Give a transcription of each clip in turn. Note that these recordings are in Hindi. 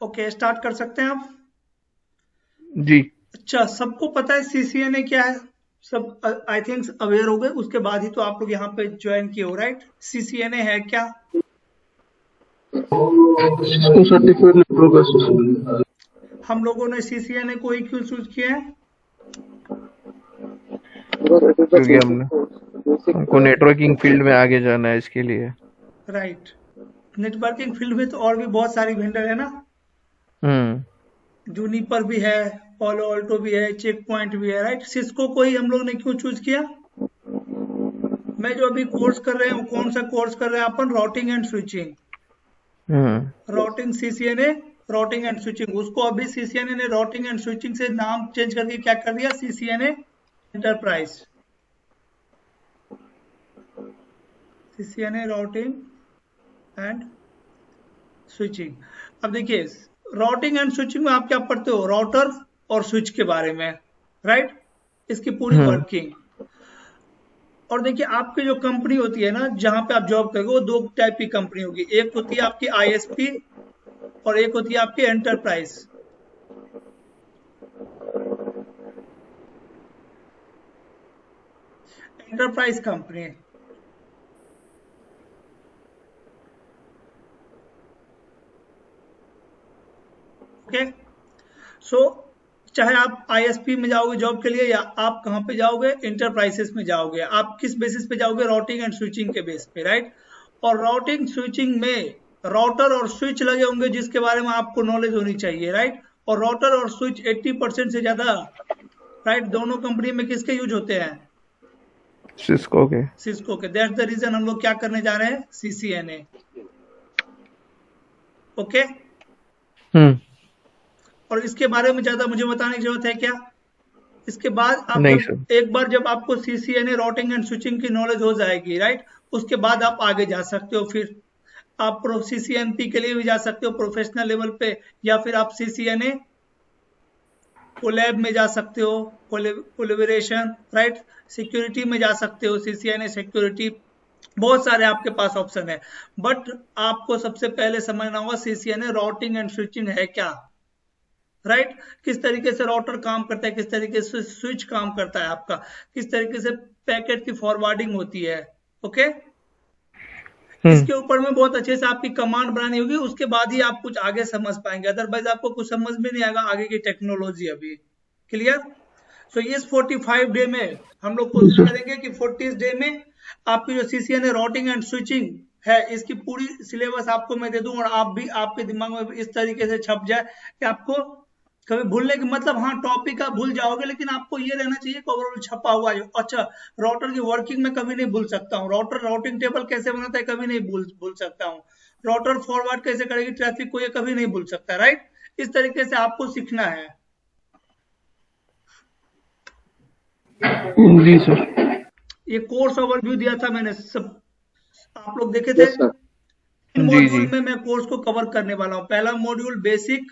ओके, स्टार्ट कर सकते हैं आप। जी। अच्छा, सबको पता है सीसीएनए क्या है? सब आई थिंक अवेयर हो गए, उसके बाद ही तो आप लोग यहाँ पे ज्वाइन किए हो, राइट? सीसीएनए है क्या? Cisco certified network association. हम लोगों ने सीसीएनए को ही क्यों चूज किया है? क्योंकि हमको नेटवर्किंग फील्ड में आगे जाना है, इसके लिए। राइट। नेटवर्किंग फील्ड में तो और भी बहुत सारी वेंडर है ना। हम्म। जूनिपर भी है, पालो अल्टो भी है, चेक पॉइंट भी है, राइट? सिस्को को ही हम लोग ने क्यों चूज किया? मैं जो अभी कोर्स कर रहे हैं, कौन सा कोर्स कर रहे हैं अपन? Routing and switching. Hmm. Routing CCNA, routing and switching. उसको अभी सीसीएनए ने राउटिंग एंड स्विचिंग से नाम चेंज करके क्या कर दिया? CCNA enterprise. CCNA routing and switching. अब देखिए, राउटिंग एंड स्विचिंग में आप क्या पढ़ते हो? राउटर और स्विच के बारे में, राइट? इसकी पूरी हम्म। वर्किंग। और देखिए, आपकी जो कंपनी होती है ना, जहां पे आप जॉब करोगे, वो दो टाइप की कंपनी होगी। एक होती है आपकी आईएसपी और एक होती है आपकी enterprise. Enterprise company, okay. So चाहे आप आईएसपी में जाओगे जॉब के लिए या आप कहां पे जाओगे? इंटरप्राइजेस में जाओगे। आप किस बेसिस पे जाओगे? राउटिंग एंड स्विचिंग के बेस पे, राइट? और राउटिंग स्विचिंग में राउटर और स्विच लगे होंगे, जिसके बारे में आपको नॉलेज होनी चाहिए, राइट? और राउटर और स्विच 80% से ज्यादा, राइट, दोनों कंपनी में किसके यूज होते हैं? सिस्को के। सिस्को के। दैट्स द रीजन हम लोग क्या करने जा रहे हैं? CCNA, okay. हम्म। और इसके बारे में ज्यादा मुझे बताने की जरूरत है क्या? इसके बाद आप नहीं जब सर। एक बार जब आपको सीसीएनए राउटिंग एंड स्विचिंग की नॉलेज हो जाएगी, राइट, उसके बाद आप आगे जा सकते हो। फिर आप सीसीएनपी के लिए भी जा सकते हो प्रोफेशनल लेवल पे, या फिर आप सीसीएनए कोलैब में जा सकते हो, कोलेबोरेशन, राइट? सिक्योरिटी में जा सकते हो, सीसीएनए सिक्योरिटी। बहुत सारे आपके पास ऑप्शन है। बट आपको सबसे पहले समझना होगा सीसीएनए राउटिंग एंड स्विचिंग है क्या, राइट? किस तरीके से राउटर काम करता है, किस तरीके से स्विच काम करता है आपका, किस तरीके से पैकेट की फॉरवर्डिंग होती है, ओके। हम्म। इसके ऊपर में बहुत अच्छे से आपकी कमांड बनानी होगी, उसके बाद ही आप कुछ आगे समझ पाएंगे। अदरवाइज आपको कुछ समझ में नहीं आएगा आगे की टेक्नोलॉजी अभी। क्लियर? सो इस 45 डे में हम लोग जी कोशिश सर। करेंगे कि 40 डे में आपकी जो सीसीएनए राउटिंग एंड स्विचिंग है, इसकी पूरी सिलेबस आपको मैं दे दूं, और आप भी, आपके दिमाग में इस तरीके से छप जाए कि आपको कभी भूलने की मतलब, हाँ टॉपिक आप भूल जाओगे, लेकिन आपको ये रहना चाहिए कि ओवरऑल छपा हुआ है। अच्छा, राउटर की वर्किंग में कभी नहीं भूल सकता हूँ, राउटर राउटिंग टेबल कैसे बनाता है कभी नहीं भूल भूल सकता हूँ, राउटर फॉरवर्ड कैसे करेगी ट्रैफिक को, ये कभी नहीं भूल सकता, राइट? इस तरीके से आपको सीखना है। जी सर। ये कोर्स ओवरव्यू दिया था मैंने, सब आप लोग देखे थे। Yes sir. इन जी मॉड्यूल जी। में मैं कोर्स को कवर करने वाला हूँ। पहला मॉड्यूल बेसिक,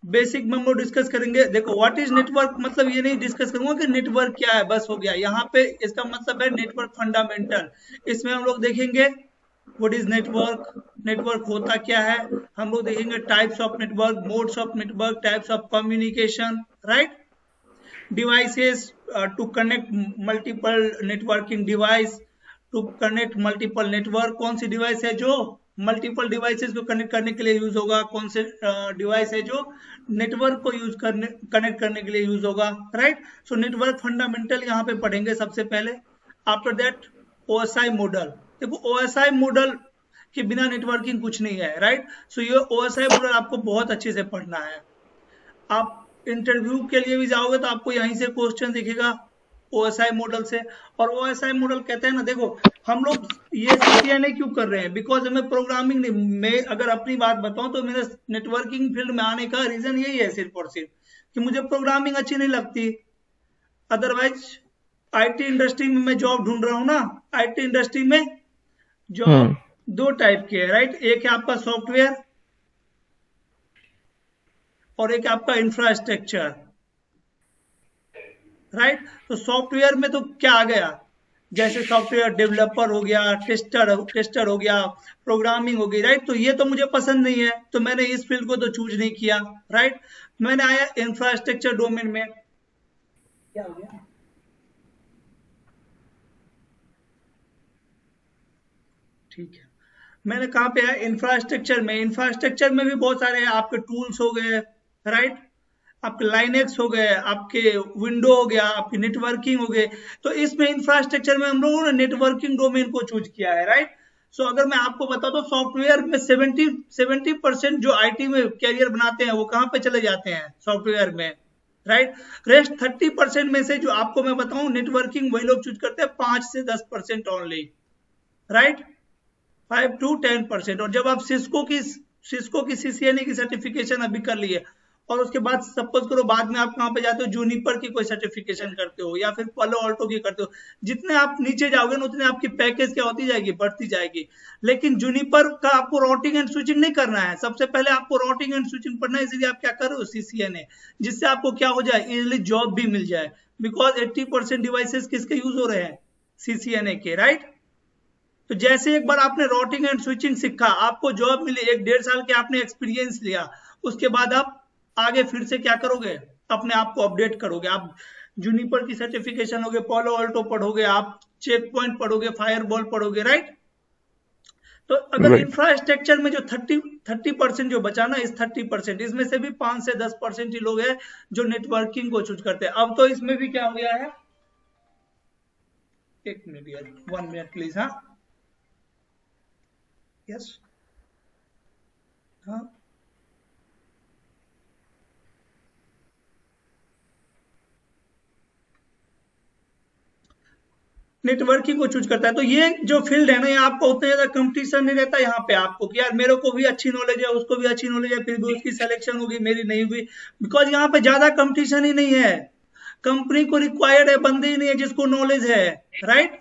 बेसिक में हम लोग डिस्कस करेंगे। देखो, व्हाट इज नेटवर्क, मतलब ये नहीं डिस्कस करूंगा कि नेटवर्क क्या है, बस हो गया यहाँ पे। इसका मतलब है नेटवर्क फंडामेंटल। इसमें हम लोग देखेंगे व्हाट इज नेटवर्क, नेटवर्क होता क्या है। हम लोग देखेंगे types of network, modes of network, types of communication, right? devices to connect multiple networking device, to connect multiple network। कौन सी डिवाइस है जो मल्टीपल डिवाइसेस को कनेक्ट करने के लिए यूज होगा, कौन से डिवाइस है जो नेटवर्क को यूज करने, कनेक्ट करने के लिए यूज होगा, राइट? सो नेटवर्क फंडामेंटल यहाँ पे पढ़ेंगे सबसे पहले। After that OSI model. देखो, ओएसआई मॉडल के बिना नेटवर्किंग कुछ नहीं है, राइट? सो ये ओएसआई मॉडल आपको बहुत अच्छे से पढ़ना है। आप इंटरव्यू के लिए भी जाओगे तो आपको यहीं से क्वेश्चन दिखेगा ओएसआई मॉडल से। और ओएसआई मॉडल कहते हैं ना, देखो, हम लोग ये सीसीएनए क्यों कर रहे हैं? बिकॉज हमें प्रोग्रामिंग नहीं, मैं अगर अपनी बात बताऊं तो मेरे नेटवर्किंग फील्ड में आने का रीजन यही है, सिर्फ और सिर्फ कि मुझे प्रोग्रामिंग अच्छी नहीं लगती। अदरवाइज आईटी इंडस्ट्री में मैं जॉब ढूंढ रहा हूँ ना। आईटी इंडस्ट्री में हम्म। जॉब दो टाइप की है, राइट? एक है आपका सॉफ्टवेयर और एक आपका इंफ्रास्ट्रक्चर, राइट? तो सॉफ्टवेयर में तो क्या आ गया, जैसे सॉफ्टवेयर डेवलपर हो गया, टेस्टर हो गया, प्रोग्रामिंग हो गई, राइट। तो ये तो मुझे पसंद नहीं है, तो मैंने इस फील्ड को तो चूज नहीं किया, राइट। मैंने आया इंफ्रास्ट्रक्चर डोमेन में। क्या हो गया? ठीक है, मैंने कहाँ पे आया? इंफ्रास्ट्रक्चर में। इंफ्रास्ट्रक्चर में भी बहुत सारे आपके टूल्स हो गए, राइट। आपके लाइनेक्स हो गए, आपके विंडो हो गया, आपकी नेटवर्किंग हो गए। तो इसमें इंफ्रास्ट्रक्चर में हम लोगों ने नेटवर्किंग डोमेन को चूज किया है, राइट। सो अगर मैं आपको बता दूं, सॉफ्टवेयर में 70% जो आईटी में कैरियर बनाते हैं वो कहाँ पे चले जाते हैं? सॉफ्टवेयर में, राइट। रेस्ट 30% में से जो आपको मैं बताऊं नेटवर्किंग, वही लोग चूज करते हैं, 5 से 10% ओनली, राइट। 5 to 10%। और जब आप सिस्को की सीसीएनए की सर्टिफिकेशन अभी कर लिए, और उसके बाद सपोज करो बाद में आप कहाँ पे जाते हो, जूनिपर की कोई सर्टिफिकेशन करते हो या फिर पालो अल्टो की करते हो, जितने आप नीचे जाओगे ना उतने आपकी पैकेज क्या होती जाएगी? बढ़ती जाएगी। लेकिन जूनिपर का आपको राउटिंग एंड स्विचिंग नहीं करना है, सबसे पहले आपको राउटिंग एंड स्विचिंग पढ़ना है, इसलिए आप क्या कर रहे हो? सीसीएनए, जिससे आपको क्या हो जाए? इजिली जॉब भी मिल जाए, बिकॉज 80% डिवाइसेस किसके यूज हो रहे हैं? सीसीएनए के, राइट। तो जैसे एक बार आपने राउटिंग एंड स्विचिंग सीखा, आपको जॉब मिली, 1-1.5 साल के आपने एक्सपीरियंस लिया, उसके बाद आप आगे फिर से क्या करोगे? अपने आप को अपडेट करोगे। आप जूनिपर की सर्टिफिकेशन होगे, पालो अल्टो पढ़ोगे, आप चेक पॉइंट पढ़ोगे, फायरवॉल पढ़ोगे, राइट। तो अगर राइट। इंफ्रास्ट्रक्चर में जो 30% जो बचा ना, इस 30%, इसमें से भी 5 से 10% ही लोग हैं जो नेटवर्किंग को चूज करते हैं। अब तो इसमें भी क्या हो गया है? 1 मिनट यार, 1 मिनट प्लीज। हाँ, यस, हाँ। नेटवर्किंग को चूज करता है। तो ये जो फील्ड है ना, ये आपको उतना ज्यादा कंपटीशन नहीं रहता यहाँ पे आपको कि यार मेरे को भी अच्छी नॉलेज है, उसको भी अच्छी नॉलेज है, फिर भी उसकी सिलेक्शन होगी, मेरी नहीं हुई, बिकॉज यहाँ पे ज्यादा कंपटीशन ही नहीं है। कंपनी को रिक्वायर्ड है, बंदे ही नहीं है जिसको नॉलेज है, राइट।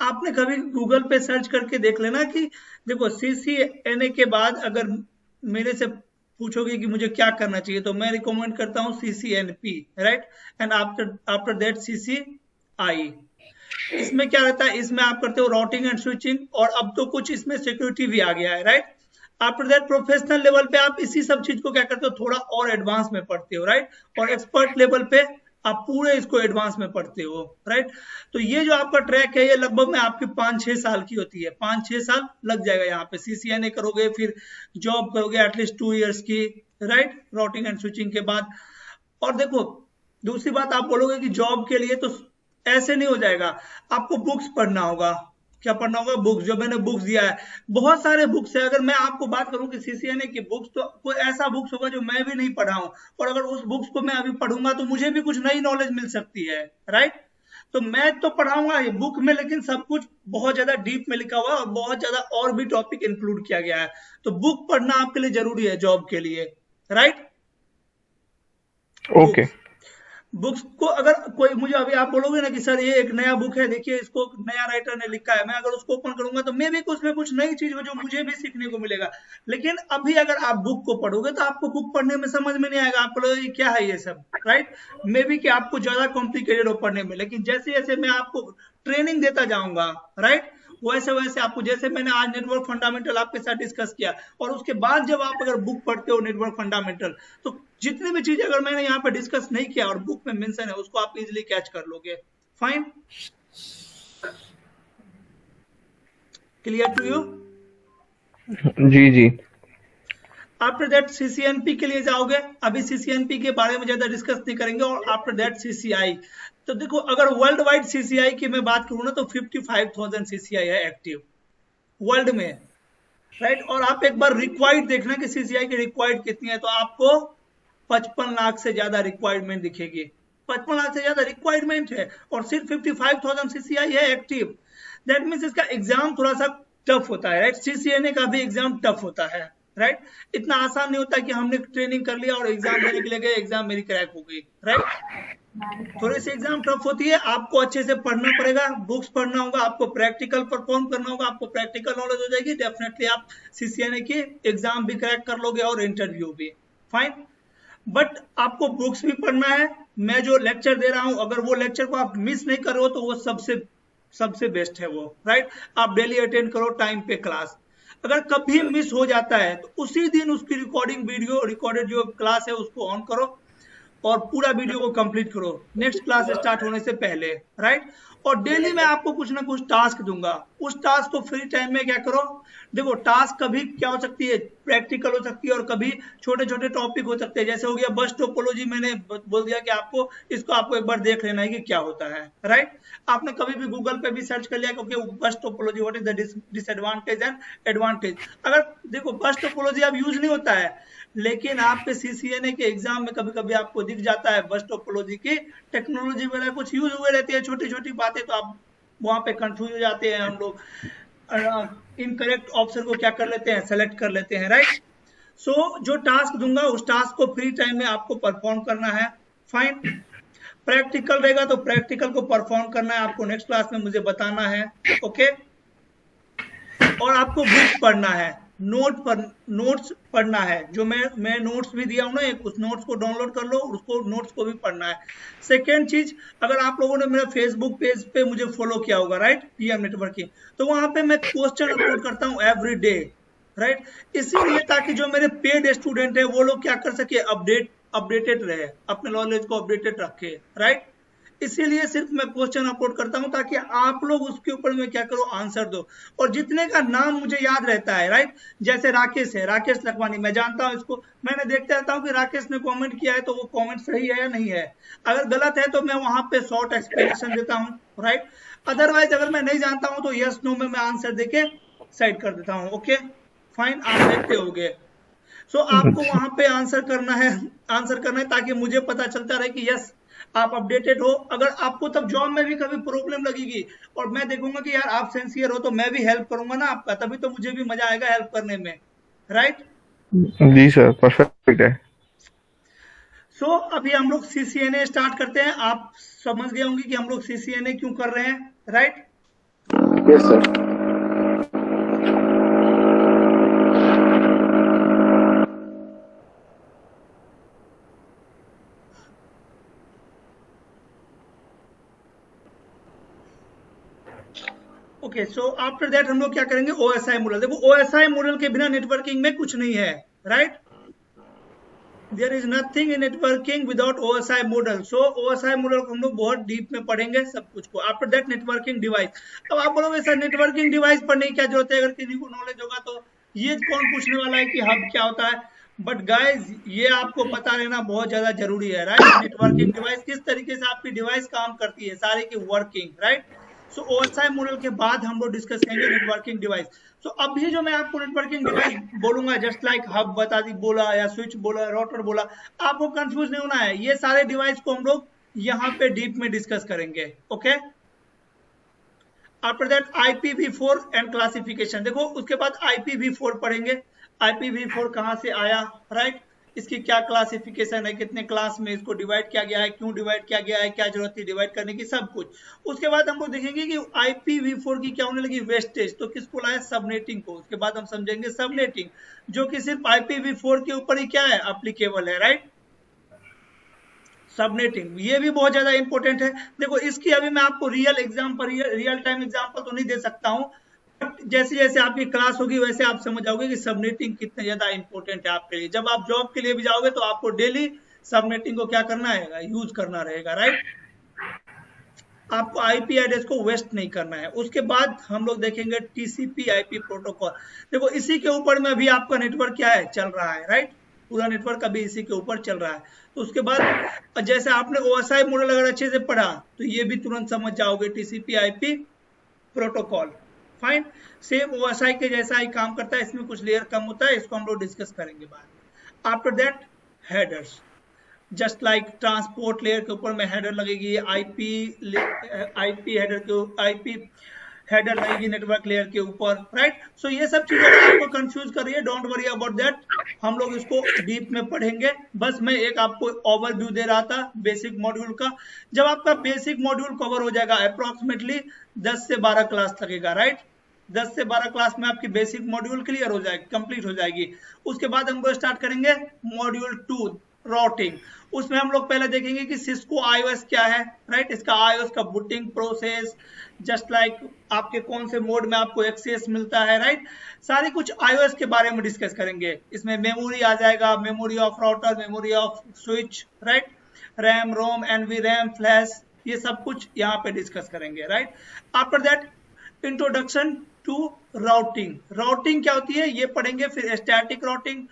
आपने कभी गूगल पे सर्च करके देख लेना कि देखो, सीसीएनए के बाद अगर मेरे से पूछोगे कि मुझे क्या करना चाहिए, तो मैं रिकमेंड करता हूँ CCNP, right. And after after that CCI. इसमें क्या रहता है? इसमें आप करते हो राउटिंग एंड स्विचिंग, और अब तो कुछ इसमें सिक्योरिटी भी आ गया है, right. After that professional level पे आप इसी सब चीज को क्या करते हो? थोड़ा और एडवांस में पढ़ते हो, राइट। और एक्सपर्ट लेवल पे आप पूरे इसको एडवांस में पढ़ते हो, राइट। तो ये जो आपका ट्रैक है, ये लगभग में आपकी 5-6 साल की होती है। 5-6 साल लग जाएगा यहाँ पे। सीसीएनए करोगे, फिर जॉब करोगे एटलीस्ट 2 इयर्स की, राइट, राउटिंग एंड स्विचिंग के बाद। और देखो, दूसरी बात, आप बोलोगे कि जॉब के लिए तो ऐसे नहीं हो जाएगा, आपको बुक्स पढ़ना होगा। क्या पढ़ना होगा? बुक्स। जो मैंने बुक्स दिया है, बहुत सारे बुक्स है। अगर मैं आपको बात करूं कि सीसीएनए की बुक्स, तो कोई ऐसा बुक्स होगा जो मैं भी नहीं पढ़ा हूं, और अगर उस बुक्स को मैं अभी पढ़ूंगा तो मुझे भी कुछ नई नॉलेज मिल सकती है, राइट। तो मैं तो पढ़ाऊंगा ये बुक में, लेकिन सब कुछ बहुत ज्यादा डीप में लिखा हुआ है और बहुत ज्यादा और भी टॉपिक इंक्लूड किया गया है। तो बुक पढ़ना आपके लिए जरूरी है जॉब के लिए, राइट। ओके। बुक्स, बुक्स को अगर कोई मुझे अभी आप बोलोगे ना कि सर ये एक नया बुक है, देखिए इसको नया राइटर ने लिखा है, मैं अगर उसको ओपन करूंगा तो मे भी उसमें कुछ नई चीज हो जो मुझे भी सीखने को मिलेगा। लेकिन अभी अगर आप बुक को पढ़ोगे तो आपको बुक पढ़ने में समझ में नहीं आएगा, आपको लगेगा ये क्या है ये सब, राइट। मे बी कि आपको ज्यादा कॉम्प्लिकेटेड हो पढ़ने में, लेकिन जैसे जैसे मैं आपको ट्रेनिंग देता जाऊंगा, राइट, वैसे वैसे आपको, जैसे मैंने आज नेटवर्क फंडामेंटल आपके साथ डिस्कस किया, और उसके बाद जब आप अगर बुक पढ़ते हो नेटवर्क फंडामेंटल, तो जितनी भी चीजें अगर मैंने यहाँ पे डिस्कस नहीं किया और बुक में मेंशन है, उसको आप इजीली कैच कर लोगे। Fine, clear to you? जी जी। आफ्टर दैट सीसीएनपी के लिए जाओगे। अभी सीसीएनपी के बारे में ज्यादा डिस्कस नहीं करेंगे। और आफ्टर दैट सीसीआई। तो देखो, अगर वर्ल्ड वाइड सीसीआई की मैं बात करूँ ना, तो 55,000 सीसीआई है एक्टिव वर्ल्ड में, राइट। और आप एक बार रिक्वायर्ड देखना कि सीसीआई की रिक्वायर्ड कितनी है, तो आपको 55 लाख से ज्यादा रिक्वायरमेंट दिखेगी। 55 लाख से ज्यादा रिक्वायरमेंट है और सिर्फ 55,000 सीसीआई है एक्टिव। दैट मीन्स इसका एग्जाम थोड़ा सा टफ होता है, राइट। सीसीएनए का भी एग्जाम टफ होता है, राइट। इतना आसान नहीं होता कि हमने ट्रेनिंग कर लिया और एग्जाम देने के लिए गए, एग्जाम मेरी क्रैक हो गई, राइट। थोड़ी सी एग्जाम टफ होती है, आपको अच्छे से पढ़ना पड़ेगा, बुक्स पढ़ना होगा, आपको प्रैक्टिकल परफॉर्म करना होगा, आपको प्रैक्टिकल नॉलेज हो जाएगी, डेफिनेटली आप सीसीएनए की एग्जाम भी क्रैक कर लोगे और इंटरव्यू भी। फाइन, बट आपको बुक्स भी पढ़ना है। मैं जो लेक्चर दे रहा हूं, अगर वो लेक्चर को आप मिस नहीं कर रहे हो, तो वो सबसे सबसे बेस्ट है वो, राइट। आप डेली अटेंड करो टाइम पे क्लास। अगर कभी मिस हो जाता है तो उसी दिन उसकी रिकॉर्डिंग वीडियो, रिकॉर्डेड जो क्लास है उसको ऑन करो और पूरा वीडियो को कंप्लीट करो नेक्स्ट क्लास स्टार्ट होने से पहले, राइट। और डेली मैं आपको कुछ ना कुछ टास्क दूंगा, उस टास्क को फ्री टाइम में क्या करो। देखो टास्क कभी क्या हो सकती है, प्रैक्टिकल हो सकती है और कभी छोटे छोटे टॉपिक हो सकते हैं। जैसे हो गया बस टोपोलॉजी, मैंने बोल दिया कि आपको इसको आपको एक बार देख लेना है कि क्या होता है, राइट। आपने कभी भी गूगल पे भी सर्च कर लिया क्योंकि बस topology what is the disadvantage and advantage. अगर देखो बस टोपोलॉजी अब यूज नहीं होता है, लेकिन आपके सीसीएनए के एग्जाम में कभी कभी आपको दिख जाता है बस टोपोलॉजी की टेक्नोलॉजी वगैरह कुछ यूज हुए रहती है, छोटी छोटी बातें, तो आप वहां पे कंफ्यूज हो जाते हैं। हम लोग इनकरेक्ट ऑप्शन को क्या कर लेते हैं, सेलेक्ट कर लेते हैं, राइट। सो जो टास्क दूंगा उस टास्क को फ्री टाइम में आपको परफॉर्म करना है, फाइन। प्रैक्टिकल रहेगा तो प्रैक्टिकल को परफॉर्म करना है, आपको नेक्स्ट क्लास में मुझे बताना है, ओके। और आपको बुक पढ़ना है, नोट्स पढ़ना है। जो मैं नोट्स भी दिया हूं ना, एक उस नोट्स को डाउनलोड कर लो, उसको नोट्स को भी पढ़ना है। सेकेंड चीज, अगर आप लोगों ने मेरा फेसबुक पेज पे मुझे फॉलो किया होगा, राइट, पीएम नेटवर्किंग, तो वहां पे मैं क्वेश्चन अपलोड करता हूँ एवरी डे, राइट। इसीलिए ताकि जो मेरे पेड स्टूडेंट है वो लोग क्या कर सके, अपडेटेड रहे, अपने नॉलेज को अपडेटेड रखे, राइट। इसीलिए सिर्फ मैं क्वेश्चन अपलोड करता हूं ताकि आप लोग उसके ऊपर में क्या करो, आंसर दो। और जितने का नाम मुझे याद रहता है, राइट, जैसे राकेश है, राकेश लखवानी, मैं जानता हूं इसको, मैंने देखते रहता हूं कि राकेश ने कमेंट किया है तो वो कमेंट सही है या नहीं है। अगर गलत है तो मैं वहां पे शॉर्ट एक्सप्लेनेशन देता हूं, राइट। अदरवाइज अगर मैं नहीं जानता हूं तो यस नो में मैं आंसर देके साइड कर देता हूं, ओके फाइन। आप देखते होगे। सो आपको वहां पे आंसर करना है ताकि मुझे पता चलता रहे कि यस आप अपडेटेड हो। अगर आपको तब जॉब में भी कभी प्रॉब्लम लगेगी और मैं देखूंगा कि यार आप सिंसियर हो, तो मैं भी हेल्प करूंगा ना आपका, तभी तो मुझे भी मजा आएगा हेल्प करने में, राइट। जी सर, परफेक्ट है। सो अभी हम लोग सीसीएनए स्टार्ट करते हैं। आप समझ गए होंगे कि हम लोग सीसीएनए क्यों कर रहे हैं, right. Yes sir. Okay, so after that हम लोग क्या करेंगे, ओएसआई मॉडल। देखो ओएसआई मॉडल के बिना नेटवर्किंग में कुछ नहीं है, right. There is nothing in networking without OSI model. So OSI model को हम लोग बहुत डीप में पढ़ेंगे सब कुछ को। After that networking device. अब आप बोलोगे सर नेटवर्किंग डिवाइस पढ़ने की क्या जरूरत है, अगर किसी को नॉलेज होगा तो ये कौन पूछने वाला है कि हब क्या होता है। बट गाइज ये आपको पता रहना बहुत ज्यादा जरूरी है, राइट। नेटवर्किंग डिवाइस किस तरीके से आपकी डिवाइस काम करती है, सारे की वर्किंग, राइट। सो ओएसआई मॉडल के बाद हम लोग डिस्कस करेंगे नेटवर्किंग डिवाइस। सो अभी जो मैं आपको नेटवर्किंग डिवाइस बोलूंगा, जस्ट लाइक हब बता दी बोला या स्विच बोला, राउटर बोला, आपको कंफ्यूज नहीं होना है। ये सारे डिवाइस को हम लोग यहाँ पे डीप में डिस्कस करेंगे, okay. After that IPv4 and classification. देखो उसके बाद IPv4 पढ़ेंगे। IPv4 कहाँ से आया, राइट, इसकी क्या क्लासिफिकेशन है, कितने क्लास में इसको डिवाइड किया गया है, क्यों डिवाइड किया गया है, क्या जरूरत थी डिवाइड करने की, सब कुछ। उसके बाद हम लोग देखेंगे कि IPv4 की क्या होने लगी, वेस्टेज, तो किसको लाया, सबनेटिंग को। उसके बाद हम समझेंगे सबनेटिंग, जो कि सिर्फ IPv4 के ऊपर ही क्या है, एप्लीकेबल है, राइट। सबनेटिंग ये भी बहुत ज्यादा इंपॉर्टेंट है। देखो इसकी अभी मैं आपको रियल टाइम एग्जांपल तो नहीं दे सकता हूँ, बट जैसे जैसे आपकी क्लास होगी वैसे आप समझ जाओगे कि सबनेटिंग कितना ज्यादा इंपॉर्टेंट है आपके लिए। जब आप जॉब के लिए भी जाओगे तो आपको डेली सबनेटिंग को क्या करना है, यूज करना रहेगा, राइट। आपको आईपी एड्रेस को वेस्ट नहीं करना है। उसके बाद हम लोग देखेंगे TCP/IP प्रोटोकॉल। देखो इसी के ऊपर में अभी आपका नेटवर्क क्या है, चल रहा है, राइट। पूरा नेटवर्क अभी इसी के ऊपर चल रहा है। तो उसके बाद जैसे आपने ओएसआई मॉडल अगर अच्छे से पढ़ा तो ये भी तुरंत समझ जाओगे, TCP/IP protocol, fine. Same OSI के जैसा ही काम करता है, इसमें कुछ लेयर कम होता है, इसको हम लोग डिस्कस करेंगे बाद में। After that headers, just like transport layer के ऊपर में हेडर लगेगी, आईपी हेडर लगेगी नेटवर्क लेयर के ऊपर, राइट। सो ये सब चीजें आपको कंफ्यूज कर रही है, डोंट वरी अबाउट दैट, हम लोग इसको डीप में पढ़ेंगे। बस मैं एक आपको ओवरव्यू दे रहा था बेसिक मॉड्यूल का। जब आपका बेसिक मॉड्यूल कवर हो जाएगा, अप्रोक्सीमेटली 10 से 12 क्लास लगेगा, राइट। 10 से 12 क्लास में आपकी बेसिक मॉड्यूल क्लियर हो जाएगी, कंप्लीट हो जाएगी। उसके बाद हम लोग स्टार्ट करेंगे मॉड्यूल 2, राउटिंग। उसमें हम लोग पहले देखेंगे कि सिस्को आईओएस क्या है, राइट। इसका आईओएस का बूटिंग प्रोसेस, जस्ट लाइक आपके कौन से मोड में आपको एक्सेस मिलता है, राइट। सारी कुछ आईओएस के बारे में डिस्कस करेंगे। इसमें मेमोरी आ जाएगा, memory of router, memory of switch, right, RAM, ROM, NV RAM, flash, ये सब कुछ यहाँ पे डिस्कस करेंगे, right. After that introduction to routing. Routing क्या होती है ये पढ़ेंगे, फिर स्टैटिक राउटिंग,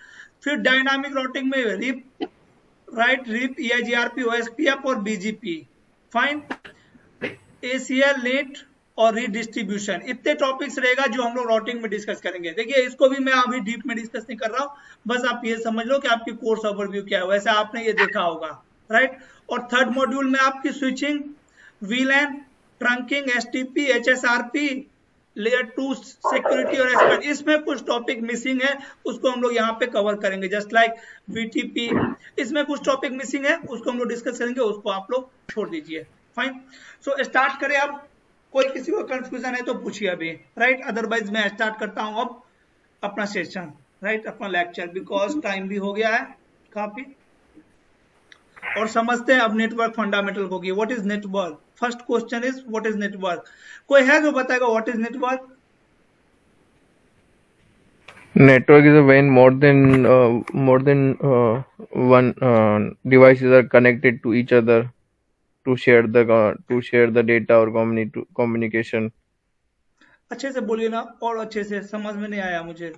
फिर डायनामिक राउटिंग में RIP, right, RIP, EIGRP, OSPF और बीजीपी, फाइन, एसीएल, नेट और रीडिस्ट्रीब्यूशन। इतने टॉपिक्स रहेगा जो हम लोग राउटिंग में डिस्कस करेंगे। देखिए इसको भी मैं अभी डीप में डिस्कस नहीं कर रहा हूँ, बस आप ये समझ लो कि आपकी कोर्स ओवरव्यू क्या है, वैसे आपने ये देखा होगा, राइट। और थर्ड मॉड्यूल में आपकी switching, वीलैन, trunking, STP, HSRP, layer 2 security और एसपीएन, इसमें कुछ टॉपिक मिसिंग है, उसको हम लोग यहाँ पे कवर करेंगे। जस्ट लाइक वीटीपी, इसमें कुछ टॉपिक मिसिंग है, उसको हम लोग डिस्कस करेंगे, उसको आप लोग छोड़ दीजिए, फाइन। सो स्टार्ट करें अब। कोई किसी को कंफ्यूजन है तो पूछिए अभी, राइट, अदरवाइज मैं स्टार्ट करता हूँ अब अपना सेशन, राइट, अपना लेक्चर, बिकॉज टाइम भी हो गया है काफी। और समझते हैं अब नेटवर्क फंडामेंटल को कि what is network. First question is what is network. कोई है जो बताएगा what is network? Network is when more than one devices are connected to each other to share the data or communication. अच्छे से बोलिए ना, और अच्छे से, समझ में नहीं आया मुझे।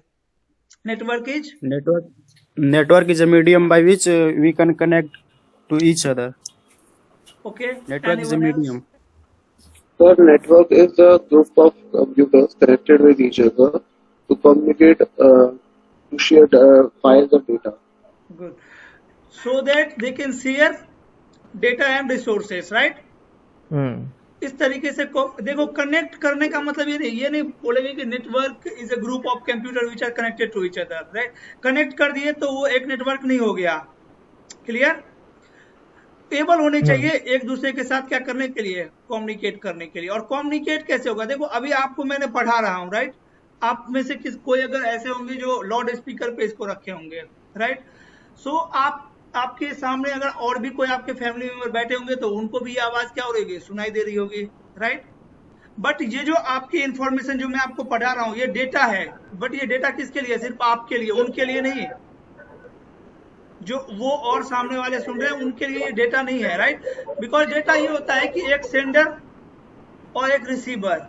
Network is Network is a medium by which we can connect to each other. Okay, Network is a medium. Sir, network is a group of computers connected with each other to communicate, to share files of data. Good, so that they can share data and resources, right. इस तरीके से देखो, कनेक्ट करने का मतलब ये नहीं बोलेंगे कि network is a group of computer which are connected to each other, right. Connect कर दिए तो वो एक नेटवर्क नहीं हो गया, क्लियर। एबल होने चाहिए एक दूसरे के साथ क्या करने के लिए, कम्युनिकेट करने के लिए। और कम्युनिकेट कैसे होगा, देखो अभी आपको मैंने पढ़ा रहा हूँ, राइट। आप में से कोई अगर ऐसे होंगे जो लाउड स्पीकर पे इसको रखे होंगे, राइट। सो आपके सामने अगर और भी कोई आपके फैमिली मेंबर बैठे होंगे तो उनको भी ये आवाज क्या हो रही होगी, सुनाई दे रही होगी, राइट। बट ये जो आपकी इंफॉर्मेशन जो मैं आपको पढ़ा रहा हूँ ये डेटा है, बट ये डेटा किसके लिए, सिर्फ आपके लिए, उनके लिए नहीं। जो वो और सामने वाले सुन रहे हैं उनके लिए ये डेटा नहीं है, राइट। बिकॉज डेटा ये होता है कि एक सेंडर और एक रिसीवर,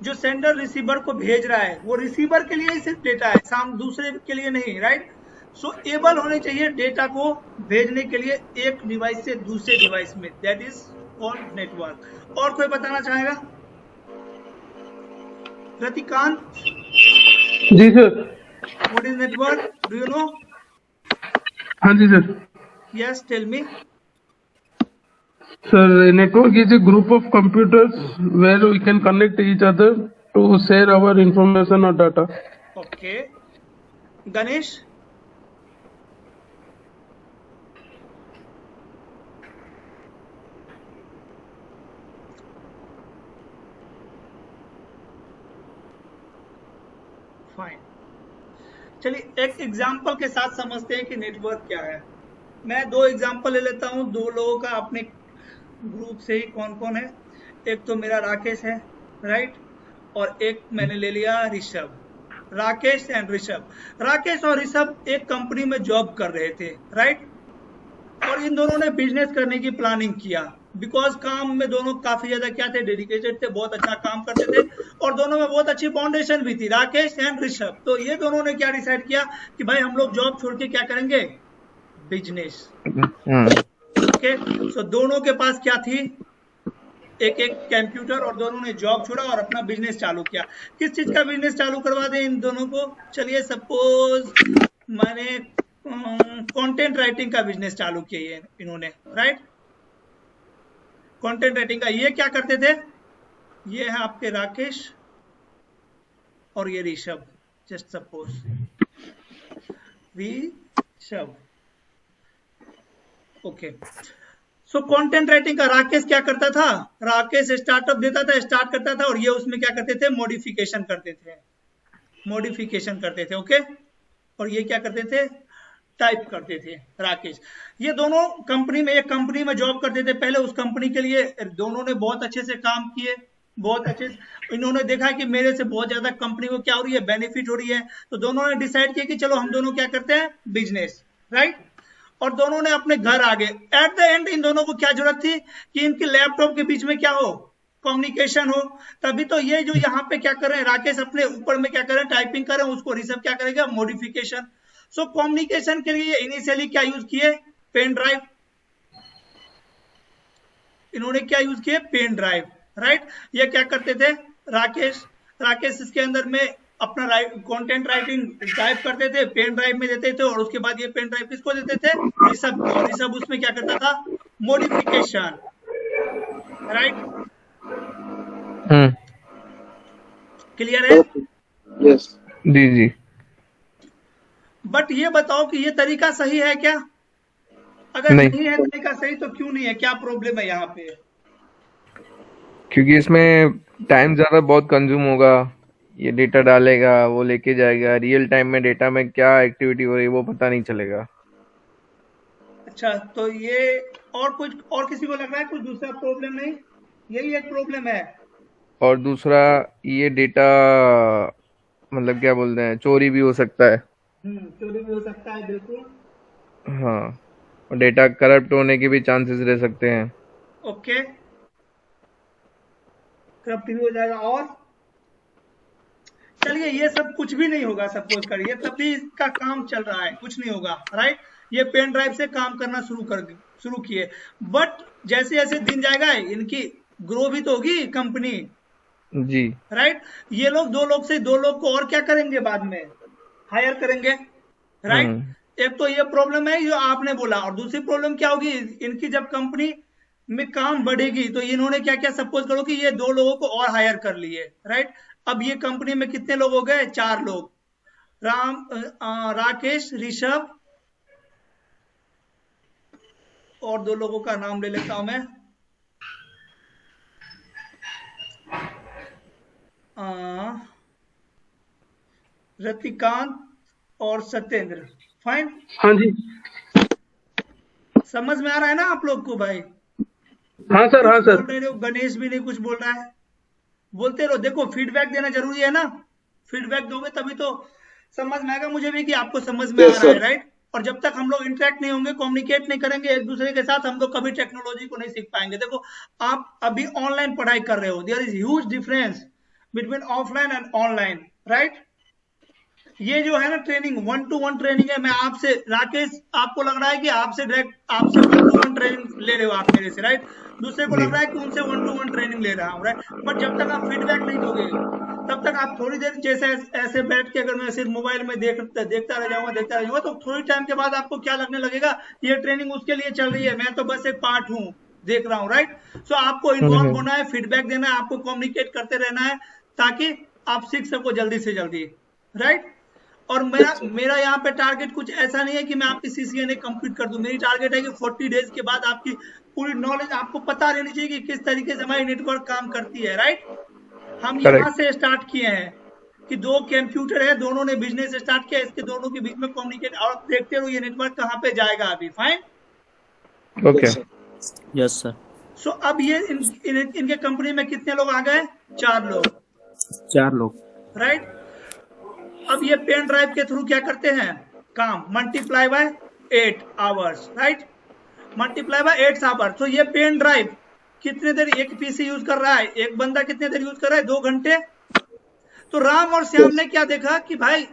जो सेंडर रिसीवर को भेज रहा है वो रिसीवर के लिए ही सिर्फ डेटा है, दूसरे के लिए नहीं, राइट। सो एबल होने चाहिए डेटा को भेजने के लिए एक डिवाइस से दूसरे डिवाइस में, दैट इज कॉल्ड नेटवर्क। और कोई बताना चाहेगा? रतिकांत? जी sir. What is network, do you know? हाँ जी sir. Yes, tell me. Sir, a network is a group of computers where we can connect each other to share our information or data. Okay, Ganesh? Fine, चलिए एक एग्जांपल के साथ समझते हैं कि नेटवर्क क्या है। मैं दो एग्जांपल ले लेता हूं, दो लोगों का अपने ग्रुप से ही। कौन कौन है? एक तो मेरा राकेश है, राइट, और एक मैंने ले लिया ऋषभ। राकेश एंड ऋषभ। राकेश और ऋषभ एक कंपनी में जॉब कर रहे थे, राइट, और इन दोनों ने बिजनेस करने की प्लानिंग किया। बिकॉज काम में दोनों काफी ज्यादा क्या थे, डेडिकेटेड थे, बहुत अच्छा काम करते थे, और दोनों में बहुत अच्छी फाउंडेशन भी थी, राकेश एंड ऋषभ। तो ये दोनों ने क्या डिसाइड किया कि भाई हम लोग जॉब छोड़ के क्या करेंगे, बिजनेस। ओके, सो दोनों के पास क्या थी, एक एक कंप्यूटर, और दोनों ने जॉब छोड़ा और अपना बिजनेस चालू किया। किस चीज का बिजनेस चालू करवा दें इन दोनों को? चलिए सपोज मैंने कंटेंट राइटिंग का बिजनेस चालू किया इन्होंने, राइट, कंटेंट राइटिंग का। ये क्या करते थे, ये है आपके राकेश और ये Rishabh, just suppose Rishabh. Okay, so content writing का राकेश क्या करता था, राकेश स्टार्टअप देता था, स्टार्ट करता था, और ये उसमें क्या करते थे, मॉडिफिकेशन करते थे, ओके। और ये क्या करते थे, टाइप करते थे राकेश। ये दोनों कंपनी में, एक कंपनी में जॉब करते थे पहले, उस कंपनी के लिए दोनों ने बहुत अच्छे से काम किए, बहुत अच्छे से। इन्होंने देखा कि मेरे से बहुत ज्यादा कंपनी को क्या हो रही है, बेनिफिट हो रही है, तो दोनों ने डिसाइड किया कि चलो हम दोनों क्या करते हैं, बिजनेस, राइट। और दोनों ने अपने घर आ गए। एट द एंड इन दोनों को क्या जरूरत थी कि इनके लैपटॉप के बीच में क्या हो, कम्युनिकेशन हो। तभी तो ये जो यहाँ पे क्या कर रहे हैं, राकेश अपने ऊपर में क्या कर रहे हैं, टाइपिंग कर रहे हैं, उसको ऋषभ क्या करेगा, मॉडिफिकेशन। सो कम्युनिकेशन के लिए इनिशियली क्या यूज किए, पेन ड्राइव। इन्होंने क्या यूज किए, पेन ड्राइव, राइट। ये क्या करते थे, राकेश इसके अंदर में अपना कंटेंट राइटिंग टाइप करते थे, पेन ड्राइव में देते थे, और उसके बाद ये पेन ड्राइव किसको देते थे, ऋषभ को, और ऋषभ उसमें क्या करता था, मॉडिफिकेशन, राइट। क्लियर है? Yes. जी जी। बट ये बताओ कि ये तरीका सही है क्या? अगर नहीं, नहीं है तरीका सही तो क्यों नहीं है, क्या प्रॉब्लम है यहाँ पे? क्योंकि इसमें टाइम ज्यादा बहुत कंज्यूम होगा, ये डेटा डालेगा, वो लेके जाएगा, रियल टाइम में डेटा में क्या एक्टिविटी हो रही है वो पता नहीं चलेगा। अच्छा, तो ये और कुछ और किसी को लग रहा है कुछ दूसरा प्रॉब्लम? नहीं, यही एक प्रॉब्लम है। और दूसरा, ये डेटा मतलब क्या बोलते हैं, चोरी भी हो सकता है। चोरी भी हो सकता है, बिल्कुल। हाँ, और डेटा करप्ट होने के भी चांसेस रह सकते हैं। ओके, करप्ट भी हो जाएगा। और चलिए, ये सब कुछ भी नहीं होगा, सपोज करिए, तभी इसका काम चल रहा है, कुछ नहीं होगा, राइट। ये पेन ड्राइव से काम करना शुरू किए, बट जैसे जैसे दिन जाएगा इनकी ग्रो भी तो होगी कंपनी, जी, राइट। ये लोग दो लोग को और क्या करेंगे, बाद में हायर करेंगे, राइट। एक तो ये प्रॉब्लम है जो आपने बोला, और दूसरी प्रॉब्लम क्या होगी, इनकी जब कंपनी में काम बढ़ेगी तो इन्होंने क्या क्या, सपोज करो कि ये 2 लोगों को और हायर कर लिए, राइट। अब ये कंपनी में कितने लोग हो गए, 4 लोग, राकेश, ऋषभ, और 2 लोगों का नाम ले लेता हूं मैं, रतिकांत और सत्येंद्र। फाइन, हाँ जी। समझ में आ रहा है ना आप लोग को भाई? हाँ सर, हाँ सर। बोल रहे हो, गणेश भी नहीं कुछ बोल रहा है, बोलते रहो। देखो, फीडबैक देना जरूरी है ना, फीडबैक दोगे तभी तो समझ में आएगा मुझे भी कि आपको समझ में आ Yes, रहा है, sir. राइट। और जब तक हम लोग इंटरेक्ट नहीं होंगे, कम्युनिकेट नहीं करेंगे एक दूसरे के साथ, हम लोग कभी टेक्नोलॉजी को नहीं सीख पाएंगे। देखो, आप अभी ऑनलाइन पढ़ाई कर रहे हो, there is huge difference between offline and online, right. ये जो है ना ट्रेनिंग, 1-to-1 ट्रेनिंग है। मैं आपसे, राकेश, आपको लग रहा है कि आपसे डायरेक्ट, आपसे 1-to-1 ट्रेनिंग ले रहे हो आप मेरे से, राइट। दूसरे को जी। लग रहा है कि उनसे 1-to-1 ट्रेनिंग ले रहा हूँ, राइट। बट जब तक आप फीडबैक नहीं दोगे, तब तक आप थोड़ी देर जैसे ऐसे बैठ के, अगर मैं सिर्फ मोबाइल में देखता रह जाऊंगा, तो थोड़ी टाइम के बाद आपको क्या लगने लगेगा, ये ट्रेनिंग उसके लिए चल रही है, मैं तो बस एक पार्ट हूँ, देख रहा हूँ, राइट। सो आपको इन्वॉल्व होना है, फीडबैक देना है, आपको कम्युनिकेट करते रहना है, ताकि आप सीख सको जल्दी से जल्दी, राइट। और मेरा यहाँ पे टारगेट कुछ ऐसा नहीं है कि मैं आपकी CCNA कंप्लीट कर दूं। मेरी टारगेट है कि 40 डेज के बाद आपकी पूरी नॉलेज आपको पता रहनी चाहिए कि किस तरीके से हमारी नेटवर्क काम करती है, राइट। हम यहाँ से स्टार्ट किए हैं कि 2 कंप्यूटर है, दोनों ने बिजनेस स्टार्ट किया, इसके दोनों के बीच में कम्युनिकेट, और देखते रहो ये नेटवर्क कहाँ पे जाएगा अभी। Fine, okay. Yes sir. So अब ये इनके कंपनी में कितने लोग आ गए, 4 लोग, 4 लोग, राइट। अब ये पेन ड्राइव के थ्रू क्या करते हैं काम, multiply by 8 hours, right, multiply by 8 hours. तो ये पेन ड्राइव कितने देर एक पीसी यूज कर रहा है, एक बंदा कितने देर यूज कर रहा है, 2 घंटे। तो राम और श्याम ने क्या देखा कि भाई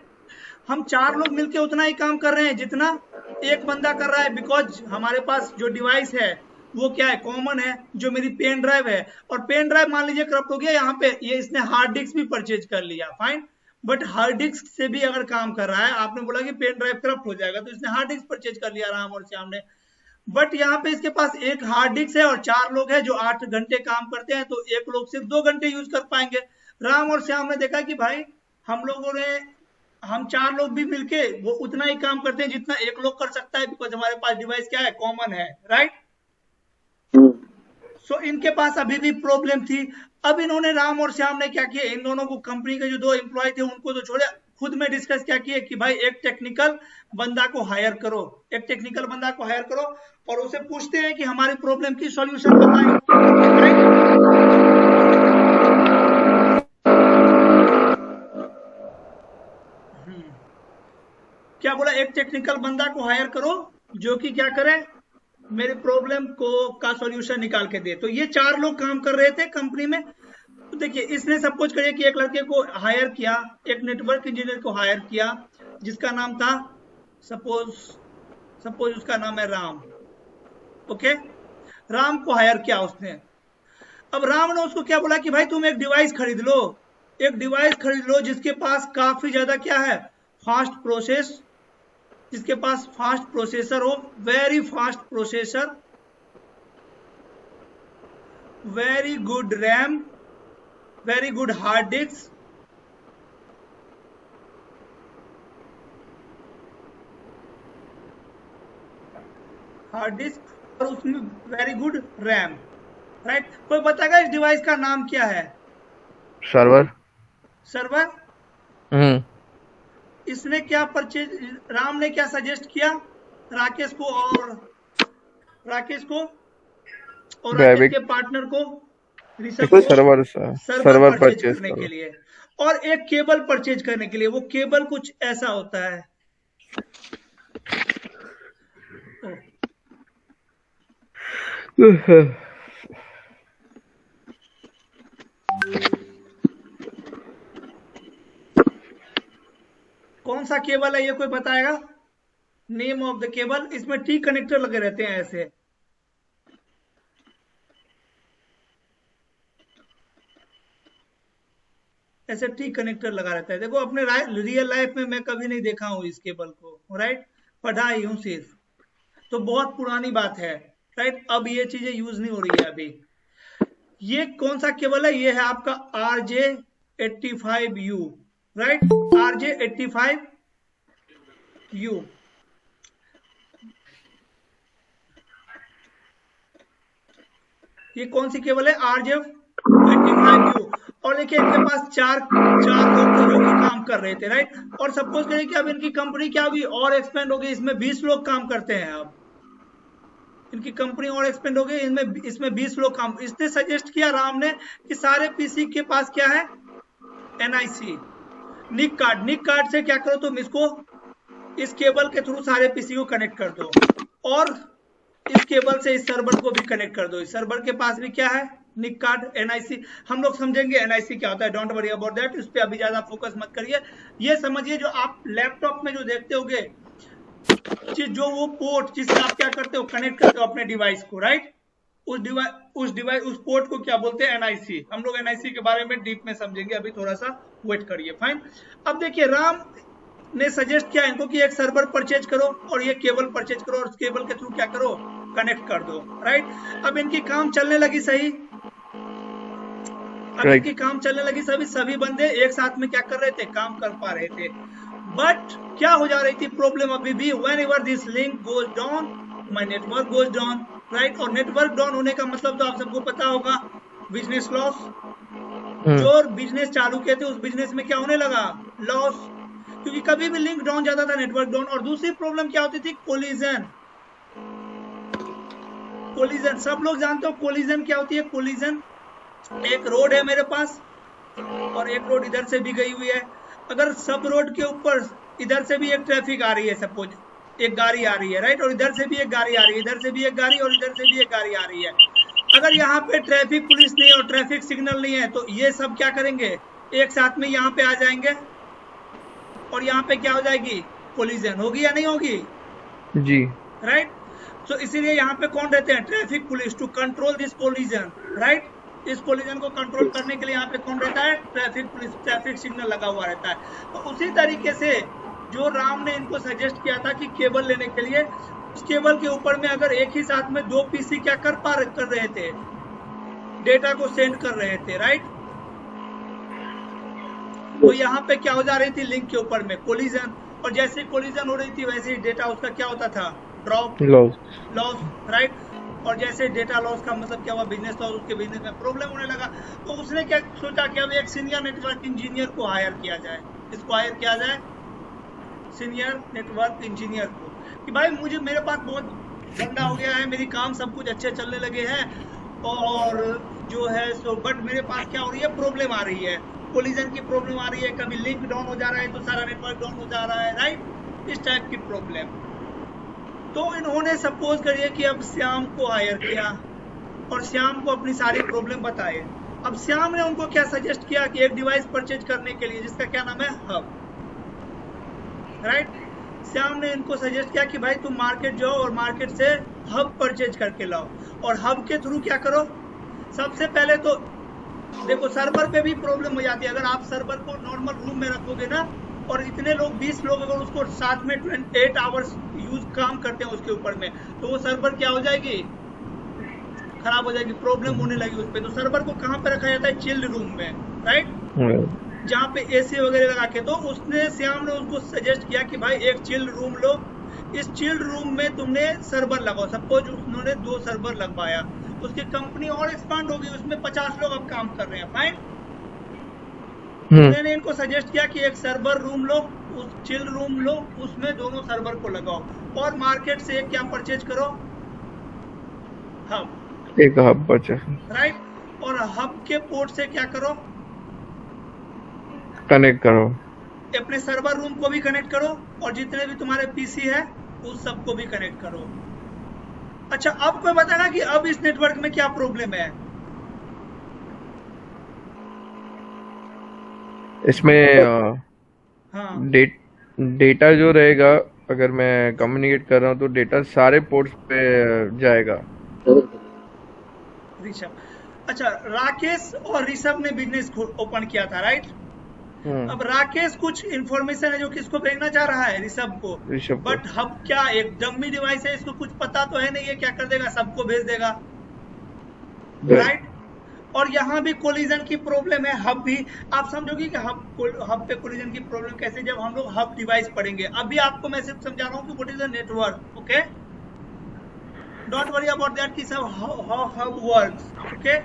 हम 4 लोग मिलके उतना ही काम कर रहे हैं जितना एक बंदा कर रहा है, बिकॉज हमारे पास जो डिवाइस है वो क्या है, कॉमन है, जो मेरी पेन ड्राइव है। और पेन ड्राइव मान लीजिए करप्ट हो गया, यहाँ पे ये इसने हार्ड डिस्क भी परचेज कर लिया, फाइन। बट हार्ड डिस्क से भी अगर काम कर रहा है, आपने बोला कि पेन ड्राइव करप्ट हो जाएगा, तो इसने हार्ड डिस्क परचेज कर लिया राम और श्याम ने। बट यहाँ पे इसके पास एक हार्ड डिस्क है और 4 लोग हैं जो 8 घंटे काम करते हैं, तो एक लोग सिर्फ 2 घंटे यूज कर पाएंगे। राम और श्याम ने देखा कि भाई हम 4 लोग भी मिलके वो उतना ही काम करते हैं जितना एक लोग कर सकता है, बिकॉज हमारे पास डिवाइस क्या है, कॉमन है, राइट। सो इनके पास अभी भी प्रॉब्लम थी। अब इन्होंने, राम और श्याम ने क्या किया, इन दोनों को, कंपनी के जो 2 एम्प्लॉय थे उनको तो छोड़े, खुद में डिस्कस क्या किए कि भाई एक टेक्निकल बंदा को हायर करो, एक टेक्निकल बंदा को हायर करो और उसे पूछते हैं कि हमारी प्रॉब्लम की सॉल्यूशन बताएं, क्या बोला, एक टेक्निकल बंदा को हायर करो जो कि क्या करे, मेरे प्रॉब्लम को का सॉल्यूशन निकाल के दे। तो ये 4 लोग काम कर रहे थे कंपनी में। तो देखिए इसने सपोज करिए कि एक लड़के को हायर किया, एक नेटवर्क इंजीनियर को हायर किया जिसका नाम था सपोज उसका नाम है राम। ओके, राम को हायर किया उसने। अब राम ने उसको क्या बोला कि भाई तुम एक डिवाइस खरीद लो, एक डिवाइस खरीद लो जिसके पास काफी ज्यादा क्या है, फास्ट प्रोसेस, जिसके पास फास्ट प्रोसेसर हो, very fast processor, very good RAM, very good hard disk, और उसमें वेरी गुड रैम, राइट। कोई बताएगा इस डिवाइस का नाम क्या है? सर्वर। इसने क्या परचेज, राम ने क्या सजेस्ट किया राकेश को और राकेश के पार्टनर को, ऋषभ को सर्वर परचेज करने के लिए और एक केबल परचेज करने के लिए। वो केबल कुछ ऐसा होता है, कौन सा केबल है ये कोई बताएगा? Name of the cable. इसमें टी कनेक्टर लगे रहते हैं, ऐसे टी कनेक्टर लगा रहता है। देखो अपने रियल लाइफ में मैं कभी नहीं देखा हूं इस केबल को, राइट, पढ़ा ही हूं सिर्फ, तो बहुत पुरानी बात है, राइट। अब ये चीजें यूज नहीं हो रही है अभी। ये कौन सा केबल है? ये है आपका RJ85U, राइट, RJ85U। ये कौन सी केबल है? RJ85U। और देखिए इनके पास चार लोग थे जो कि काम कर रहे थे, राइट। और सपोज करिए कि अब इनकी कंपनी क्या अभी और एक्सपेंड हो गई, इसमें 20 लोग काम करते हैं। अब इनकी कंपनी और एक्सपेंड हो गई, इसमें 20 लोग काम। इसने सजेस्ट किया राम ने कि सारे पीसी के पास क्या है, NIC, निक कार्ड से क्या करो तुम इसको, इस केबल के थ्रू सारे पीसी को कनेक्ट कर दो और इस केबल से इस सर्वर को भी कनेक्ट कर दो। इस सर्वर के पास भी क्या है, निक कार्ड, NIC। हम लोग समझेंगे NIC क्या होता है, डोंट वरी अबाउट दैट, इस पे अभी ज्यादा फोकस मत करिए। ये समझिए जो आप लैपटॉप में जो देखते होगे, जो वो पोर्ट जिससे आप क्या करते हो, कनेक्ट करते हो अपने डिवाइस को, राइट, उस पोर्ट को क्या बोलते हैं, NIC। हम लोग NIC के बारे में डीप में समझेंगे, अभी थोड़ा सा वेट करिए, फाइन। अब देखिए राम ने सजेस्ट किया इनको कि एक सर्वर परचेज करो और ये केबल परचेज करो और उस केबल के थ्रू क्या करो, कनेक्ट कर दो, राइट। अब इनकी काम चलने लगी सही, इनकी काम चलने लगी, सभी बंदे एक साथ में क्या कर रहे थे, काम कर पा रहे थे। बट क्या हो जा रही थी प्रॉब्लम अभी भी, whenever this link goes down my network goes down, right. और नेटवर्क डाउन होने का मतलब तो आप सबको पता होगा, बिजनेस लॉस। जो बिजनेस चालू किए थे उस बिजनेस में क्या होने लगा, लॉस, क्योंकि कभी भी लिंक डाउन जाता था, नेटवर्क डाउन। और दूसरी प्रॉब्लम क्या होती थी, कोलिजन। सब लोग जानते हो कोलिजन क्या होती है। कोलिजन, एक रोड है मेरे पास और एक रोड इधर से भी गई हुई है। अगर सब रोड के ऊपर इधर से भी एक ट्रैफिक आ रही है, सपोज एक गाड़ी आ रही है, राइट, और इधर से भी एक गाड़ी आ रही है, इधर से भी एक गाड़ी और इधर से भी एक गाड़ी आ रही है। अगर यहाँ पे ट्रैफिक पुलिस नहीं है और ट्रैफिक सिग्नल नहीं है तो ये सब क्या करेंगे, एक साथ में यहाँ पे आ जाएंगे और यहाँ पे क्या हो जाएगी, कोलिजन होगी या नहीं होगी जी, राइट। तो इसीलिए यहाँ पे कौन रहते हैं, traffic police, to control this collision, right. इस कोलिजन को कंट्रोल करने के लिए यहाँ पे कौन रहता है, ट्रैफिक पुलिस, ट्रैफिक सिग्नल लगा हुआ रहता है। तो उसी तरीके से जो राम ने इनको सजेस्ट किया था कि केबल लेने के लिए, उस केबल के ऊपर में अगर एक ही साथ में 2 पीसी क्या कर रहे थे, डेटा को सेंड कर रहे थे, राइट। तो यहाँ पे क्या हो जा रही थी, लिंक के ऊपर में कोलिजन, और जैसे कोलिजन हो रही थी वैसे ही डेटा उसका क्या होता था, ड्रॉप, लॉस, राइट। और जैसे डेटा लॉस का मतलब क्या हुआ, बिजनेस लॉस, उसके बिजनेस में प्रॉब्लम होने लगा। तो उसने क्या सोचा कि अब एक सीनियर नेटवर्क इंजीनियर को हायर किया जाए, इसको हायर किया जाए सीनियर नेटवर्क इंजीनियर को कि भाई मुझे मेरे पास बहुत ठंडा हो गया है, मेरी काम सब कुछ अच्छे चलने लगे हैं और जो है सो बट मेरे पास क्या हो रही है, प्रॉब्लम आ रही है, कोलिजन की प्रॉब्लम आ रही है, कभी लिंक डाउन हो जा रहा है तो सारा नेटवर्क डाउन हो जा रहा है, राइट, इस टाइप की प्रॉब्लम। तो इन्होंने सपोज करिए कि अब श्याम को हायर किया और श्याम को अपनी सारी प्रॉब्लम बताए। अब श्याम ने उनको क्या सजेस्ट किया कि एक डिवाइस परचेज करने के लिए जिसका क्या नाम है हब, राइट। श्याम ने इनको सजेस्ट किया कि भाई तुम मार्केट जाओ और मार्केट से हब परचेज करके लाओ और हब के थ्रू क्या करो, सबसे पहले तो देखो सर्वर पे भी प्रॉब्लम हो जाती है। अगर आप सर्वर को नॉर्मल रूम में रखोगे ना और इतने लोग 20 लोग अगर उसको साथ में 28 आवर्स यूज काम करते हैं उसके ऊपर में, तो वो सर्वर क्या हो जाएगी, खराब हो जाएगी, प्रॉब्लम होने लगी उस पर। तो सर्वर को कहाँ पे रखा जाता है, चिल्ड रूम में, राइट, जहाँ पे एसी वगैरह लगा के। तो उसने श्याम ने उसको सजेस्ट किया कि भाई एक चिल्ड रूम लो, इस चिल्ड रूम में तुमने सर्वर लगाओ। सपोज उन्होंने 2 सर्वर लगवाया, उसकी कंपनी और एक्सपांड होगी, उसमें 50 लोग अब काम कर रहे हैं, फाइन। मैंने इनको सजेस्ट किया कि एक सर्वर रूम लो, उस चिल्ड रूम लो, उसमें दोनों सर्वर को लगाओ और मार्केट से क्या परचेज करो, हब, एक हब परचेज, राइट। और हब के पोर्ट से क्या करो, कनेक्ट करो, अपने सर्वर रूम को भी कनेक्ट करो और जितने भी तुम्हारे पीसी है उस सब को भी कनेक्ट करो। अच्छा, अब कोई बताना कि अब इस नेटवर्क में क्या प्रॉब्लम है। इसमें हाँ, डेटा जो रहेगा, अगर मैं कम्युनिकेट कर रहा हूँ तो डेटा सारे पोर्ट्स पे जाएगा। ऋषभ, अच्छा राकेश और ऋषभ ने बिजनेस ओपन किया था, राइट। अब राकेश कुछ इंफॉर्मेशन है जो किसको भेजना चाह रहा है, ऋषभ को, बट हब क्या एक डमी डिवाइस है, इसको कुछ पता तो है नहीं, ये क्या कर देगा, सबको भेज देगा, राइट। और यहाँ भी कोलिजन की प्रॉब्लम है, हब भी आप समझोगे कि हब पे कोलिजन की प्रॉब्लम कैसे, जब हम लोग हब डिवाइस पढ़ेंगे। अभी आपको मैं सिर्फ समझा रहा हूँ कि what is the network, okay, don't worry about that कि सब हाउ हब वर्क्स, ओके,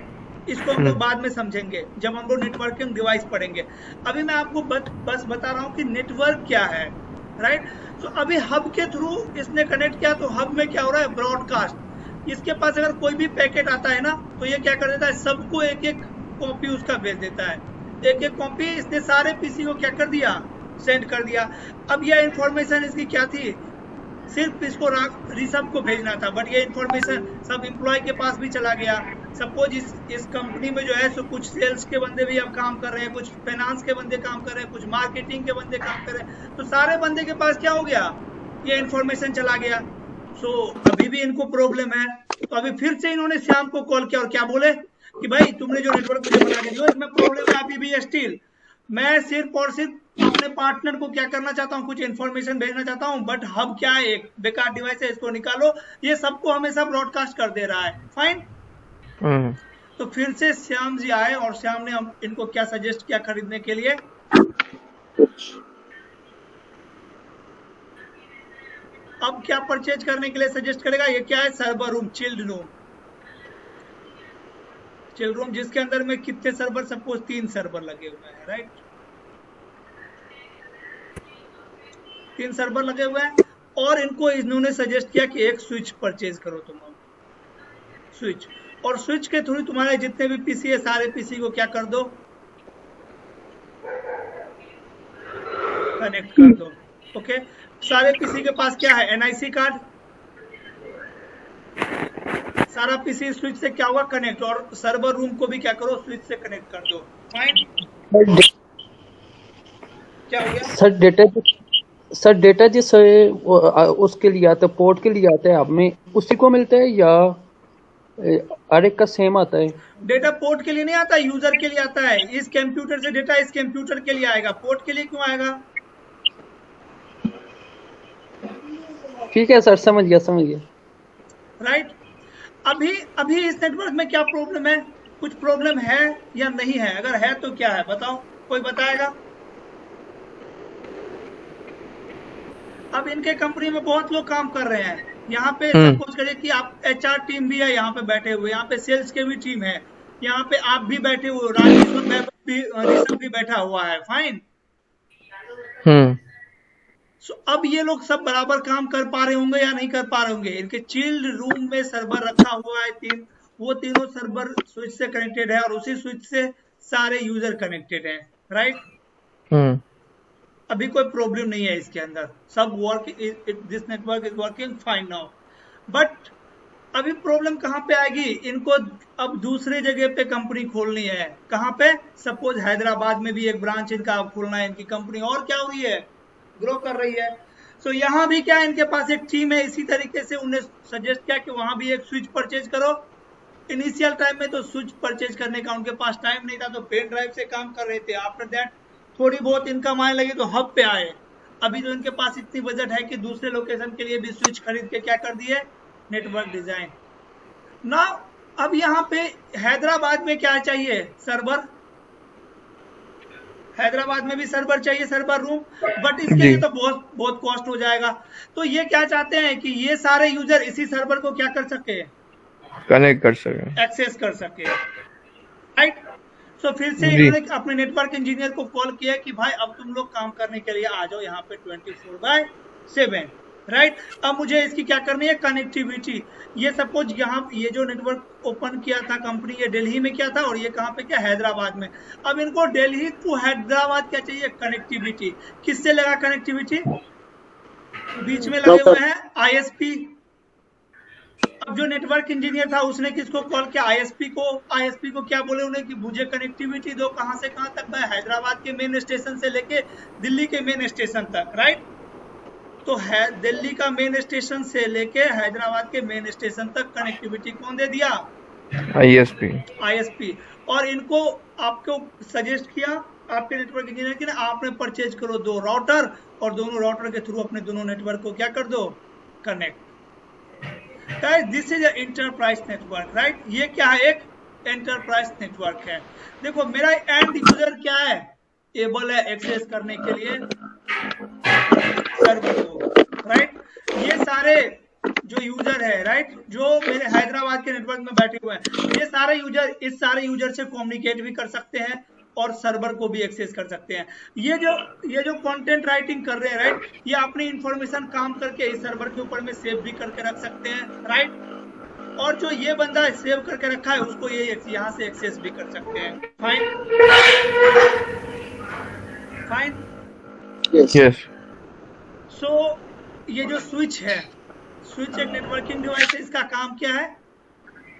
इसको हम लोग बाद में समझेंगे जब हम लोग नेटवर्किंग डिवाइस पढ़ेंगे। अभी मैं आपको बस बता रहा हूँ कि नेटवर्क क्या है, राइट। तो अभी हब के थ्रू इसने कनेक्ट किया, तो हब में क्या हो रहा है, ब्रॉडकास्ट। इसके पास अगर कोई भी पैकेट आता है ना तो ये क्या कर देता है, सबको एक एक कॉपी उसका भेज देता है, एक एक कॉपी इसने सारे पीसी को क्या कर दिया, सेंड कर दिया। अब यह इंफॉर्मेशन इसकी क्या थी, सिर्फ इसको ऋषभ को भेजना था, बट ये इंफॉर्मेशन सब एम्प्लॉय के पास भी चला गया। सपोज इस कंपनी में जो है सो कुछ सेल्स के बंदे भी अब काम कर रहे हैं, कुछ फाइनेंस के बंदे काम कर रहे हैं, कुछ मार्केटिंग के बंदे काम कर रहे हैं, तो सारे बंदे के पास क्या हो गया, ये इंफॉर्मेशन चला गया। सो अभी भी इनको प्रॉब्लम है। तो अभी फिर से इन्होंने श्याम को कॉल किया और क्या बोले कि भाई तुमने जो नेटवर्क मुझे बना के दिया इसमें प्रॉब्लम है अभी भी स्टिल। मैं सिर्फ और सिर्फ अपने पार्टनर को क्या करना चाहता हूँ, कुछ इन्फॉर्मेशन भेजना चाहता हूँ, बट हब क्या है, एक बेकार डिवाइस है, इसको निकालो, ये सबको हमेशा ब्रॉडकास्ट कर दे रहा है, फाइन। तो फिर से श्याम जी आए और श्याम ने इनको क्या सजेस्ट किया खरीदने के लिए, अब क्या परचेज करने के लिए सजेस्ट करेगा, ये क्या है, सर्वर रूम, चिल्ड रूम, जिसके अंदर में कितने सर्वर, सपोज 3 सर्वर लगे हुए हैं, राइट, 3 सर्वर लगे हुए हैं। और इनको इन्होंने सजेस्ट किया कि एक स्विच परचेज करो तुम, स्विच, और स्विच के थ्रू तुम्हारे जितने भी पीसी है सारे पीसी को क्या कर दो, कनेक्ट कर दो, ओके। सारे पीसी के पास क्या है, एनआईसी कार्ड, सारा पीसी स्विच से क्या होगा, कनेक्ट, और सर्वर रूम को भी क्या करो, स्विच से कनेक्ट कर दो, फाइन। क्या हो गया सर, डेटा जिस उसके लिए आता है, पोर्ट के लिए आता है, आप में उसी को मिलता है या हर एक का सेम आता है? डेटा पोर्ट के लिए नहीं आता, यूजर के लिए आता है। इस कंप्यूटर से डेटा इस कंप्यूटर के लिए आएगा, पोर्ट के लिए क्यों आएगा? ठीक है सर, समझ गया। राइट। अभी इस नेटवर्क में क्या प्रॉब्लम है? कुछ प्रॉब्लम है या नहीं है? अगर है तो क्या है बताओ, कोई बताएगा? अब इनके कंपनी में बहुत लोग काम कर रहे हैं। यहाँ पे सपोज करिए कि आप HR टीम भी है यहाँ पे बैठे हुए, यहाँ पे सेल्स के भी टीम है, यहाँ पे आप भी बैठे हुए, राजेश भी बैठा हुआ है, फाइन। हम्म सो अब ये लोग सब बराबर काम कर पा रहे होंगे या नहीं कर पा रहे होंगे। इनके चिल्ड रूम में सर्वर रखा हुआ है वो तीनों सर्वर स्विच से कनेक्टेड है और उसी स्विच से सारे यूजर कनेक्टेड है, राइट। हम्म अभी कोई प्रॉब्लम नहीं है इसके अंदर, सब work, this network is working fine now. But अभी प्रॉब्लम कहाँ पे आएगी, इनको अब दूसरे जगह पे कंपनी खोलनी है। कहाँ पे? सपोज हैदराबाद में भी एक ब्रांच इनका खोलना है। इनकी कंपनी और क्या हो रही है, ग्रो कर रही है। सो यहाँ भी क्या इनके पास एक टीम है, इसी तरीके से उन्हें सजेस्ट किया कि वहां भी एक स्विच परचेज करो। इनिशियल टाइम में तो स्विच परचेज करने का उनके पास टाइम नहीं था, तो पेन ड्राइव से काम कर रहे थे। आफ्टर दैट थोड़ी बहुत इनकम आने लगी तो हब पे आए। अभी तो इनके पास इतनी बजट है कि दूसरे लोकेशन के लिए भी स्विच खरीद के क्या कर दिए, नेटवर्क डिजाइन ना। अब यहाँ पे हैदराबाद में क्या चाहिए, सर्वर। हैदराबाद में भी सर्वर चाहिए, सर्वर रूम, बट इसके लिए तो बहुत कॉस्ट हो जाएगा। तो ये क्या चाहते हैं कि ये सारे यूजर इसी सर्वर को क्या कर सके, कनेक्ट कर सके, एक्सेस कर सके, राइट। सो फिर से इन्होंने अपने नेटवर्क इंजीनियर को कॉल किया कि भाई अब तुम लोग काम करने के लिए आ जाओ यहाँ पे 24/7, राइट। अब मुझे इसकी क्या करनी है, कनेक्टिविटी। ये सपोज यहाँ ये जो नेटवर्क ओपन किया था कंपनी, ये दिल्ली में किया था और ये कहाँ पे क्या, हैदराबाद में। अब इनको दिल्ली टू हैदराबाद क्या चाहिए, कनेक्टिविटी। किससे लगा कनेक्टिविटी, बीच में लगे हुए हैं आईएसपी। अब जो नेटवर्क इंजीनियर था उसने किसको कॉल किया, आईएसपी को। आईएसपी को क्या बोले उन्हें कि मुझे कनेक्टिविटी दो, कहां से कहां तक, हैदराबाद के मेन स्टेशन से लेके दिल्ली के मेन स्टेशन तक, राइट। तो है दिल्ली का मेन स्टेशन से लेके हैदराबाद के मेन स्टेशन तक कनेक्टिविटी कौन दे दिया, आईएसपी। और इनको आपको सजेस्ट किया आपके नेटवर्क इंजीनियर की, आपने परचेज करो 2 राउटर और दोनों राउटर के थ्रू अपने दोनों नेटवर्क को क्या कर दो, connect. This is enterprise network, right. ये क्या है, एक एंटरप्राइज नेटवर्क है। देखो मेरा एंड यूजर क्या है, एबल है एक्सेस करने के लिए सर्वर को, राइट। ये सारे जो यूजर है, राइट, जो मेरे हैदराबाद के नेटवर्क में बैठे हुए हैं, ये सारे यूजर इस सारे यूजर से कम्युनिकेट भी कर सकते हैं और सर्वर को भी एक्सेस कर सकते हैं। ये जो कंटेंट राइटिंग कर रहे हैं, राइट, ये अपनी इंफॉर्मेशन काम करके इस सर्वर के ऊपर में सेव भी करके रख सकते हैं, राइट। और जो ये बंदा सेव करके रखा है उसको ये यहाँ से एक्सेस भी कर सकते हैं। फाइन। यस। सो ये जो स्विच है, स्विच एक नेटवर्किंग डिवाइस है। इसका काम क्या है,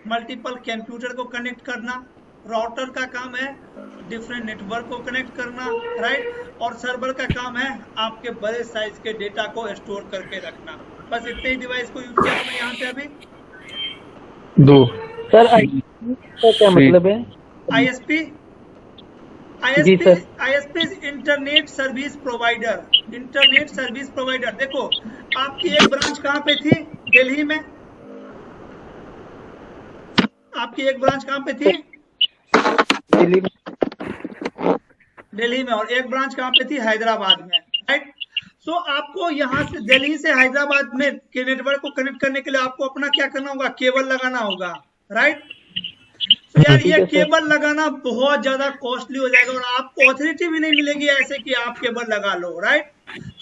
मल्टीपल कंप्यूटर को कनेक्ट करना। राउटर का काम है डिफरेंट नेटवर्क को कनेक्ट करना, राइट। और सर्वर का काम है आपके बड़े साइज के डेटा को स्टोर करके रखना। बस इतने ही डिवाइस को यूज किया हमने यहाँ पे अभी। 2 सर आईएसपी का क्या मतलब है, ISP is internet service provider. Internet service provider. देखो आपकी एक ब्रांच कहाँ पे थी, दिल्ली में। आपकी एक ब्रांच कहाँ पे थी, दिल्ली में। और एक ब्रांच कहाँ पे थी, हैदराबाद में, राइट। सो आपको यहाँ से दिल्ली से हैदराबाद में के नेटवर्क को कनेक्ट करने के लिए आपको अपना क्या करना होगा, केबल लगाना होगा, राइट। तो यार ये केबल लगाना बहुत ज्यादा कॉस्टली हो जाएगा और आपको ऑथोरिटी भी नहीं मिलेगी ऐसे कि आप केबल लगा लो, राइट।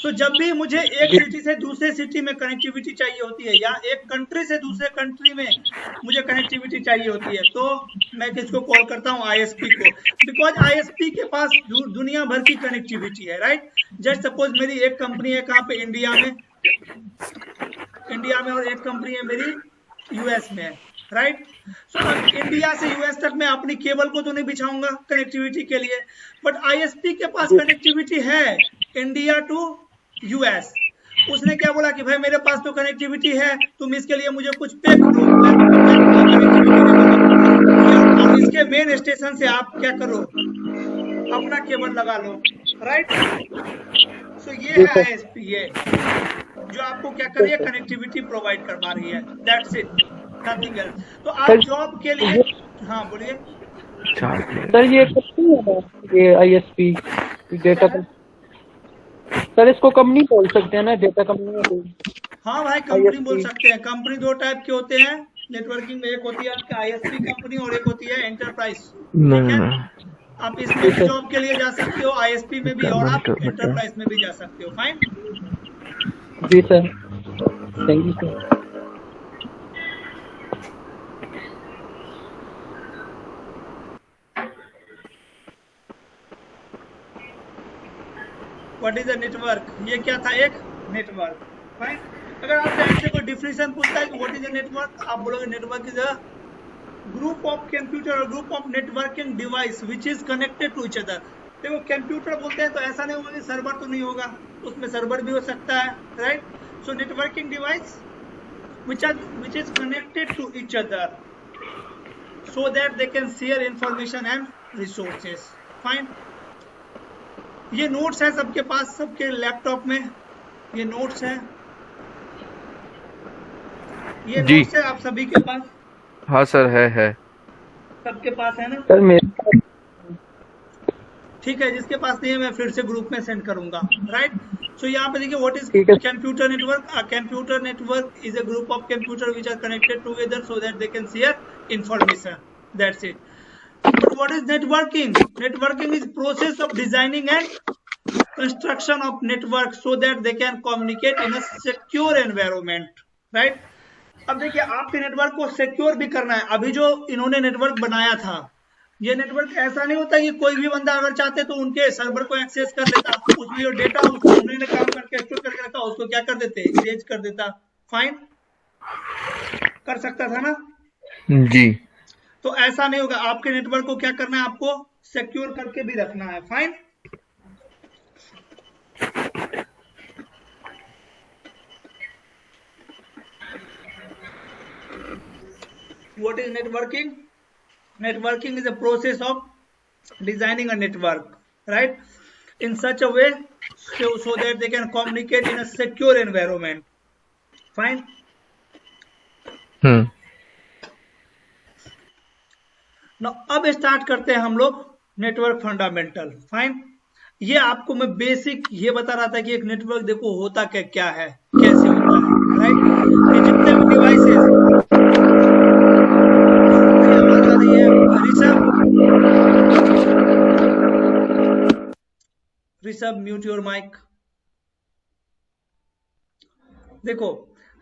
तो जब भी मुझे एक सिटी से दूसरे सिटी में कनेक्टिविटी चाहिए होती है या एक कंट्री से दूसरे कंट्री में मुझे कनेक्टिविटी चाहिए होती है, तो मैं किसको कॉल करता हूँ, आईएसपी को। बिकॉज आईएसपी के पास दुनिया भर की कनेक्टिविटी है, राइट। जस्ट सपोज मेरी एक कंपनी है कहाँ पे, इंडिया में, और एक कंपनी है मेरी यूएस में, राइट। सो अब इंडिया से यूएस तक मैं अपनी केबल को तो नहीं बिछाऊंगा कनेक्टिविटी के लिए, बट आईएसपी के पास कनेक्टिविटी है इंडिया टू यूएस। उसने क्या बोला कि भाई मेरे पास तो कनेक्टिविटी है, तुम इसके लिए मुझे कुछ पे करो। और इसके मेन स्टेशन से आप क्या करो, अपना केबल लगा लो, राइट। सो ये है आईएसपी, ये जो आपको क्या कर रही है, कनेक्टिविटी प्रोवाइड करवा रही है, दैट्स इट, नथिंग एल्स। तो आप जॉब के लिए, हाँ बोलिए सर। ये आईएसपी डेटा का, सर इसको कंपनी बोल सकते हैं ना, डेटा कंपनी में। हाँ भाई कंपनी बोल सकते हैं। कंपनी 2 टाइप के होते हैं नेटवर्किंग में, एक होती है आपका आईएसपी कंपनी और एक होती है एंटरप्राइज। आप इसमें भी जॉब के लिए जा सकते हो, आईएसपी में भी, और आप एंटरप्राइज में भी जा सकते हो। फाइन। जी sir, thank you sir. What is a network? ये क्या था? एक नेटवर्क। फाइन। अगर आपसे ऐसे कोई डिफिनेशन पूछता है कि व्हाट इज अ नेटवर्क, आप बोलोगे network is a group of computer और group of networking device which is connected to each other. देखो कंप्यूटर बोलते हैं तो ऐसा नहीं होगा कि सर्वर तो नहीं होगा, उसमें सर्वर भी हो सकता है, right. So networking device which is connected to each other so that they can share information and resources. Fine. ये नोट्स है सबके पास, सबके लैपटॉप में ये नोट्स है, ये जी। नोट्स है आप सभी के पास? हाँ सर, है सबके पास है ना? सर मेरे ठीक है, जिसके पास नहीं है मैं फिर से ग्रुप में सेंड करूंगा, राइट। सो यहाँ पे देखिए व्हाट इज ठीक है। Computer network. Computer network is a group of computer which are connected together so that they can share information, that's it. But what is networking? Networking is process of designing and construction of network so that they can communicate in a secure environment, right. अब देखिए आपके नेटवर्क को सिक्योर भी करना है। अभी जो इन्होंने नेटवर्क बनाया था, ये नेटवर्क ऐसा नहीं होता कि कोई भी बंदा अगर चाहते तो उनके सर्वर को एक्सेस कर लेता, उसमें जो डेटा उसको उन्होंने काम करके स्टोर करके रखा उसको क्या कर देते, इरेज कर देता। फाइन, कर सकता था ना? जी। तो ऐसा नहीं होगा। आपके नेटवर्क को क्या करना है, आपको सिक्योर करके भी रखना है। Fine. What is networking? Networking is a process of designing a network, right, in such a way so that they can communicate in a secure environment. Fine. Now अब स्टार्ट करते हैं हम लोग नेटवर्क फंडामेंटल। फाइन। ये आपको मैं बेसिक ये बता रहा था कि एक नेटवर्क देखो होता क्या है, कैसे होता है, राइट। ये जितने भी devices, Rishabh mute your mic. देखो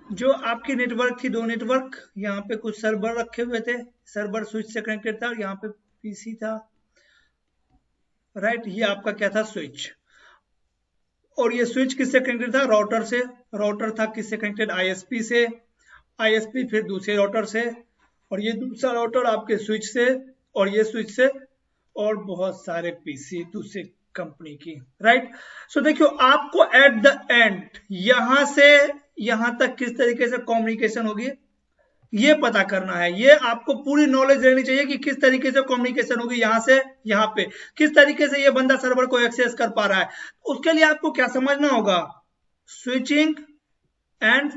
जो आपकी नेटवर्क थी, दो नेटवर्क, यहाँ पे कुछ सर्वर रखे हुए थे, सर्वर स्विच से कनेक्टेड था, और यहाँ पे पीसी था, राइट। ये आपका क्या था, स्विच। और ये स्विच किससे कनेक्टेड था, राउटर से। राउटर था किससे कनेक्टेड, आईएसपी से। आईएसपी फिर दूसरे राउटर से, और ये दूसरा राउटर आपके स्विच से, और ये स्विच से, और बहुत सारे पीसी दूसरे कंपनी की, राइट। सो देखियो आपको एट द एंड यहां से यहां तक किस तरीके से कम्युनिकेशन होगी ये पता करना है। ये आपको पूरी नॉलेज रहनी चाहिए कि किस तरीके से कम्युनिकेशन होगी यहां से यहां पे, किस तरीके से ये बंदा सर्वर को एक्सेस कर पा रहा है। उसके लिए आपको क्या समझना होगा, switching and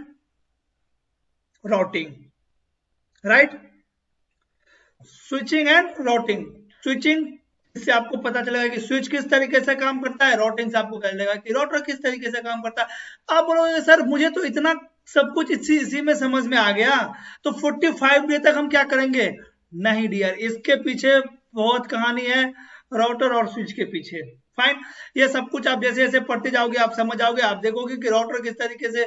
routing, right. Switching and routing. Switching इससे आपको पता चलेगा कि स्विच किस तरीके से काम करता है, राउटिंग से आपको पता चलेगा कि राउटर किस तरीके से काम करता है। आप बोलोगे सर मुझे तो इतना सब कुछ इसी में समझ में आ गया, तो 45 डे तक हम क्या करेंगे? नहीं डियर, इसके पीछे बहुत कहानी है, राउटर और स्विच के पीछे। फाइन। ये सब कुछ आप जैसे जैसे पढ़ते जाओगे आप समझ जाओगे। आप देखोगे कि राउटर किस तरीके से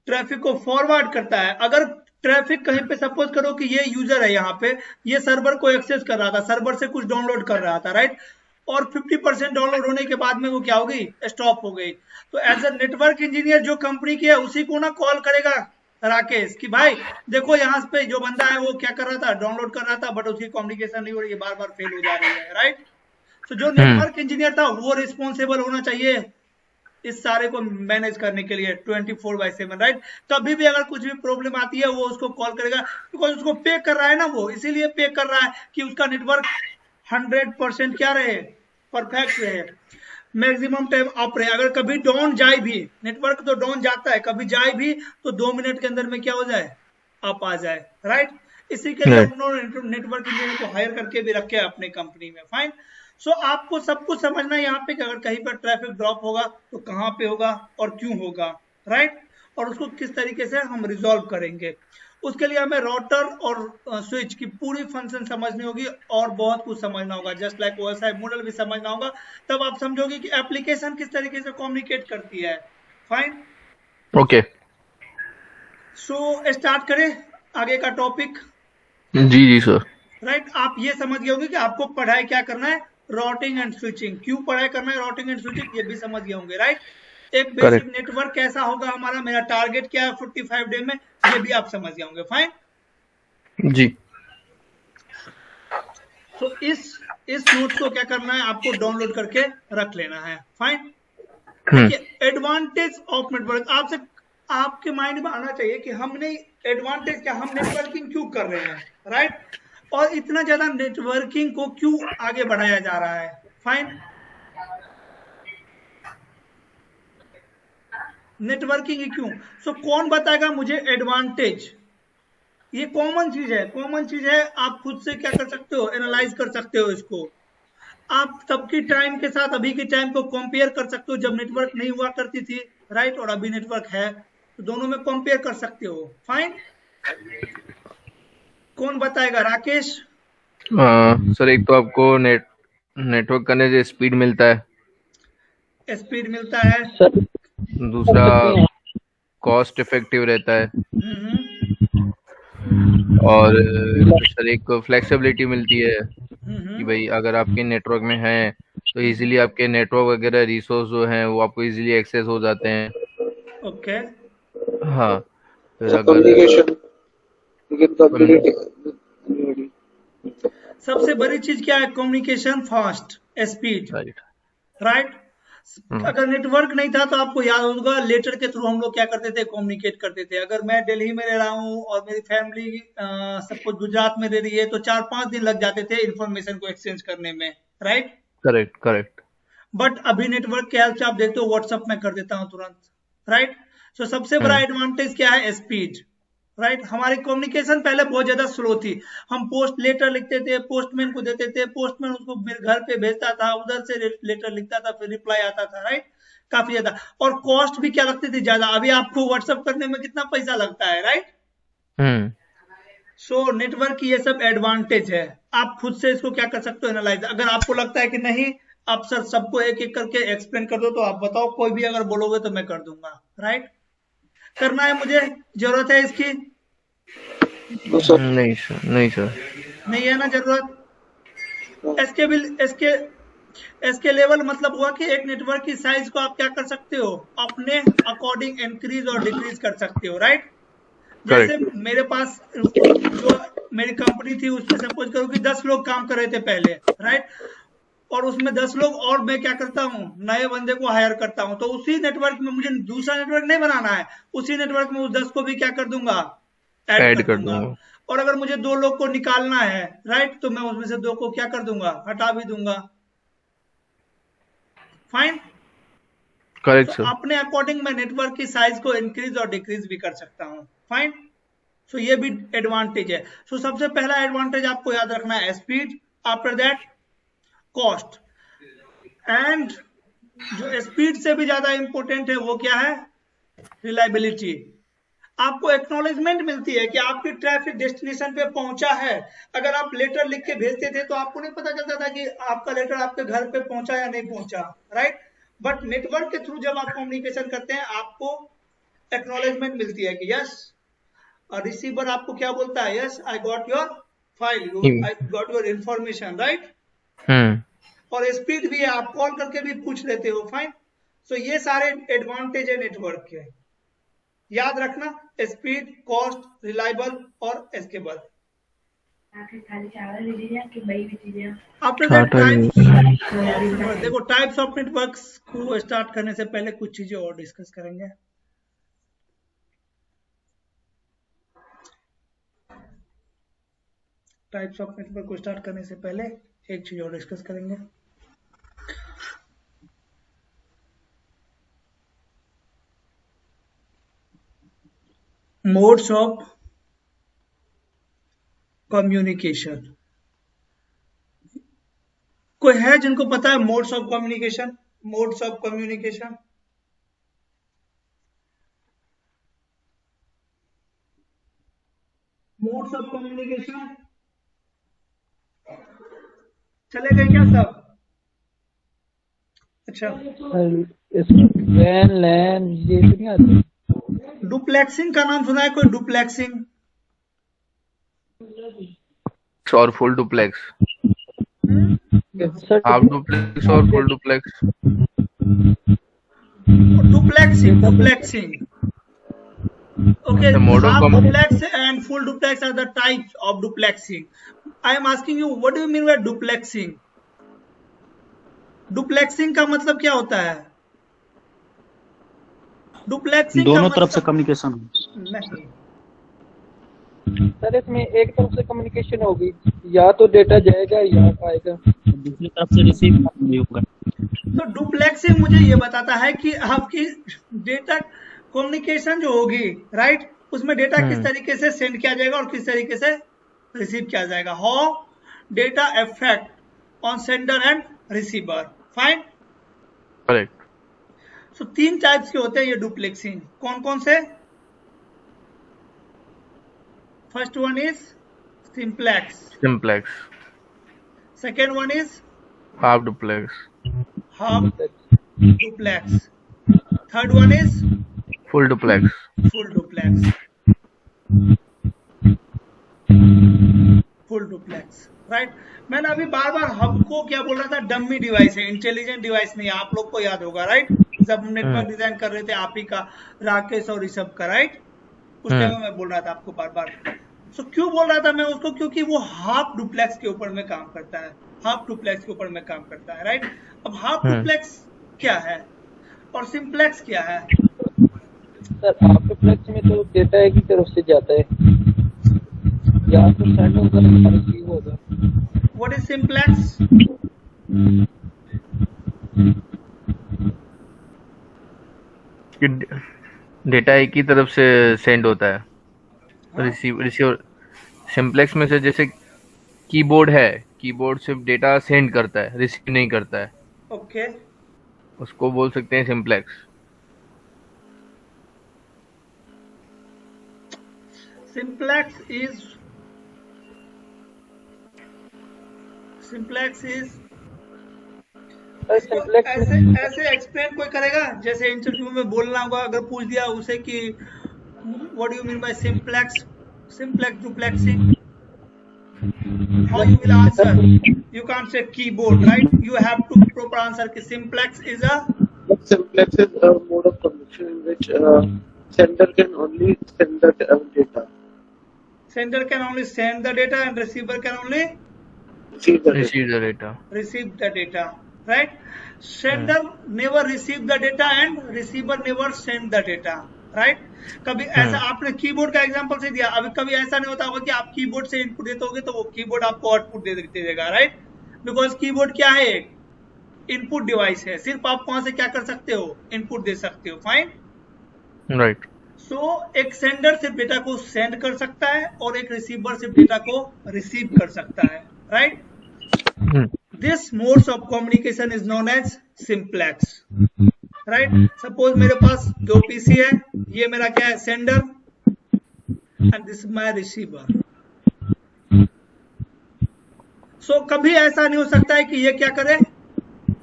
ट्रैफिक को फॉरवर्ड करता है। अगर ट्रैफिक कहीं पे सपोज करो कि ये यूजर है, यहाँ पे ये सर्वर को एक्सेस कर रहा था, सर्वर से कुछ डाउनलोड कर रहा था, राइट, और 50% डाउनलोड होने के बाद में वो क्या हो गई, स्टॉप हो गई। तो एज अ नेटवर्क इंजीनियर जो कंपनी की है उसी को ना कॉल करेगा राकेश कि भाई देखो यहाँ पे जो बंदा है वो क्या कर रहा था, डाउनलोड कर रहा था, बट उसकी कम्युनिकेशन नहीं हो रही है, बार बार फेल हो जा रही है, राइट। तो जो नेटवर्क इंजीनियर था वो रिस्पॉन्सिबल होना चाहिए इस सारे को मैनेज करने के लिए 24/7, राइट। कभी भी अगर कुछ भी प्रॉब्लम आती है वो उसको कॉल करेगा, बिकॉज उसको पे कर रहा है ना, वो इसीलिए पे कर रहा है कि उसका नेटवर्क 100% क्या रहे, परफेक्ट रहे, मैक्सिमम टाइम अप रहे। अगर कभी डाउन जाए भी, नेटवर्क तो डाउन जाता है, कभी जाए भी तो 2 मिनट के अंदर में क्या हो जाए, अप आ जाए, राइट। इसी के लिए उन्होंने नेटवर्क इंजीनियर को हायर करके भी रखे अपने कंपनी में। फाइन। सो आपको सब कुछ समझना है यहाँ पे कि अगर कहीं पर ट्रैफिक ड्रॉप होगा तो कहाँ पे होगा और क्यों होगा, राइट, और उसको किस तरीके से हम रिजॉल्व करेंगे। उसके लिए हमें राउटर और स्विच की पूरी फंक्शन समझनी होगी और बहुत कुछ समझना होगा, जस्ट लाइक ओएसआई मॉडल भी समझना होगा, तब आप समझोगे कि एप्लीकेशन किस तरीके से कम्युनिकेट करती है। Fine, okay. सो स्टार्ट करें आगे का टॉपिक। जी सर। राइट, आप ये समझ गए होंगे कि आपको पढ़ाई क्या करना है, राउटिंग एंड स्विचिंग। क्यों पढ़ाई करना है राउटिंग एंड स्विचिंग, ये भी समझ गए होंगे। राइट, एक बेसिक करेक्ट। नेटवर्क कैसा होगा हमारा, मेरा टारगेट क्या है 45 डे में, ये भी आप समझ गए होंगे। फाइन जी। तो इस नोट्स को क्या करना है, आपको डाउनलोड करके रख लेना है। फाइन, देखिए एडवांटेज ऑफ नेटवर्क, आपसे आपके माइंड में आना चाहिए कि हमने एडवांटेज क्या, हम नेटवर्किंग क्यों कर रहे हैं। राइट, और इतना ज्यादा नेटवर्किंग को क्यों आगे बढ़ाया जा रहा है। फाइन, नेटवर्किंग ही क्यों, सो कौन बताएगा मुझे एडवांटेज। ये कॉमन चीज है, कॉमन चीज है, आप खुद से क्या कर सकते हो, एनालाइज कर सकते हो इसको। आप सबकी टाइम के साथ अभी के टाइम को कंपेयर कर सकते हो, जब नेटवर्क नहीं हुआ करती थी, राइट, और अभी नेटवर्क है, तो दोनों में कंपेयर कर सकते हो। फाइन, कौन बताएगा, राकेश। सर एक तो आपको नेटवर्क करने से स्पीड मिलता है, स्पीड मिलता है, सर दूसरा कॉस्ट इफेक्टिव रहता है, और सर एक फ्लेक्सिबिलिटी मिलती है कि भाई अगर आपके नेटवर्क में है तो इजीली आपके नेटवर्क वगैरह रिसोर्स जो हैं वो आपको इजीली एक्सेस हो जाते हैं। ओके, हाँ, फिर So अगर communication, you can communicate with anybody. सबसे बड़ी चीज क्या है, communication fast, speed. Right. Right, अगर नेटवर्क नहीं था तो आपको याद होगा लेटर के थ्रू हम लोग क्या करते थे, कम्युनिकेट करते थे। अगर मैं दिल्ली में रह रहा हूँ और मेरी फैमिली सपोज गुजरात में रह रही है, तो 4-5 दिन लग जाते थे इन्फॉर्मेशन को एक्सचेंज करने में। Right, correct correct. बट अभी नेटवर्क के हेल्प से आप देखते हो व्हाट्सएप में कर देता हूँ तुरंत। राइट, सो सबसे बड़ा एडवांटेज क्या है, स्पीड। राइट, हमारी कम्युनिकेशन पहले बहुत ज्यादा स्लो थी, हम पोस्ट लेटर लिखते थे, पोस्टमैन को देते थे, पोस्टमैन उसको मेरे घर पे भेजता था, उधर से लेटर लिखता था, फिर रिप्लाई आता था। राइट, काफी ज्यादा, और कॉस्ट भी क्या लगती थी, ज्यादा। अभी आपको व्हाट्सएप करने में कितना पैसा लगता है। राइट, सो नेटवर्क की ये सब एडवांटेज है, आप खुद से इसको क्या कर सकते हो, एनालाइज। अगर आपको लगता है कि नहीं आप सर सबको एक एक करके एक्सप्लेन कर दो, तो आप बताओ, कोई भी अगर बोलोगे तो मैं कर दूंगा। राइट, करना है मुझे, जरूरत है इसकी, No, sir. नहीं सर, नहीं सर। नहीं है ना जरूरत। एसके लेवल मतलब हुआ कि एक नेटवर्क की साइज को आप क्या कर सकते हो, अपने अकॉर्डिंग इंक्रीज और डिक्रीज कर सकते हो। राइट, जैसे मेरे पास जो मेरी कंपनी थी उसमें सपोज करो कि 10 लोग काम कर रहे थे पहले। राइट, और उसमें 10 लोग और मैं क्या करता हूँ, नए बंदे को हायर करता हूँ, तो उसी नेटवर्क में मुझे दूसरा नेटवर्क नहीं बनाना है, उसी नेटवर्क में उस 10 को भी क्या कर दूंगा, ऐड कर दूंगा। और अगर मुझे 2 लोग को निकालना है, राइट, तो मैं उसमें से 2 को क्या कर दूंगा, हटा भी दूंगा। फाइन, करेक्ट तो सर। अपने अकॉर्डिंग मैं नेटवर्क की साइज को इंक्रीज और डिक्रीज भी कर सकता हूँ। फाइन, सो ये भी एडवांटेज है। सो सबसे पहला एडवांटेज आपको याद रखना है speed, after that cost, and जो स्पीड से भी ज्यादा इंपॉर्टेंट है वो क्या है, रिलायबिलिटी। आपको एक्नॉलेजमेंट मिलती है कि आपकी ट्रैफिक डेस्टिनेशन पे पहुंचा है। अगर आप लेटर लिख के भेजते थे तो आपको नहीं पता चलता था कि आपका लेटर आपके घर पे पहुंचा या नहीं पहुंचा। राइट, बट नेटवर्क के थ्रू जब आप कम्युनिकेशन करते हैं आपको एक्नॉलेजमेंट मिलती है कि यस, और रिसीवर आपको क्या बोलता है, yes I got your file, I got your information. Right, और स्पीड भी है, आप कॉल करके भी पूछ लेते हो। फाइन, सो ये सारे एडवांटेज है नेटवर्क के, याद रखना, स्पीड, कॉस्ट, रिलायबल और स्केलेबल। आफ्टर दैट देखो टाइप्स ऑफ नेटवर्क्स को स्टार्ट करने से पहले कुछ चीजें और डिस्कस करेंगे। टाइप्स ऑफ नेटवर्क को स्टार्ट करने से पहले एक चीज और डिस्कस करेंगे। मोड्स ऑफ कम्युनिकेशन, कोई है जिनको पता है modes of communication, modes of communication? Modes of communication चले गए क्या सब? अच्छा, वैन लैन ये तो नहीं आते। डुप्लेक्सिंग का नाम सुना है कोई? डुप्लेक्सिंग और full duplex, sir half duplex और full duplex. Duplexing okay, The mode of half communication. duplex and full duplex are the types of duplexing. I am asking you, what do you mean by duplexing? Duplexing का मतलब क्या होता है? Duplexing दोनों का तरफ से मतलब कम्युनिकेशन। नहीं, सर इसमें एक तरफ से कम्युनिकेशन होगी, या तो डेटा जाएगा या आएगा। दूसरी तरफ से रिसीव नहीं होगा। तो डुप्लेक्सिंग मुझे ये बताता है कि आपकी डेटा कम्युनिकेशन जो होगी, राइट, उसमें डेटा किस तरीके से सेंड किया जाएगा और किस तरीके से रिसीव किया जाएगा। How data effect on sender and receiver. Fine, correct. So 3 types के होते हैं ये डुप्लेक्सिंग। कौन कौन से? First one is simplex, second one is half duplex, half duplex, third one is full duplex. Full duplex. Full duplex, right. मैंने अभी बार बार हब को क्या बोल रहा था? डम्मी डिवाइस है, इंटेलिजेंट डिवाइस नहीं है। आप लोग को याद होगा, राइट, जब नेटवर्क डिजाइन कर रहे थे आप ही का, राकेश और ऋषभ का, राइट, उस टाइम मैं बोल रहा था आपको बार बार। सो क्यों बोल रहा था मैं उसको? क्योंकि वो हाफ डुप्लेक्स के ऊपर में काम करता है, हाफ डुप्लेक्स के ऊपर में काम करता है, राइट। अब हाफ डुप्लेक्स क्या है और सिंप्लेक्स क्या है? सर हाफ डुप्लेक्स में तो डेटा एक ही तरफ से जाता है, या तो सेंड होगा या रिसीव होगा। What is simplex? डेटा एक ही तरफ से सेंड होता है, रिसीवर। सिंप्लेक्स में से जैसे कीबोर्ड है, कीबोर्ड सिर्फ डेटा सेंड करता है, रिसीव नहीं करता है, ओके, उसको बोल सकते हैं सिंप्लेक्स। Simplex is ऐसे एक्सप्लेन कोई करेगा? जैसे इंटरव्यू में बोलना होगा, अगर पूछ दिया उसे कि what do you mean by simplex duplexing, how you will answer? You can't say keyboard, right? You have to proper answer कि simplex is a mode of communication in which sender can only send the data. Sender can only send the data and receiver can only Receive the receive the data, right? Sender never receive the data and receiver never send the data, right? कभी ऐसा आपने कीबोर्ड का एग्जांपल से दिया, अभी कभी ऐसा नहीं होता होगा कि आप कीबोर्ड से इनपुट देते होगे तो वो कीबोर्ड आपको आउटपुट दे देगा, राइट? बिकॉज कीबोर्ड क्या है? इनपुट डिवाइस है, सिर्फ आप वहां से क्या कर सकते हो? इनपुट दे सकते हो। Fine, right. सो एक सेंडर सिर्फ डेटा को सेंड कर सकता है और एक रिसीवर सिर्फ डेटा को रिसीव कर सकता है, right? This modes of communication is known as simplex, right? Suppose मेरे पास 2 पीसी है, ये मेरा क्या है? Sender, and this is my receiver. So कभी ऐसा नहीं हो सकता है कि ये क्या करे?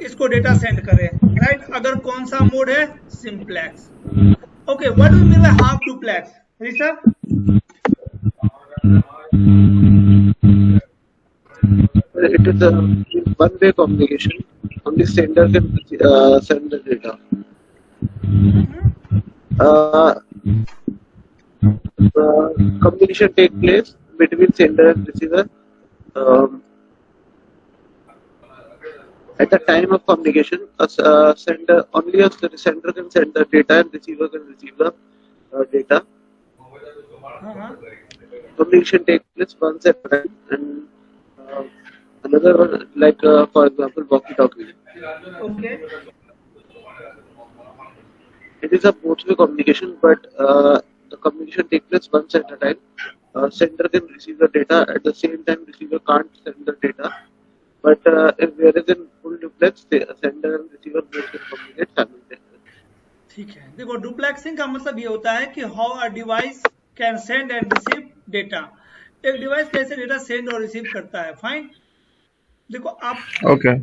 इसको डेटा सेंड करे, राइट? अगर कौन सा मोड है? Simplex. Okay, what do you mean by half duplex? Rishabh? It is a one-way communication. Only sender can send the data. Communication takes place between sender and receiver. At the time of communication, sender can send the data and receiver can receive the data. Communication takes place once at a time, and another one, like for example, walkie-talkie. Okay. It is a both-way communication, but the communication takes place once at a time. Sender can receive the data at the same time. Receiver can't send the data. But if there is a full duplex, the sender and receiver both can communicate simultaneously. ठीक है, देखो डुप्लेक्सिंग का मतलब ये होता है कि how a device can send and receive data. एक डिवाइस कैसे डेटा सेंड और रिसीव करता है। फाइन, देखो आप Okay.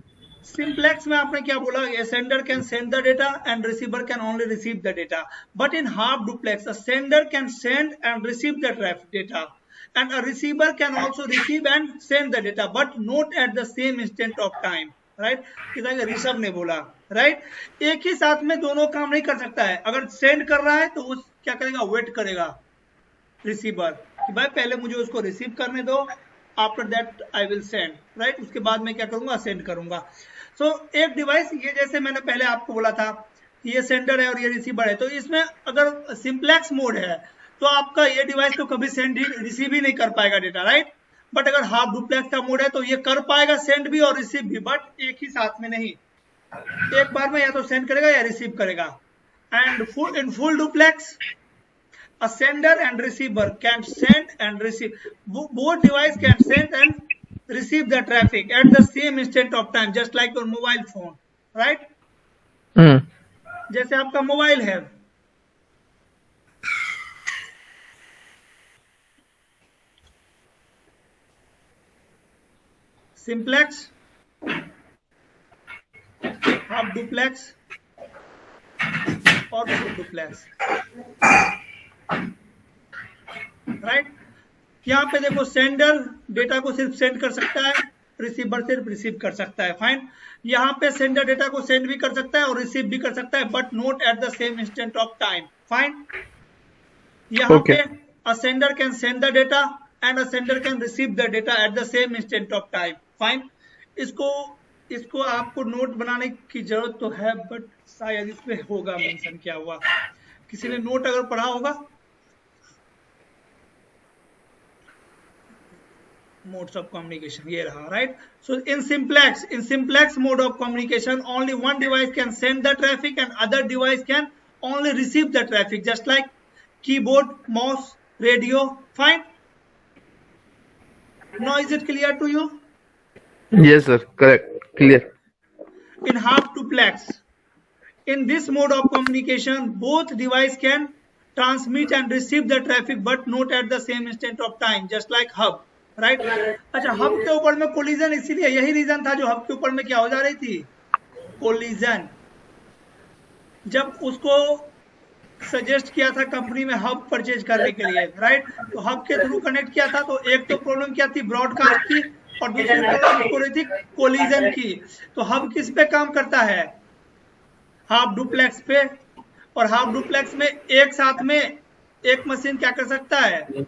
सिंप्लेक्स में आपने क्या बोला, a sender can send the data and receiver can only receive the data, but in half duplex a sender can send and receive the data and a receiver can also receive and send the data but not at the same instant of time, right? किसी ऋषभ ने बोला, right? एक ही साथ में दोनों काम नहीं कर सकता है। अगर सेंड कर रहा है तो उस क्या करेगा, वेट करेगा रिसीवर कि भाई पहले मुझे उसको रिसीव करने दो, after that I will send, right? उसके बाद मैं क्या करूंगा, सेंड करूंगा। सो एक डिवाइस ये जैसे मैंने पहले आपको बोला था ये सेंडर है और ये रिसीवर है, तो इसमें अगर सिंप्लेक्स मोड है तो आपका ये डिवाइस तो कभी सेंड रिसीव ही नहीं कर पाएगा डेटा, राइट? बट अगर हाफ डुप्लेक्स का मोड है तो ये कर पाएगा सेंड भी और रिसीव भी, बट एक ही साथ में नहीं, एक बार में या तो सेंड करेगा या रिसीव करेगा। And in full duplex a sender and receiver can send and receive, both device can send and receive the traffic at the same instant of time, just like your mobile phone, right? जैसे आपका मोबाइल है, सिंप्लेक्स, हाफ डुप्लेक्स और फुल डुप्लेक्स, राइट? यहाँ पे देखो सेंडर डेटा को सिर्फ सेंड कर सकता है, रिसीवर सिर्फ रिसीव कर सकता है। फाइन, यहाँ पे सेंडर डेटा को सेंड भी कर सकता है और रिसीव भी कर सकता है, but not at the same instant of time. Fine, यहाँ पे अ sender can send the data and a sender can receive the data eight the same instant of time. Fine, इसको आपको नोट बनाने की जरूरत तो है, बट शायद इसमें होगा मेंशन क्या हुआ, किसी ने नोट अगर पढ़ा होगा। modes of communication ये रहा, right? So in simplex mode of communication only one device can send the traffic and other device can only receive the traffic, just like keyboard, mouse, radio. Fine, now is it clear to you? Yes sir, correct, clear. In half duplex, in this mode of communication both device can transmit and receive the traffic but not at the same instant of time, just like hub, right? अच्छा, हब के ऊपर में कोलिजन, इसीलिए यही रीजन था जो हब के ऊपर में क्या हो जा रही थी, कोलिजन। जब उसको सजेस्ट किया था कंपनी में हब परचेज करने के लिए, राइट? तो हब के थ्रू कनेक्ट किया था, तो एक तो प्रॉब्लम क्या थी, ब्रॉडकास्ट की, और दूसरी प्रॉब्लम हो रही थी कोलिजन की। तो हब किस पे काम करता है, हाफ डुप्लेक्स पे, और हाफ डुप्लेक्स में एक साथ में एक मशीन क्या कर सकता है,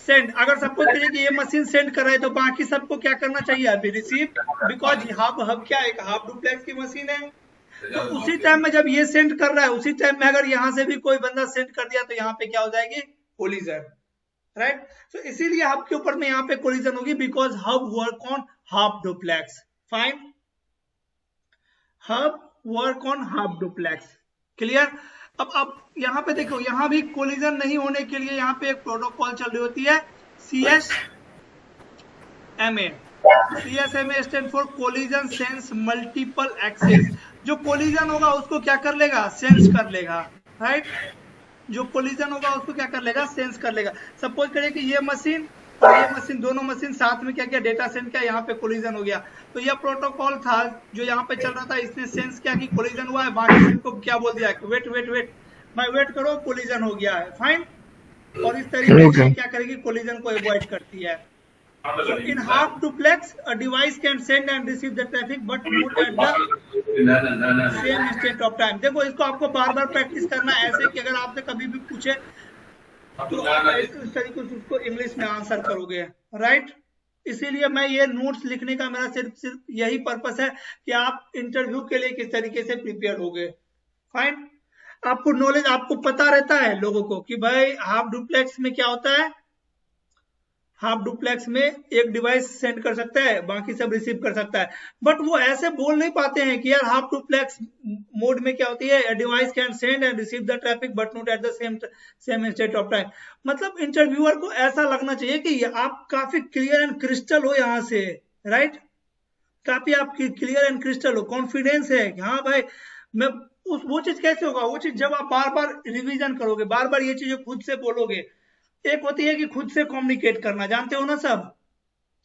सेंड। अगर सपोज करिए कि ये मशीन सेंड कर रहा है तो बाकी सबको क्या करना चाहिए, अभी रिसीव, बिकॉज हब क्या एक हाफ डुप्लेक्स की मशीन है। तो उसी टाइम में जब ये सेंड कर रहा है, उसी टाइम में अगर यहाँ से भी कोई बंदा सेंड कर दिया तो यहाँ पे क्या हो जाएगी, कोलिजन, राइट? तो इसीलिए हब के ऊपर में यहाँ पे कोलिजन होगी, because hub work on half duplex. Fine, hub work on half duplex, clear? अब आप यहाँ पे देखो, यहाँ भी कोलिजन नहीं होने के लिए यहाँ पे एक प्रोटोकॉल चल रही होती है, CSMA। CSMA stand for collision sense multiple access. जो कोलिजन होगा उसको क्या कर लेगा, सेंस कर लेगा, राइट? जो कोलिजन होगा उसको क्या कर लेगा, सेंस कर लेगा। सपोज करिए कि ये मशीन और ये मशीन, दोनों मशीन साथ में क्या किया, डेटा सेंड किया, यहाँ पे कोलिजन हो गया। तो यह प्रोटोकॉल था जो यहाँ पे चल रहा था, इसने सेंस किया कि कोलिजन हुआ है, बाकी सबको क्या बोल दिया, वेट वेट वेट, मैं वेट करो, कोलिजन हो गया है। फाइन, और इस तरीके से क्या करेगी, कोलिजन को अवॉइड करती है। इन half duplex a device can send and receive the traffic but not at the same instant of time. देखो, इसको आपको बार बार प्रैक्टिस करना है, ऐसे कि अगर आपसे कभी भी पूछे तो आप इस तरीके से उसको इंग्लिश में आंसर करोगे, राइट? इसीलिए मैं ये नोट्स लिखने का मेरा सिर्फ यही पर्पस है कि आप इंटरव्यू के लिए किस तरीके से प्रिपेयर होगे। फाइन, आपको नॉलेज, आपको पता रहता है लोगों को कि भाई हाफ डुप्लेक्स में क्या होता है, हाफ डुप्लेक्स में एक डिवाइस सेंड कर सकता है, बाकी सब रिसीव कर सकता है, बट वो ऐसे बोल नहीं पाते हैं कि यार हाफ डुप्लेक्स मोड में क्या होती है, device can send and receive the traffic but not at the same instant of time. मतलब इंटरव्यूअर को ऐसा लगना चाहिए कि आप काफी क्लियर एंड क्रिस्टल हो यहाँ से, राइट? काफी आप क्लियर एंड क्रिस्टल हो, कॉन्फिडेंस है कि हाँ भाई मैं वो चीज कैसे होगा, वो चीज जब आप बार बार रिवीजन करोगे, बार बार ये चीजें खुद से बोलोगे, एक होती है कि खुद से कम्युनिकेट करना, जानते हो ना सब,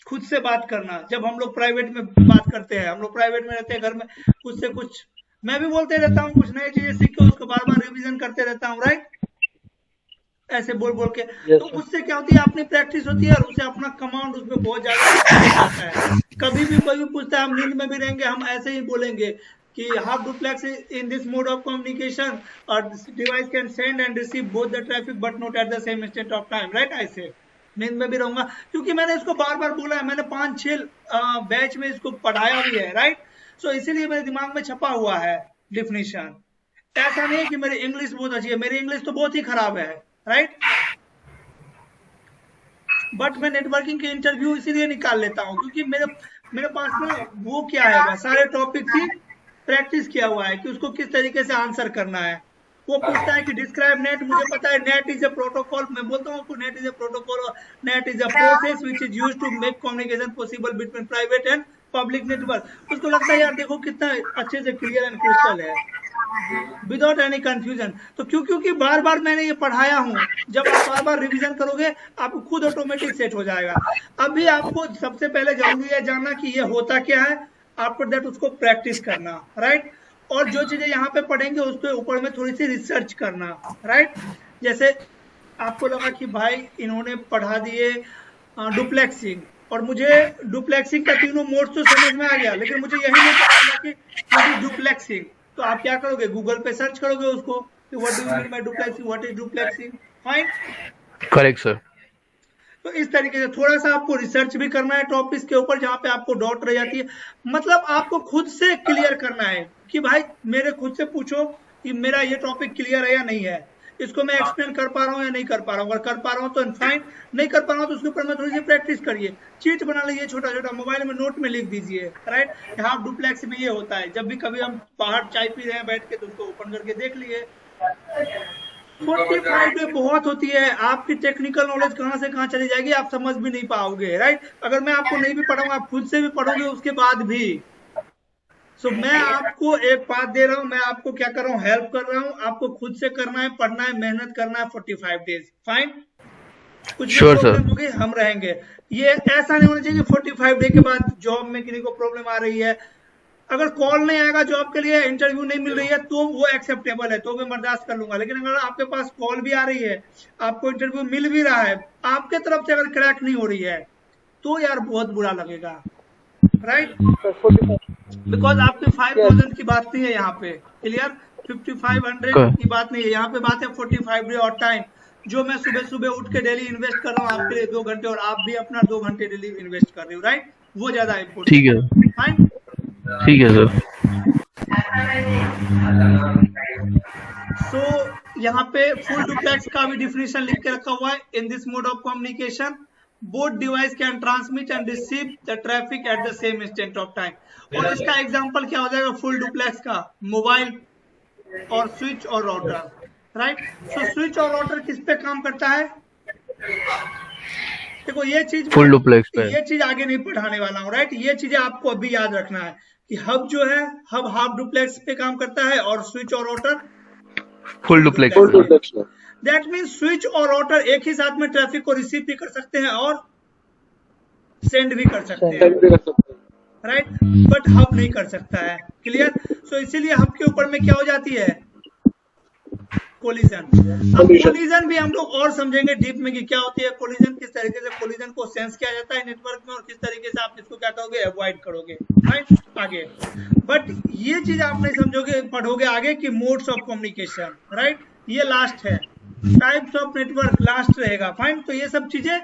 खुद से बात करना। जब हम लोग प्राइवेट में बात करते हैं, हम लोग प्राइवेट में रहते हैं घर में, कुछ से कुछ मैं भी बोलते रहता हूँ, कुछ नई चीजें सीख के उसको बार बार रिवीजन करते रहता हूँ, राइट, ऐसे बोल बोल के। यस तो सर। उससे क्या होती है, अपनी प्रैक्टिस होती है और उससे अपना कमांड उसमें बहुत ज्यादा आता है। कभी भी कोई भी पूछता है, हम नींद में भी रहेंगे, हम ऐसे ही बोलेंगे कि half duplex in this mode of communication और device can send and receive both the traffic but not at the same instant of time, right. ऐसे नींद में भी रहूंगा, क्योंकि मैंने इसको बार बार बोला है, मैंने 5-6 बैच में इसको पढ़ाया भी है, राइट। सो इसीलिए मेरे दिमाग में छपा हुआ है डिफिनीशन। ऐसा नहीं है कि मेरी इंग्लिश बहुत अच्छी है, मेरी इंग्लिश तो बहुत ही खराब है, राइट। बट मैं नेटवर्किंग के इंटरव्यू इसीलिए निकाल लेता हूँ क्योंकि मेरे पास ना वो क्या है, वह सारे टॉपिक की प्रैक्टिस किया हुआ है कि उसको किस तरीके से आंसर करना है। वो पूछता है कि डिस्क्राइब नेट, मुझे पता है नेट इज अ प्रोटोकॉल, मैं बोलता हूँ net is a protocol, net is a process which is used to make communication possible between private and public network. उसको लगता है यार देखो कितना अच्छे से क्लियर एंड क्रिस्टल है, विदाउट एनी कंफ्यूजन। तो क्योंकि बार बार मैंने ये पढ़ाया हूँ, जब आप बार बार रिवीजन करोगे आपको खुद ऑटोमेटिक सेट हो जाएगा। अभी आपको सबसे पहले जरूरी है जानना कि ये होता क्या है, आफ्टर दैट उसको प्रैक्टिस करना, राइट। और जो चीजें यहाँ पे पढ़ेंगे उसके ऊपर में थोड़ी सी रिसर्च करना, राइट। जैसे आपको लगा कि भाई इन्होंने पढ़ा दिए डुप्लेक्सिंग, और मुझे डुप्लेक्सिंग का तीनों मोड तो समझ में आ गया, लेकिन मुझे यही नहीं पता था कि व्हाट इज डुप्लेक्सिंग। तो आप क्या करोगे, गूगल पे सर्च करोगे उसको कि what do you mean by duplexing, what is duplexing, fine. Correct sir. तो इस तरीके से थोड़ा सा आपको रिसर्च भी करना है टॉपिक के ऊपर, जहाँ पे आपको डाउट रह जाती है। मतलब आपको खुद से क्लियर करना है कि भाई मेरे खुद से पूछो कि मेरा ये टॉपिक क्लियर है या नहीं है, इसको मैं एक्सप्लेन कर पा रहा हूँ या नहीं कर पा रहा हूँ। अगर कर पा रहा हूँ तो फाइन, नहीं कर पा रहा हूँ तो उसके ऊपर में थोड़ी सी प्रैक्टिस करिए, चीट बना लीजिए, छोटा छोटा मोबाइल में नोट में लिख दीजिए, राइट। हाफ डुप्लेक्स में ये होता है, जब भी कभी हम बाहर चाय पी रहे हैं बैठ के तो उसको ओपन करके देख लिए। 45 डे बहुत होती है, आपकी टेक्निकल नॉलेज कहाँ से कहाँ चली जाएगी आप समझ भी नहीं पाओगे, राइट। अगर मैं आपको नहीं भी पढ़ाऊंगा, आप खुद से भी पढ़ोगे उसके बाद भी। सो मैं आपको एक बात दे रहा हूँ, मैं आपको क्या कर रहा हूँ, हेल्प कर रहा हूँ, आपको खुद से करना है, पढ़ना है, मेहनत करना है 45 डेज, फाइन। कुछ भी Sure, sir. प्रॉब्लम होगी हम रहेंगे। ये ऐसा नहीं होना चाहिए कि 45 डे के बाद जॉब में किसी को प्रॉब्लम आ रही है, अगर कॉल नहीं आएगा जॉब के लिए, इंटरव्यू नहीं मिल रही है तो वो एक्सेप्टेबल है, तो मैं बर्दाश्त कर लूंगा। लेकिन अगर आपके पास कॉल भी आ रही है, आपको इंटरव्यू मिल भी रहा है, आपके तरफ से अगर क्रैक नहीं हो रही है तो यार बहुत बुरा लगेगा, राइट। बिकॉज आपके 5000 की बात नहीं है यहाँ पे, क्लियर, 5500 की बात नहीं है यहाँ पे, बात है 45 डे और टाइम, जो मैं सुबह सुबह उठ के डेली इन्वेस्ट कर रहा हूँ आपके लिए 2 घंटे, और आप भी अपना 2 घंटे डेली इन्वेस्ट कर रहे हो, राइट। वो ज्यादा इम्पोर्टेंट, ठीक है, फाइन, ठीक है सर। सो यहाँ पे फुल डुप्लेक्स का भी डिफिनेशन लिख के रखा हुआ है। इन this mode of communication both device can transmit and receive the traffic eight the same instant of time. और इसका एग्जांपल क्या हो जाएगा फुल डुप्लेक्स का, मोबाइल और स्विच और राउटर, राइट। सो स्विच और राउटर किस पे काम करता है, देखो ये चीज फुल डुप्लेक्स पे, ये चीज आगे नहीं पढ़ाने वाला हूँ, राइट। ये चीजें आपको अभी याद रखना है कि हब जो है, हब हाफ डुप्लेक्स पे काम करता है और स्विच और राउटर फुल डुप्लेक्स फुल पे। डुप्लेक्स में दैट मीन्स स्विच और राउटर एक ही साथ में ट्रैफिक को रिसीव भी कर सकते हैं और सेंड भी कर सकते हैं, सेंड भी कर सकते हैं। राइट, बट हब नहीं कर सकता है, क्लियर। सो इसीलिए हब के ऊपर में क्या हो जाती है, कोलिजन। अब कोलिजन भी हम लोग और समझेंगे डीप में कि क्या होती है कोलिजन, किस तरीके से कोलिजन को सेंस किया जाता है नेटवर्क में, और किस तरीके से आप इसको क्या करोगे, अवॉइड करोगे, राइट, आगे। बट ये चीज आप नहीं समझोगे, पढ़ोगे आगे कि मोड्स ऑफ कम्युनिकेशन, राइट, ये लास्ट है, टाइप्स ऑफ नेटवर्क लास्ट रहेगा, फाइन। तो ये सब चीजें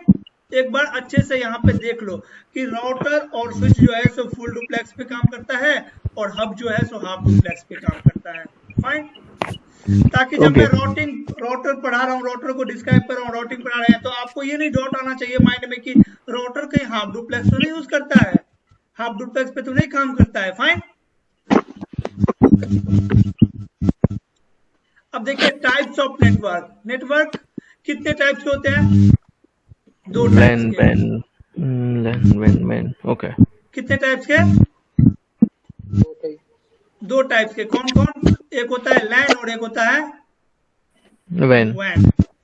एक बार अच्छे से यहाँ पे देख लो कि राउटर और स्विच जो है सो फुल डुप्लेक्स पे काम करता है, और हब जो है सो हाफ डुप्लेक्स पे काम करता है, फाइन। ताकि जब मैं राउटर पढ़ा रहा हूँ, राउटर को डिस्क्राइब कर रहा हूँ, राउटिंग पढ़ा रहे हैं, तो आपको ये नहीं डाउट आना चाहिए माइंड में कि राउटर कहीं हाफ डुप्लेक्स तो नहीं यूज करता है, हाफ डुप्लेक्स पे तो नहीं काम करता है, फाइन। अब देखिए टाइप्स ऑफ नेटवर्क, नेटवर्क कितने टाइप्स के होते हैं, 2 टाइप्स के, ओके। कितने टाइप्स के, 2 टाइप्स के, कौन कौन, एक होता है लैन और एक होता है वैन,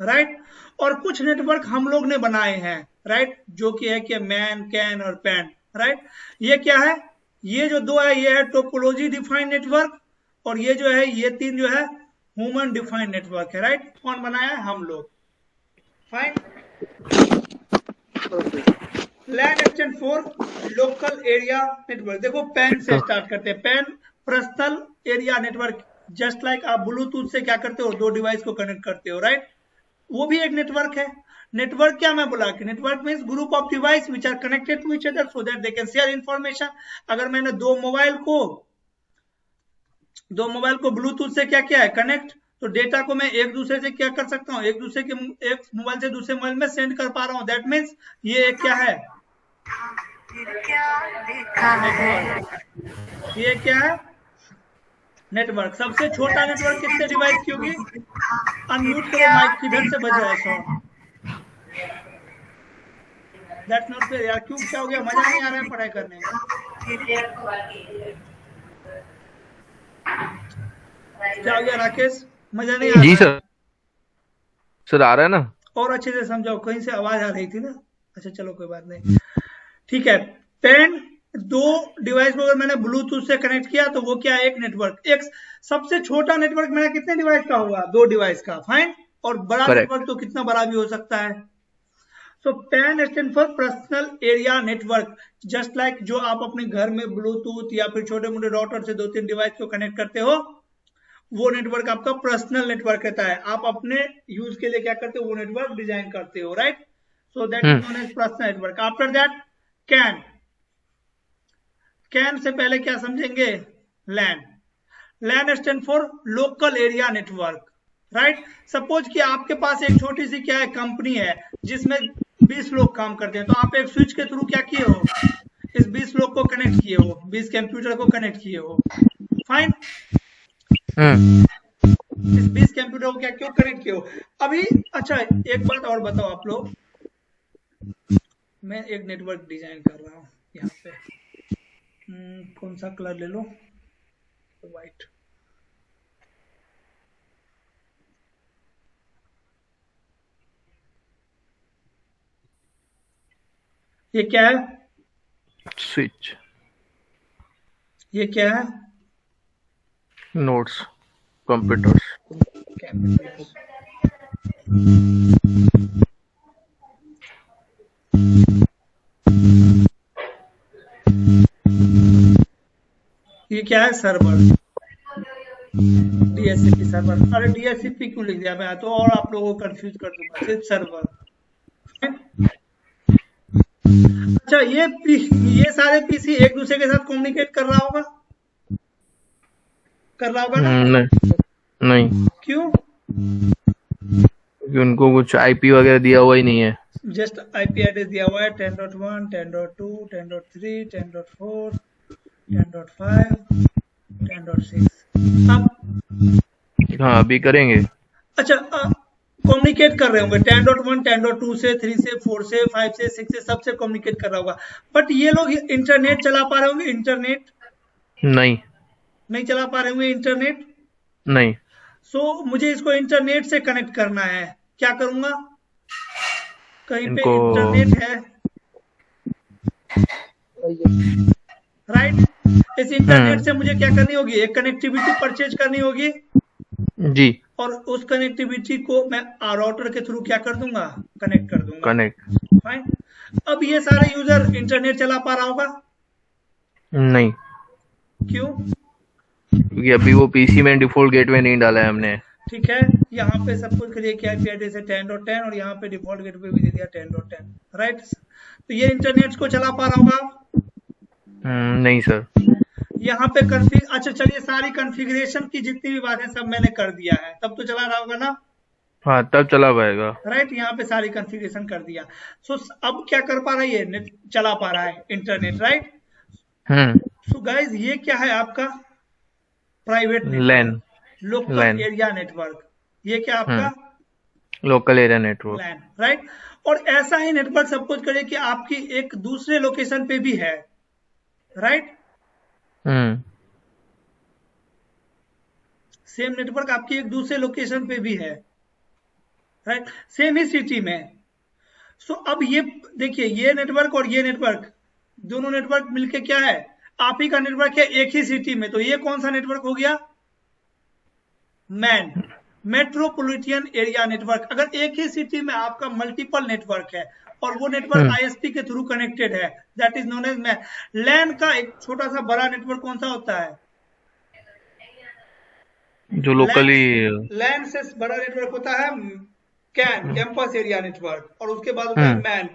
राइट। और कुछ नेटवर्क हम लोग ने बनाए हैं, राइट, जो कि है कि मैन, कैन और पैन, राइट। ये क्या है, ये जो दो है ये है टोपोलॉजी डिफाइंड नेटवर्क, और ये जो है ये तीन जो है ह्यूमन डिफाइंड नेटवर्क है, राइट। कौन बनाया है, हम लोग, fine. LAN stand for local area network. देखो पैन से स्टार्ट करते हैं, PAN personal area network, just like आप ब्लूटूथ से क्या करते हो, दो डिवाइस को कनेक्ट करते हो, राइट, वो भी एक नेटवर्क है। नेटवर्क क्या मैं बोला कि network means group of device which are connected to each other so that they can share information. अगर मैंने दो मोबाइल को ब्लूटूथ से क्या किया है, कनेक्ट, तो डेटा को मैं एक दूसरे से क्या कर सकता हूँ, एक मोबाइल से दूसरे मोबाइल में सेंड कर पा रहा हूँ। दैट मीन्स ये एक क्या है, नेटवर्क। ये क्या है, नेटवर्क। सबसे छोटा नेटवर्क कितने डिवाइस की होगी, अनम्यूट करो माइक, किधर से बज रहा है साउंड, दैट्स नॉट फेयर यार, क्यों, क्या हो गया, मजा नहीं आ रहा है पढ़ाई करने में, क्या हो गया राकेश, मजा नहीं आ रहा? जी सर आ रहा है ना? और अच्छे से समझाओ, कहीं से आवाज आ रही थी ना। अच्छा चलो कोई बात नहीं, ठीक है। पेन, दो डिवाइस को अगर मैंने ब्लूटूथ से कनेक्ट किया तो वो क्या है, एक नेटवर्क। एक सबसे छोटा नेटवर्क मेरा कितने डिवाइस का होगा, दो डिवाइस का, फाइन। और बड़ा नेटवर्क तो कितना बड़ा भी हो सकता है। So PAN stand for personal area network, just like जो आप अपने घर में ब्लूटूथ या फिर छोटे मोटे राउटर से दो तीन डिवाइस को कनेक्ट करते हो, वो नेटवर्क आपका पर्सनल नेटवर्क रहता है। आप अपने यूज के लिए क्या करते हो, वो नेटवर्क डिजाइन करते हो, right. So that is known as personal network. After that can, can से पहले क्या समझेंगे, LAN. LAN stand for local area network, right. Suppose कि आपके पास एक छोटी सी क्या है, कंपनी है जिसमें 20 लोग काम करते हैं, तो आप एक स्विच के थ्रू क्या किए हो, इस 20 लोग को कनेक्ट किए हो, 20 कंप्यूटर को कनेक्ट किए हो, फाइन। इस 20 कंप्यूटर को क्या क्यों कनेक्ट किए हो अभी। अच्छा एक बात और बताओ आप लोग, मैं एक नेटवर्क डिजाइन कर रहा हूँ यहाँ पे, कौन सा कलर ले लो, व्हाइट। ये क्या है, स्विच। ये क्या है, नोड्स, कंप्यूटर्स। ये क्या है, सर्वर, डीएचसीपी सर्वर। अरे डीएचसीपी क्यों लिख दिया मैं, तो और आप लोगों को कंफ्यूज कर दूंगा, सिर्फ सर्वर। अच्छा ये सारे पीसी एक दूसरे के साथ कम्युनिकेट कर रहा होगा ना? नहीं। क्यों? क्योंकि उनको कुछ आईपी वगैरह दिया हुआ ही नहीं है, जस्ट आईपी एड्रेस दिया हुआ है 10.1, 10.2, 10.3, 10.4, 10.5, 10.6। अब हाँ अभी करेंगे। अच्छा कम्युनिकेट कर रहे होंगे 10.1, 10.2 से, 3 से, 4 से, 5 से, 6 से, सबसे कम्युनिकेट कर रहा होगा। बट ये लोग इंटरनेट चला पा रहे होंगे, इंटरनेट नहीं चला पा रहे होंगे, इंटरनेट नहीं। सो मुझे इसको इंटरनेट से कनेक्ट करना है, क्या करूंगा, कहीं पे इंटरनेट है, राइट। इस इंटरनेट से मुझे क्या करनी होगी, एक कनेक्टिविटी परचेज करनी होगी जी, और उस कनेक्टिविटी को मैं राउटर के थ्रू क्या कर दूंगा, कनेक्ट कर दूंगा, कनेक्ट। फाइन। अब ये सारे यूजर इंटरनेट चला पा रहा होगा, नहीं। क्यों? क्योंकि अभी वो पीसी में डिफॉल्ट गेटवे नहीं डाला है हमने। ठीक है, यहाँ पे सब कुछ करिए कि आईपी एड्रेस है 10.10 और यहाँ पे डिफॉल्ट गेटवे भी दे दिया 10.10, राइट। तो ये इंटरनेट को चला पा रहा होगा, नहीं सर। यहाँ पे अच्छा चलिए सारी कॉन्फ़िगरेशन की जितनी भी बातें सब मैंने कर दिया है, तब तो चला रहा होगा ना, हाँ तब चला पाएगा, राइट। यहाँ पे सारी कॉन्फ़िगरेशन कर दिया। सो अब क्या कर पा रहा है, ये चला पा रहा है इंटरनेट, राइट। सो गाइज ये क्या है आपका प्राइवेट लैन, लोकल एरिया नेटवर्क। ये क्या आपका लोकल एरिया नेटवर्क, लैन, राइट। और ऐसा ही नेटवर्क सपोज करिए कि आपकी एक दूसरे लोकेशन पे भी है, राइट। सेम नेटवर्क आपकी एक दूसरे लोकेशन पे भी है, राइट, सेम ही सिटी में। सो अब ये देखिए, ये नेटवर्क और ये नेटवर्क, दोनों नेटवर्क मिलके क्या है, आप ही का नेटवर्क है एक ही सिटी में। तो ये कौन सा नेटवर्क हो गया, मैन, मेट्रोपॉलिटन एरिया नेटवर्क। अगर एक ही सिटी में आपका मल्टीपल नेटवर्क है और वो नेटवर्क आईएसपी के थ्रू कनेक्टेड है, that is known as MAN. LAN का एक छोटा सा बड़ा नेटवर्क कौन सा होता है, जो लोकली लैन से बड़ा नेटवर्क होता है कैन, कैंपस एरिया नेटवर्क, और उसके बाद होता है मैन।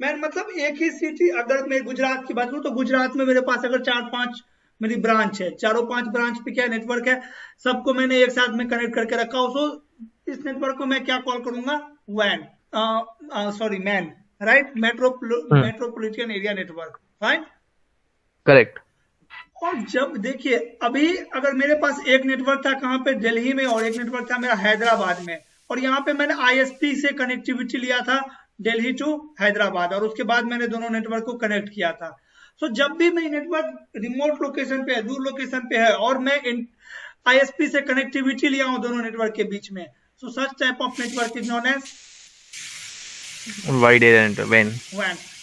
मैन मतलब एक ही सिटी, अगर मैं गुजरात की बात करूं तो गुजरात में मेरे पास अगर 4-5 मेरी ब्रांच है, 4-5 ब्रांच पे क्या नेटवर्क है, सबको मैंने एक साथ में कनेक्ट करके रखा हो। सो इस नेटवर्क को मैं क्या कॉल करूंगा, वैन, sorry MAN, right, metropolitan area network, fine, correct. और जब देखिए अभी अगर मेरे पास एक नेटवर्क था कहाँ पे, दिल्ली में, और एक नेटवर्क था मेरा हैदराबाद में, और यहाँ पे मैंने आईएसपी से कनेक्टिविटी लिया था दिल्ली टू हैदराबाद, और उसके बाद मैंने दोनों नेटवर्क को कनेक्ट किया था। सो जब भी मेरी नेटवर्क रिमोट लोकेशन पे है, दूर लोकेशन पे है, और मैं आईएसपी से कनेक्टिविटी लिया हूँ दोनों नेटवर्क के बीच में, so such type of network is known as wide area वैन,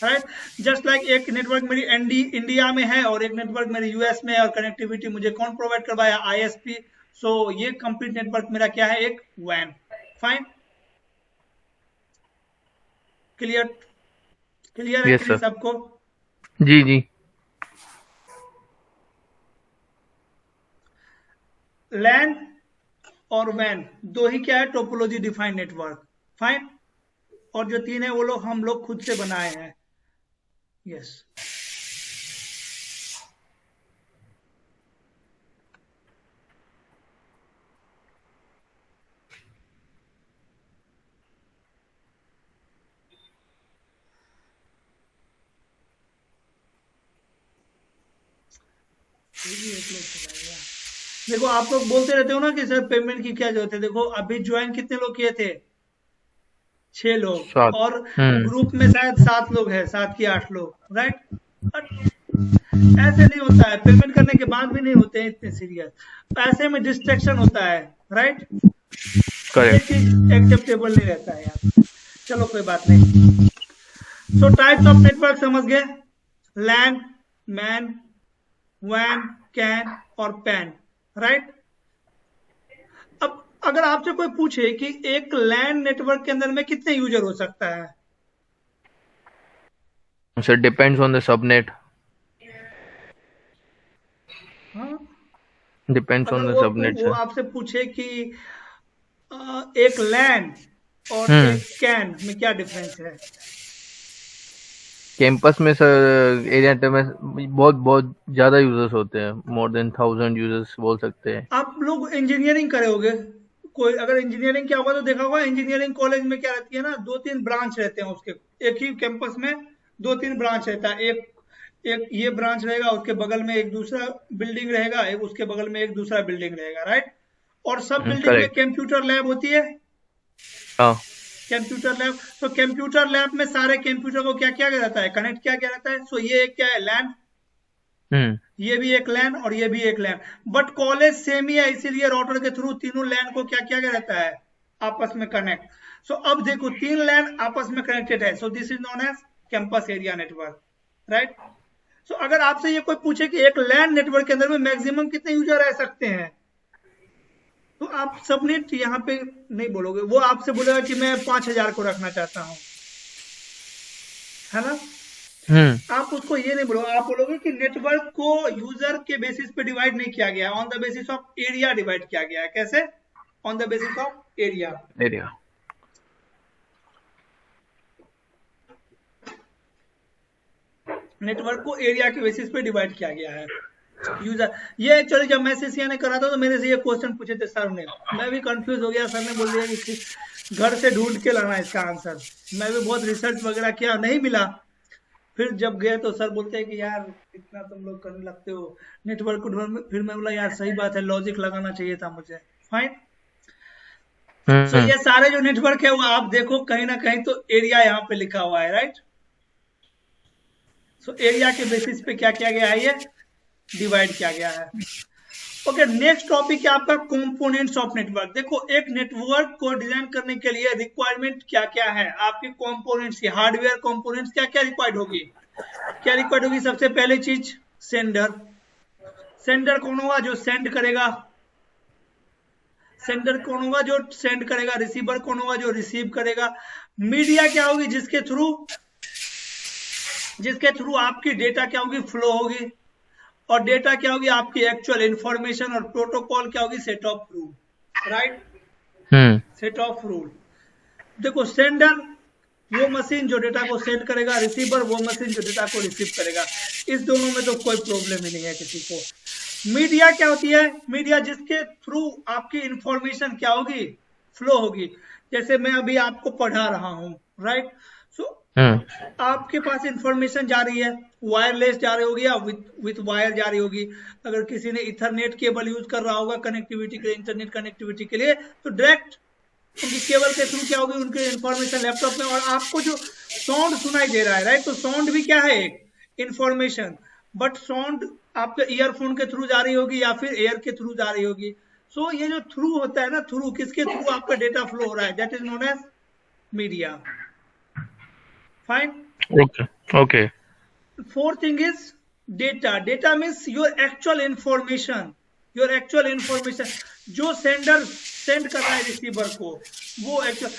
राइट। जस्ट लाइक एक नेटवर्क मेरी इंडिया में है और एक नेटवर्क मेरे यूएस में है, और कनेक्टिविटी मुझे कौन प्रोवाइड करवाया, आईएसपी। सो ये कंप्लीट नेटवर्क मेरा क्या है, एक वैन, फाइन, क्लियर, क्लियर है Yes, sir. सबको। जी जी। लैन और वैन दो ही क्या है, टोपोलॉजी डिफाइंड नेटवर्क, फाइन, और जो तीन है वो लोग हम लोग खुद से बनाए हैं, यस। देखो आप लोग बोलते रहते हो ना कि सर पेमेंट की क्या जरूरत है, देखो अभी ज्वाइन कितने लोग किए थे, 6 लोग, 7। और ग्रुप में शायद 7 लोग हैं, 7 की 8 लोग, राइट। ऐसे नहीं होता है, पेमेंट करने के बाद भी नहीं होते हैं इतने सीरियस, पैसे में डिस्ट्रैक्शन होता है, राइट, ये चीज एक्सेप्टेबल नहीं रहता है यार। चलो कोई बात नहीं। सो टाइप्स ऑफ नेटवर्क समझ गए, लैन, मैन, वैन, कैन और पैन, राइट। अब अगर आपसे कोई पूछे कि एक लैन नेटवर्क के अंदर में कितने यूजर हो सकता है, sir depends on the subnet, depends on the subnet वो सर। आपसे पूछे कि एक लैन और एक कैन में क्या डिफरेंस है, कैंपस में सर एरिया में बहुत बहुत ज्यादा यूजर्स होते हैं, मोर देन 1000 यूजर्स बोल सकते हैं। आप लोग इंजीनियरिंग करे होगे, कोई अगर इंजीनियरिंग क्या होगा तो देखा होगा, इंजीनियरिंग कॉलेज में क्या रहती है ना, 2-3 ब्रांच रहते हैं उसके, एक ही कैंपस में 2-3 ब्रांच रहता है, एक ये ब्रांच रहेगा, उसके बगल में एक दूसरा बिल्डिंग रहेगा, एक उसके बगल में एक दूसरा बिल्डिंग रहेगा, राइट। और सब बिल्डिंग में कंप्यूटर लैब होती है, कंप्यूटर लैब। तो कंप्यूटर लैब में सारे कंप्यूटर को क्या क्या रहता है, कनेक्ट क्या क्या रहता है। सो ये एक क्या है, लैन, ये भी एक लैन और ये भी एक लैन, बट कॉलेज सेम ही है, इसीलिए राउटर के थ्रू तीनों लैन को क्या क्या रहता है, आपस में कनेक्ट। सो अब देखो 3 लैन आपस में कनेक्टेड है, so this is known as campus area network, right. So अगर आपसे ये कोई पूछे कि एक लैन नेटवर्क के अंदर में मैक्सिमम कितने यूजर रह सकते हैं, तो आप सबनेट यहाँ पे नहीं बोलोगे, वो आपसे बोलेगा कि मैं 5000 को रखना चाहता हूँ, है ना। आप उसको ये नहीं बोलोगे, आप बोलोगे कि नेटवर्क को यूजर के बेसिस पे डिवाइड नहीं किया गया, on the basis of area divide किया गया है। कैसे, on the basis of area. Network को एरिया के बेसिस पे डिवाइड किया गया है यूजर। ये एक्चुअली जब मैं सीसीए ने करा था तो मेरे से ये क्वेश्चन पूछे थे सर ने, मैं भी कंफ्यूज हो गया, सर ने बोल दिया कि घर से ढूंढ के लाना इसका आंसर। मैं भी बहुत रिसर्च वगैरह किया, नहीं मिला, फिर जब गए तो सर बोलते हैं कि यार इतना तुम लोग करने लगते हो नेटवर्क को ढूंढ। फिर मैं बोला यार सही बात है, लॉजिक लगाना चाहिए था मुझे, फाइन। तो ये सारे जो नेटवर्क है वो आप देखो कहीं ना कहीं तो एरिया यहाँ पे लिखा हुआ है, राइट। सो एरिया के बेसिस पे क्या किया गया है, ये डिवाइड किया गया है। ओके, नेक्स्ट टॉपिक है आपका कंपोनेंट्स ऑफ नेटवर्क। देखो, एक नेटवर्क को डिजाइन करने के लिए रिक्वायरमेंट क्या क्या है, आपके कंपोनेंट्स की हार्डवेयर कंपोनेंट्स क्या क्या रिक्वायर्ड होगी। क्या रिक्वायर्ड होगी? सबसे पहले चीज सेंडर। सेंडर कौन होगा? जो सेंड करेगा। सेंडर कौन होगा? जो सेंड करेगा। रिसीवर कौन होगा? जो रिसीव करेगा। मीडिया क्या होगी? जिसके थ्रू आपकी डेटा क्या होगी? फ्लो होगी। और डेटा क्या होगी? आपकी एक्चुअल इंफॉर्मेशन। और प्रोटोकॉल क्या होगी? Set of rule. Right, set of rule. देखो, सेंडर वो मशीन जो डेटा को सेंड करेगा, रिसीवर वो मशीन जो डेटा को रिसीव करेगा। इस दोनों में तो कोई प्रॉब्लम ही नहीं है किसी को। मीडिया क्या होती है? मीडिया जिसके थ्रू आपकी इंफॉर्मेशन क्या होगी? फ्लो होगी। जैसे मैं अभी आपको पढ़ा रहा हूं, राइट। सो आपके पास इंफॉर्मेशन जा रही है, वायरलेस जा रही होगी या विथ वायर जा रही होगी। अगर किसी ने इथरनेट केबल यूज कर रहा होगा कनेक्टिविटी के लिए, इंटरनेट कनेक्टिविटी के लिए, तो डायरेक्ट उनकी केबल के थ्रू क्या होगी? उनकी इंफॉर्मेशन लैपटॉप में। और आपको जो साउंड सुनाई दे रहा है, राइट, तो साउंड भी क्या है? एक इंफॉर्मेशन। बट साउंड आपके ईयरफोन के थ्रू जा रही होगी या फिर एयर के थ्रू जा रही होगी। सो ये जो थ्रू होता है ना, थ्रू किसके थ्रू आपका डेटा फ्लो हो रहा है, that is known as media. Fine, Okay. Fourth thing is data. Data means your actual information. Your actual information जो सेंडर सेंड कर रहा है रिसीवर को, वो एक्चुअल।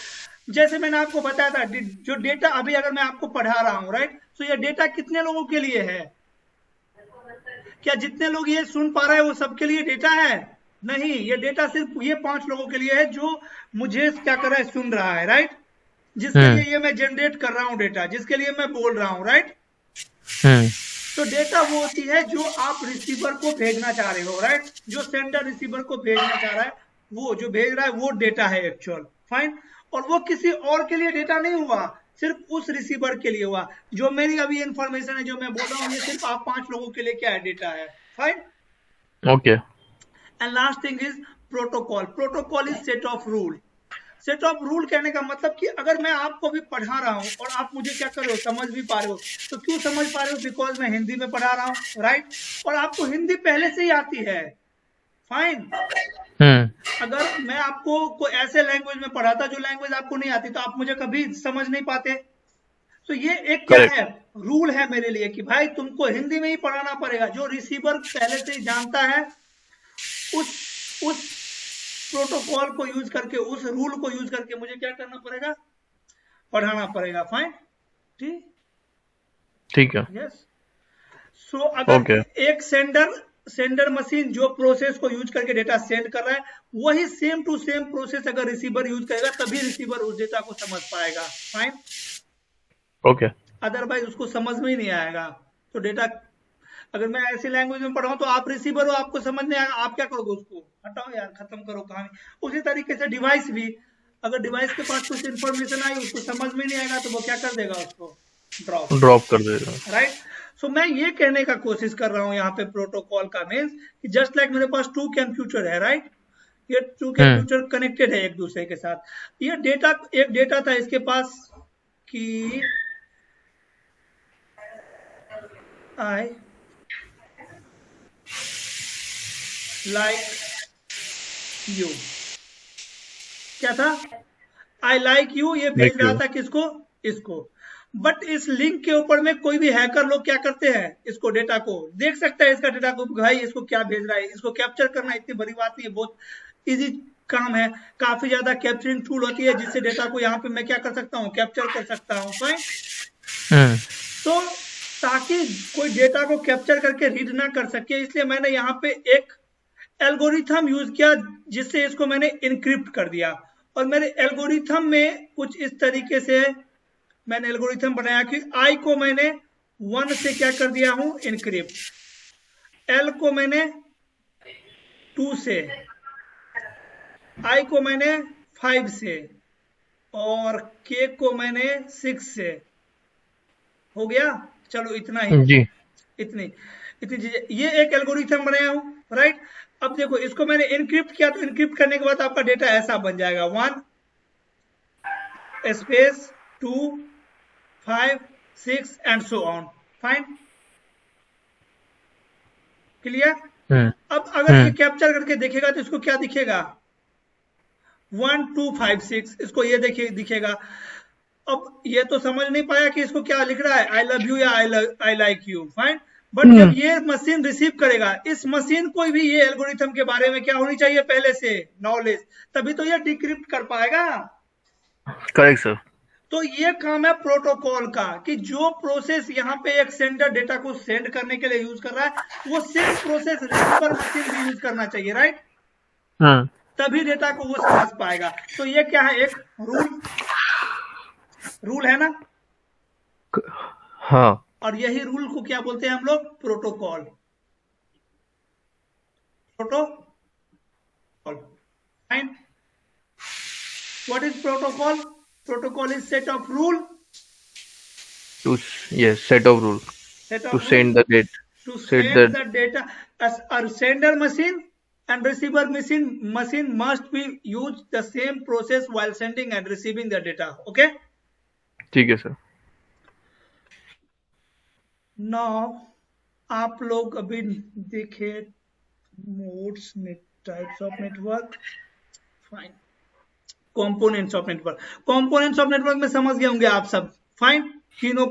जैसे मैंने आपको बताया था, जो डेटा अभी अगर मैं आपको पढ़ा रहा हूं, राइट, तो ये डेटा कितने लोगों के लिए है? क्या जितने लोग ये सुन पा रहे हैं वो सबके लिए डेटा है? नहीं, ये डेटा सिर्फ ये 5 लोगों के लिए है जो मुझे क्या कर रहा है? सुन रहा है, राइट। जिसके लिए ये मैं जनरेट कर रहा हूं डेटा, जिसके लिए मैं बोल रहा हूं, राइट। तो डेटा वो होती है जो आप रिसीवर को भेजना चाह रहे हो, राइट। जो सेंडर रिसीवर को भेजना चाह रहा है, वो जो भेज रहा है वो डेटा है एक्चुअल। फाइन। और वो किसी और के लिए डेटा नहीं हुआ, सिर्फ उस रिसीवर के लिए हुआ। जो मेरी अभी इंफॉर्मेशन है जो मैं बोल रहा हूँ, ये सिर्फ आप 5 लोगों के लिए क्या है? डेटा है। Fine. Okay. And last thing is protocol. Protocol is set of rule. Set of rule कहने का मतलब कि अगर मैं आपको भी पढ़ा रहा हूं और आप मुझे क्या कर रहे हो? समझ भी पा रहे हो। तो क्यों समझ पा रहे हो? बिकॉज मैं हिंदी में पढ़ा रहा हूं, राइट। और आपको हिंदी पहले से ही आती है। फाइन। अगर मैं आपको कोई ऐसे लैंग्वेज में पढ़ाता जो लैंग्वेज आपको नहीं आती, तो आप मुझे कभी समझ नहीं पाते। तो ये एक क्या है? रूल है मेरे लिए कि भाई तुमको हिंदी में ही पढ़ाना पड़ेगा। जो रिसीवर पहले से ही जानता है, उस प्रोटोकॉल को यूज करके, उस रूल को यूज करके मुझे क्या करना पड़ेगा? पढ़ाना पड़ेगा। फाइन, ठीक है। यस। सो अगर एक सेंडर मशीन जो प्रोसेस को यूज करके डेटा सेंड कर रहा है, वही सेम टू सेम प्रोसेस अगर रिसीवर यूज करेगा, तभी रिसीवर उस डेटा को समझ पाएगा। Fine, okay. अदरवाइज उसको समझ में ही नहीं आएगा। तो डेटा अगर मैं ऐसी लैंग्वेज में पढ़ाऊं तो आप रिसीवर हो, आपको समझ नहीं आएगा, आप क्या करोगे? उसको हटाओ यार, खत्म करो कहानी। उसी तरीके से डिवाइस भी, अगर डिवाइस के पास कुछ इंफॉर्मेशन आई, उसको समझ में नहीं आएगा, तो वो क्या कर देगा? उसको ड्रॉप कर देगा, राइट। सो मैं ये कहने का कोशिश कर रहा हूं यहाँ पे प्रोटोकॉल का मीन्स कि जस्ट लाइक मेरे पास 2 कंप्यूटर है, राइट। ये 2 कंप्यूटर कनेक्टेड है एक दूसरे के साथ। ये डेटा, एक डेटा था इसके पास कि आई लाइक यू। क्या था? I like you. ये भेज रहा था किसको? इसको। बट इस लिंक के ऊपर में कोई भी हैकर लोग क्या करते हैं? इसको डेटा को देख सकता है, इसका डेटा को, भाई इसको क्या भेज रहा है। इसको कैप्चर करना इतनी बड़ी बात नहीं है, बहुत इजी काम है। काफी ज्यादा कैप्चरिंग टूल होती है जिससे डेटा को यहाँ पे मैं क्या कर सकता हूँ? कैप्चर कर सकता हूँ। फाइन। तो ताकि कोई डेटा को कैप्चर करके रीड ना कर सके, इसलिए मैंने यहाँ पे एक एल्गोरिथम यूज किया, जिससे इसको मैंने इनक्रिप्ट कर दिया। और मेरे एल्गोरिथम में कुछ इस तरीके से मैंने एल्गोरिथम बनाया कि आई को मैंने 1 से क्या कर दिया हूं? इनक्रिप्ट। एल को मैंने 2 से, आई को मैंने 5 से, और के को मैंने 6 से। हो गया? चलो इतना ही जी। इतनी चीजें, ये एक एल्गोरिथम बनाया हूं, राइट। अब देखो, इसको मैंने इनक्रिप्ट किया, तो इनक्रिप्ट करने के बाद आपका डेटा ऐसा बन जाएगा 1 space 2 5 6 and so on. Fine, clear? अब अगर ये हम्म कैप्चर करके देखेगा तो इसको क्या दिखेगा, 1 2 5 6, इसको ये देखिए दिखेगा। अब ये तो समझ नहीं पाया कि इसको क्या लिख रहा है, आई लव यू या I like you, fine. But जब ये मशीन रिसीव करेगा, इस मशीन को भी ये एल्गोरिथम के बारे में क्या होनी चाहिए पहले से नॉलेज, तभी तो ये डिक्रिप्ट कर पाएगा। Correct sir. तो ये काम है प्रोटोकॉल का, कि जो प्रोसेस यहाँ पे एक सेंडर डेटा को सेंड करने के लिए यूज कर रहा है, वो सेम प्रोसेस रिसीवर मशीन भी यूज करना चाहिए, राइट। तभी डेटा को वो समझ पाएगा। तो ये क्या है, एक रूल है ना। हाँ और यही रूल को क्या बोलते हैं हम लोग, protocol. Fine. What is protocol? Protocol is set of rule. Set of rule Set to of send rule the data. to Set send the data. As a sender machine and receiver machine must be use the same process while sending and receiving the data. Okay. ठीक है सर। Now आप लोग अभी देखे modes, types of network, fine, components of network. Components of network में समझ गए होंगे आप सब, फाइन। तीनों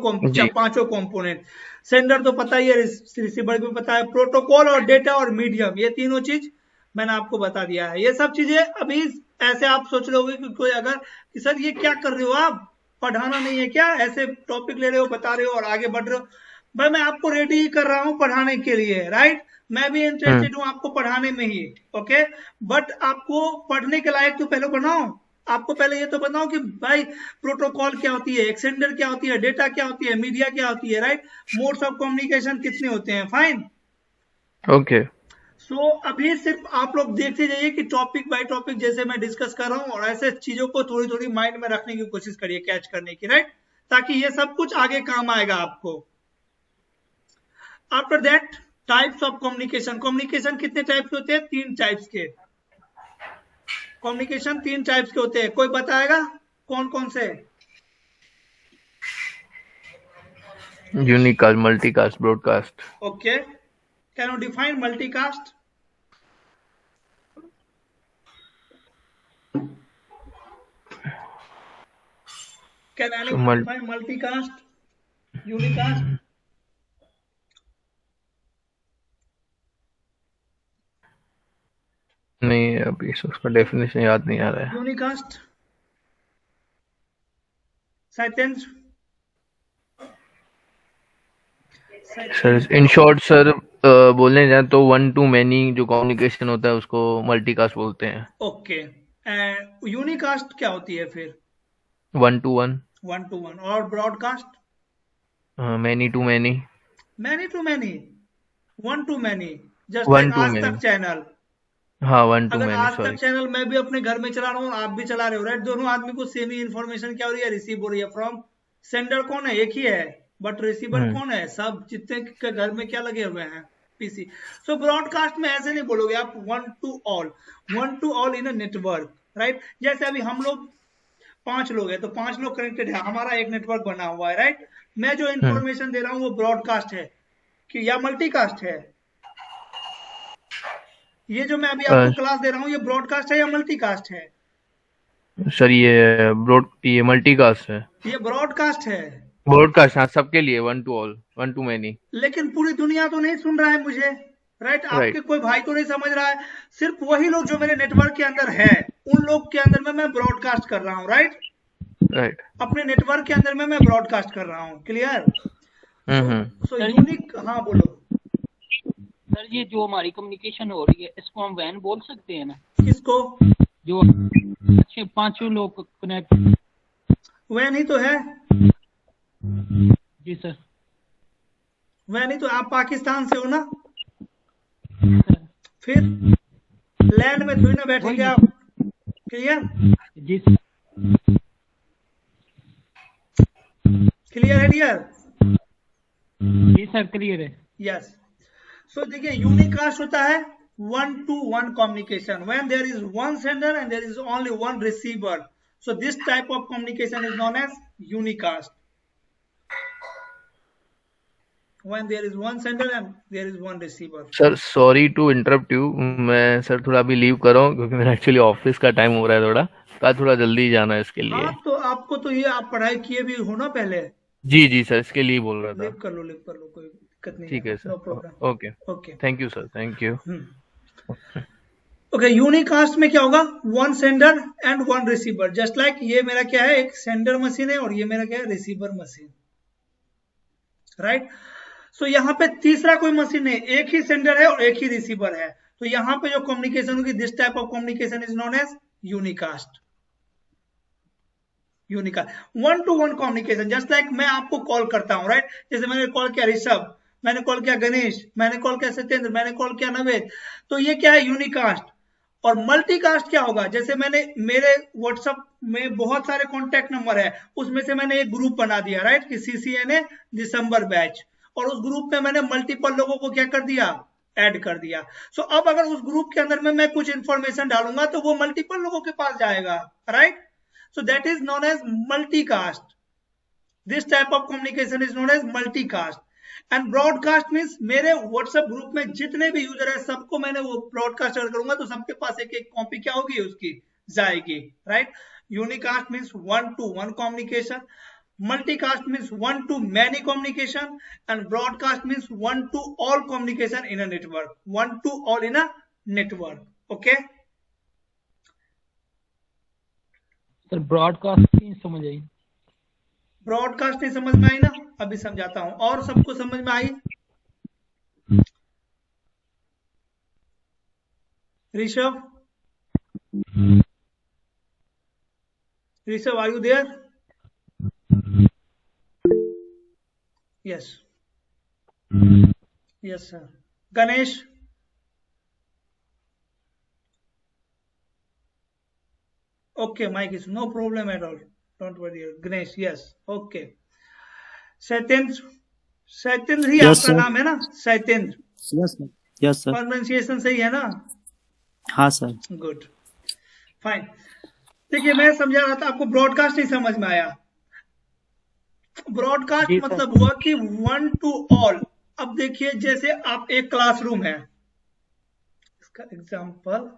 पांचों कंपोनेंट, सेंडर तो पता ही है, रिसीवर भी पता है, प्रोटोकॉल और डेटा और मीडियम, ये तीनों चीज मैंने आपको बता दिया है। ये सब चीजें अभी ऐसे आप सोच रहे होगे कि कोई अगर कि सर ये क्या कर रहे हो आप, पढ़ाना नहीं है क्या, ऐसे टॉपिक ले रहे हो, बता रहे हो और आगे बढ़ रहे हो। भाई मैं आपको रेडी ही कर रहा हूँ पढ़ाने के लिए, राइट। मैं भी इंटरेस्टेड हूँ आपको पढ़ाने में ही, ओके। बट आपको पढ़ने के लायक तो पहले बनाओ, आपको पहले ये तो बताओ कि भाई प्रोटोकॉल क्या होती है, एक्सटेंडर क्या होती है, डेटा क्या होती है, मीडिया क्या होती है, राइट। मोड्स ऑफ कम्युनिकेशन कितने होते हैं, फाइन, ओके। सो अभी सिर्फ आप लोग देखते जाइए कि टॉपिक बाय टॉपिक जैसे मैं डिस्कस कर रहा हूँ, और ऐसे चीजों को थोड़ी थोड़ी माइंड में रखने की कोशिश करिए, कैच करने की, राइट, ताकि ये सब कुछ आगे काम आएगा आपको। After that types of communication. Communication कितने टाइप्स के होते हैं, 3 टाइप्स के कम्युनिकेशन, 3 टाइप्स के होते हैं। कोई बताएगा कौन कौन से? Unicast, multicast, broadcast. Okay, can you define multicast? Can anyone define multicast, unicast? नहीं, अभी उसका डेफिनेशन याद नहीं आ रहा है। Unicast, sentence. Sir in short sir, बोलने जाए तो 1 to many जो कम्युनिकेशन होता है उसको मल्टीकास्ट बोलते हैं। ओके, यूनिकास्ट क्या होती है फिर? 1 to 1। 1 to 1। और broadcast? many to many। Many to many, 1 to many, just One like to आज many। तक चैनल। हाँ, 1 to अगर many, आज तक सॉरी। चैनल मैं भी अपने घर में चला रहा हूँ, आप भी चला रहे हो, राइट। दोनों आदमी को सेम ही इन्फॉर्मेशन क्या हो रही है, रिसीव हो रही है फ्रॉम सेंडर। कौन है, एक ही है, बट रिसीवर कौन है, सब जितने के घर में क्या लगे हुए हैं, पीसी। सो ब्रॉडकास्ट में ऐसे नहीं बोलोगे आप 1 to all, 1 to all in a network, right. जैसे अभी हम लोग 5 लोग हैं, तो 5 लोग कनेक्टेड है, हमारा एक नेटवर्क बना हुआ है, राइट। मैं जो इन्फॉर्मेशन दे रहा हूँ वो ब्रॉडकास्ट है कि या मल्टीकास्ट है? ये जो मैं अभी आपको क्लास दे रहा हूँ, ये ब्रॉडकास्ट है या मल्टीकास्ट है? सर ये मल्टीकास्ट है। ये ब्रॉडकास्ट है। ब्रॉडकास्ट, हाँ, सबके लिए 1 to all, 1 to many। लेकिन पूरी दुनिया तो नहीं सुन रहा है मुझे, राइट। आपके कोई भाई तो नहीं समझ रहा है, सिर्फ वही लोग जो मेरे नेटवर्क के अंदर है, उन लोग के अंदर में मैं ब्रॉडकास्ट कर रहा हूँ, राइट। अपने नेटवर्क के अंदर में मैं ब्रॉडकास्ट कर रहा हूँ, क्लियर। सो यूनिक, हाँ बोलो सर। ये जो हमारी कम्युनिकेशन हो रही है, इसको हम वैन बोल सकते हैं ना? किसको? जो अच्छे 5 लोग कनेक्ट, वैन ही तो है। जी सर। वैन ही तो, आप पाकिस्तान से हो ना, सर। फिर लैंड में थोड़ी ना बैठेंगे आप, क्लियर। जी सर। क्लियर है डियर? जी सर, क्लियर है। यस। सो देखिए, यूनिकास्ट होता है 1 to 1 communication when there is one sender and there is only one receiver. So this type of communication is known as unicast. when there is one sender and there is one receiver. Sir sorry to interrupt you, मैं सर थोड़ा अभी लीव कर रहा हूँ क्योंकि मेरा एक्चुअली ऑफिस का टाइम हो रहा है थोड़ा, तो आज थोड़ा जल्दी जाना है इसके लिए। हाँ तो आपको तो ये आप पढ़ाई किए भी हो ना पहले, जी जी सर, इसके लिए बोल रहा लीव था। कर लो, लीव कर लो, कोई दिक्कत नहीं ठीक है no sir, problem. Okay, okay thank you sir, thank you. Okay, unicast में क्या होगा, one sender and one receiver, just like ये मेरा क्या है, एक सेंडर मशीन है और ये मेरा क्या है, रिसीवर मशीन, राइट। सो यहाँ पे तीसरा कोई मशीन है, एक ही सेंडर है और एक ही रिसीवर है, तो यहाँ पे जो कम्युनिकेशन होगी, this type of communication is known as unicast. One to one communication, just like मैं आपको कॉल करता हूँ, राइट। जैसे मैंने कॉल किया ऋषभ, मैंने कॉल किया गणेश, मैंने कॉल किया सत्येंद्र, मैंने कॉल किया नवेद, तो ये क्या है, यूनिकास्ट। और मल्टीकास्ट क्या होगा, जैसे मैंने मेरे व्हाट्सएप में बहुत सारे कॉन्टैक्ट नंबर है, उसमें से मैंने एक ग्रुप बना दिया, राइट, कि CCNA दिसंबर बैच, और उस ग्रुप में मैंने मल्टीपल लोगों को क्या कर दिया, ऐड कर दिया। सो अब अगर उस ग्रुप के अंदर में मैं कुछ इंफॉर्मेशन डालूंगा तो वो मल्टीपल लोगों के पास जाएगा, right. So that is known as multicast. This type of communication is known as multicast. And broadcast means मेरे व्हाट्सएप ग्रुप में जितने भी यूजर है सबको मैंने वो ब्रॉडकास्ट करूंगा, तो सबके पास एक एक कॉपी क्या होगी, उसकी जाएगी, right. Unicast means one to one communication, multicast means one to many communication, and broadcast means one to all communication in a network, one to all in a network. Okay, sir broadcast नहीं समझ आई। ब्रॉडकास्ट नहीं समझ में आई ना, अभी समझाता हूं, और सबको समझ में आई। Rishabh, Rishabh, are you there? Yes. Yes, sir. Ganesh. Okay, Mike is no problem at all. Don't worry. Ganesh, yes. Okay. Satyendra, Satyendra ही Yes, आपका sir. नाम है ना, Satyendra? Yes sir, yes sir. Pronunciation सही है ना? हाँ सर। Good, fine. देखिए मैं समझा रहा था, आपको ब्रॉडकास्ट नहीं समझ में आया। ब्रॉडकास्ट जी सर। मतलब हुआ कि वन टू ऑल। अब देखिए जैसे आप एक क्लासरूम है, इसका एग्जांपल,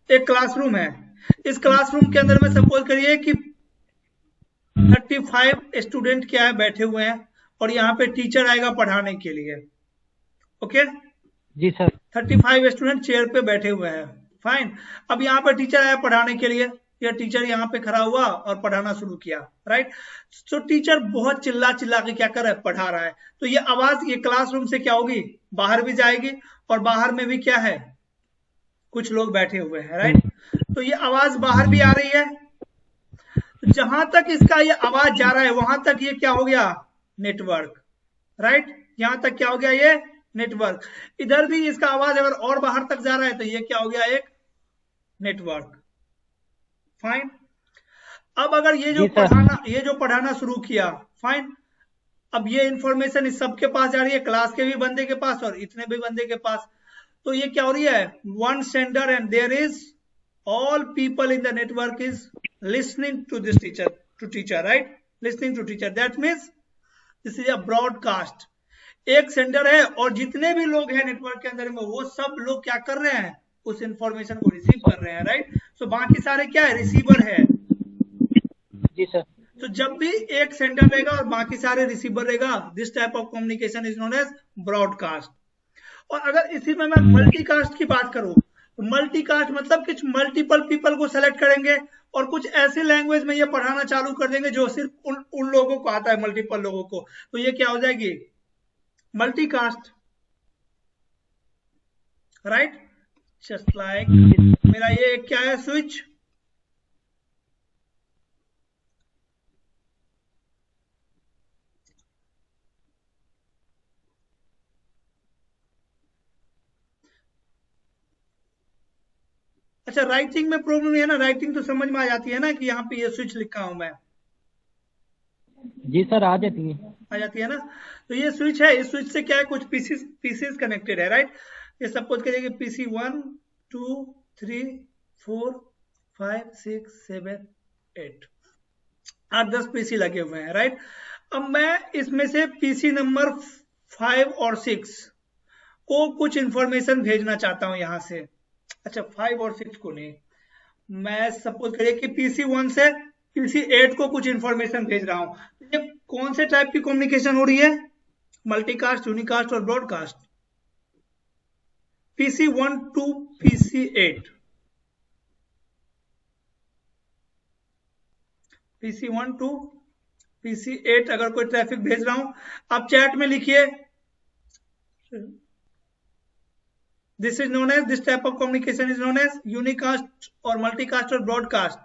एक क्लासरूम है, इस क्लासरूम के अंदर में सपोज करिए कि 35 स्टूडेंट क्या है बैठे हुए हैं, और यहाँ पे टीचर आएगा पढ़ाने के लिए। ओके, जी सर। 35 स्टूडेंट चेयर पे बैठे हुए हैं, फाइन। अब यहाँ पे टीचर आया पढ़ाने के लिए, या टीचर यहाँ पे खड़ा हुआ और पढ़ाना शुरू किया, राइट। सो टीचर बहुत चिल्ला चिल्ला के क्या कर रहा है, पढ़ा रहा है, तो ये आवाज ये क्लासरूम से क्या होगी, बाहर भी जाएगी, और बाहर में भी क्या है, कुछ लोग बैठे हुए हैं, राइट। तो ये आवाज बाहर भी आ रही है, जहां तक इसका ये आवाज जा रहा है वहां तक ये क्या हो गया, नेटवर्क, राइट। यहां तक क्या हो गया, ये नेटवर्क। इधर भी इसका आवाज अगर और बाहर तक जा रहा है तो ये क्या हो गया, एक नेटवर्क, फाइन। अब अगर ये जो पढ़ाना शुरू किया, फाइन, अब ये इंफॉर्मेशन इस सबके पास जा रही है, क्लास के भी बंदे के पास और इतने भी बंदे के पास, तो ये क्या हो रही है, one sender and there is all people in the network is listening to this teacher, right, listening to teacher, that means this is a broadcast. एक सेंडर है और जितने भी लोग हैं नेटवर्क के अंदर में वो सब लोग क्या कर रहे हैं, उस इंफॉर्मेशन को रिसीव कर रहे हैं, राइट। सो बाकी सारे क्या है, रिसीवर है। जी सर। तो जब भी एक सेंडर रहेगा और बाकी सारे रिसीवर रहेगा, this type of communication is known as broadcast. और अगर इसी में मैं मल्टीकास्ट की बात करूं, तो मल्टीकास्ट मतलब कुछ मल्टीपल पीपल को सेलेक्ट करेंगे और कुछ ऐसी लैंग्वेज में ये पढ़ाना चालू कर देंगे जो सिर्फ उन लोगों को आता है, मल्टीपल लोगों को, तो ये क्या हो जाएगी, मल्टीकास्ट, राइट। जस्ट लाइक मेरा ये क्या है, स्विच, अच्छा राइटिंग में प्रॉब्लम है ना, राइटिंग तो समझ में आ जाती है ना कि यहाँ पे ये स्विच लिखा हूं मैं, जी सर, आ जाती है ना। तो ये स्विच है, इस स्विच से क्या है, कुछ पीसीस कनेक्टेड है, राइट। ये सपोज करिए कि PC 1 2 3 4 5 6 7 8 8-10 पीसी लगे हुए हैं, राइट। अब मैं इसमें से पीसी नंबर 5 और 6 को कुछ इंफॉर्मेशन भेजना चाहता हूं यहां से। अच्छा 5 और 6 को नहीं, मैं सपोज करिए कि पीसी 1 से पीसी 8 को कुछ इंफॉर्मेशन भेज रहा हूं। ये कौन से टाइप की कम्युनिकेशन हो रही है? मल्टीकास्ट, यूनिकास्ट और broadcast. PC 1 to PC 8, PC 1 to PC 8 अगर कोई ट्रैफिक भेज रहा हूं, आप चैट में लिखिए this is known as, this type of communication is known as unicast or multicast or broadcast.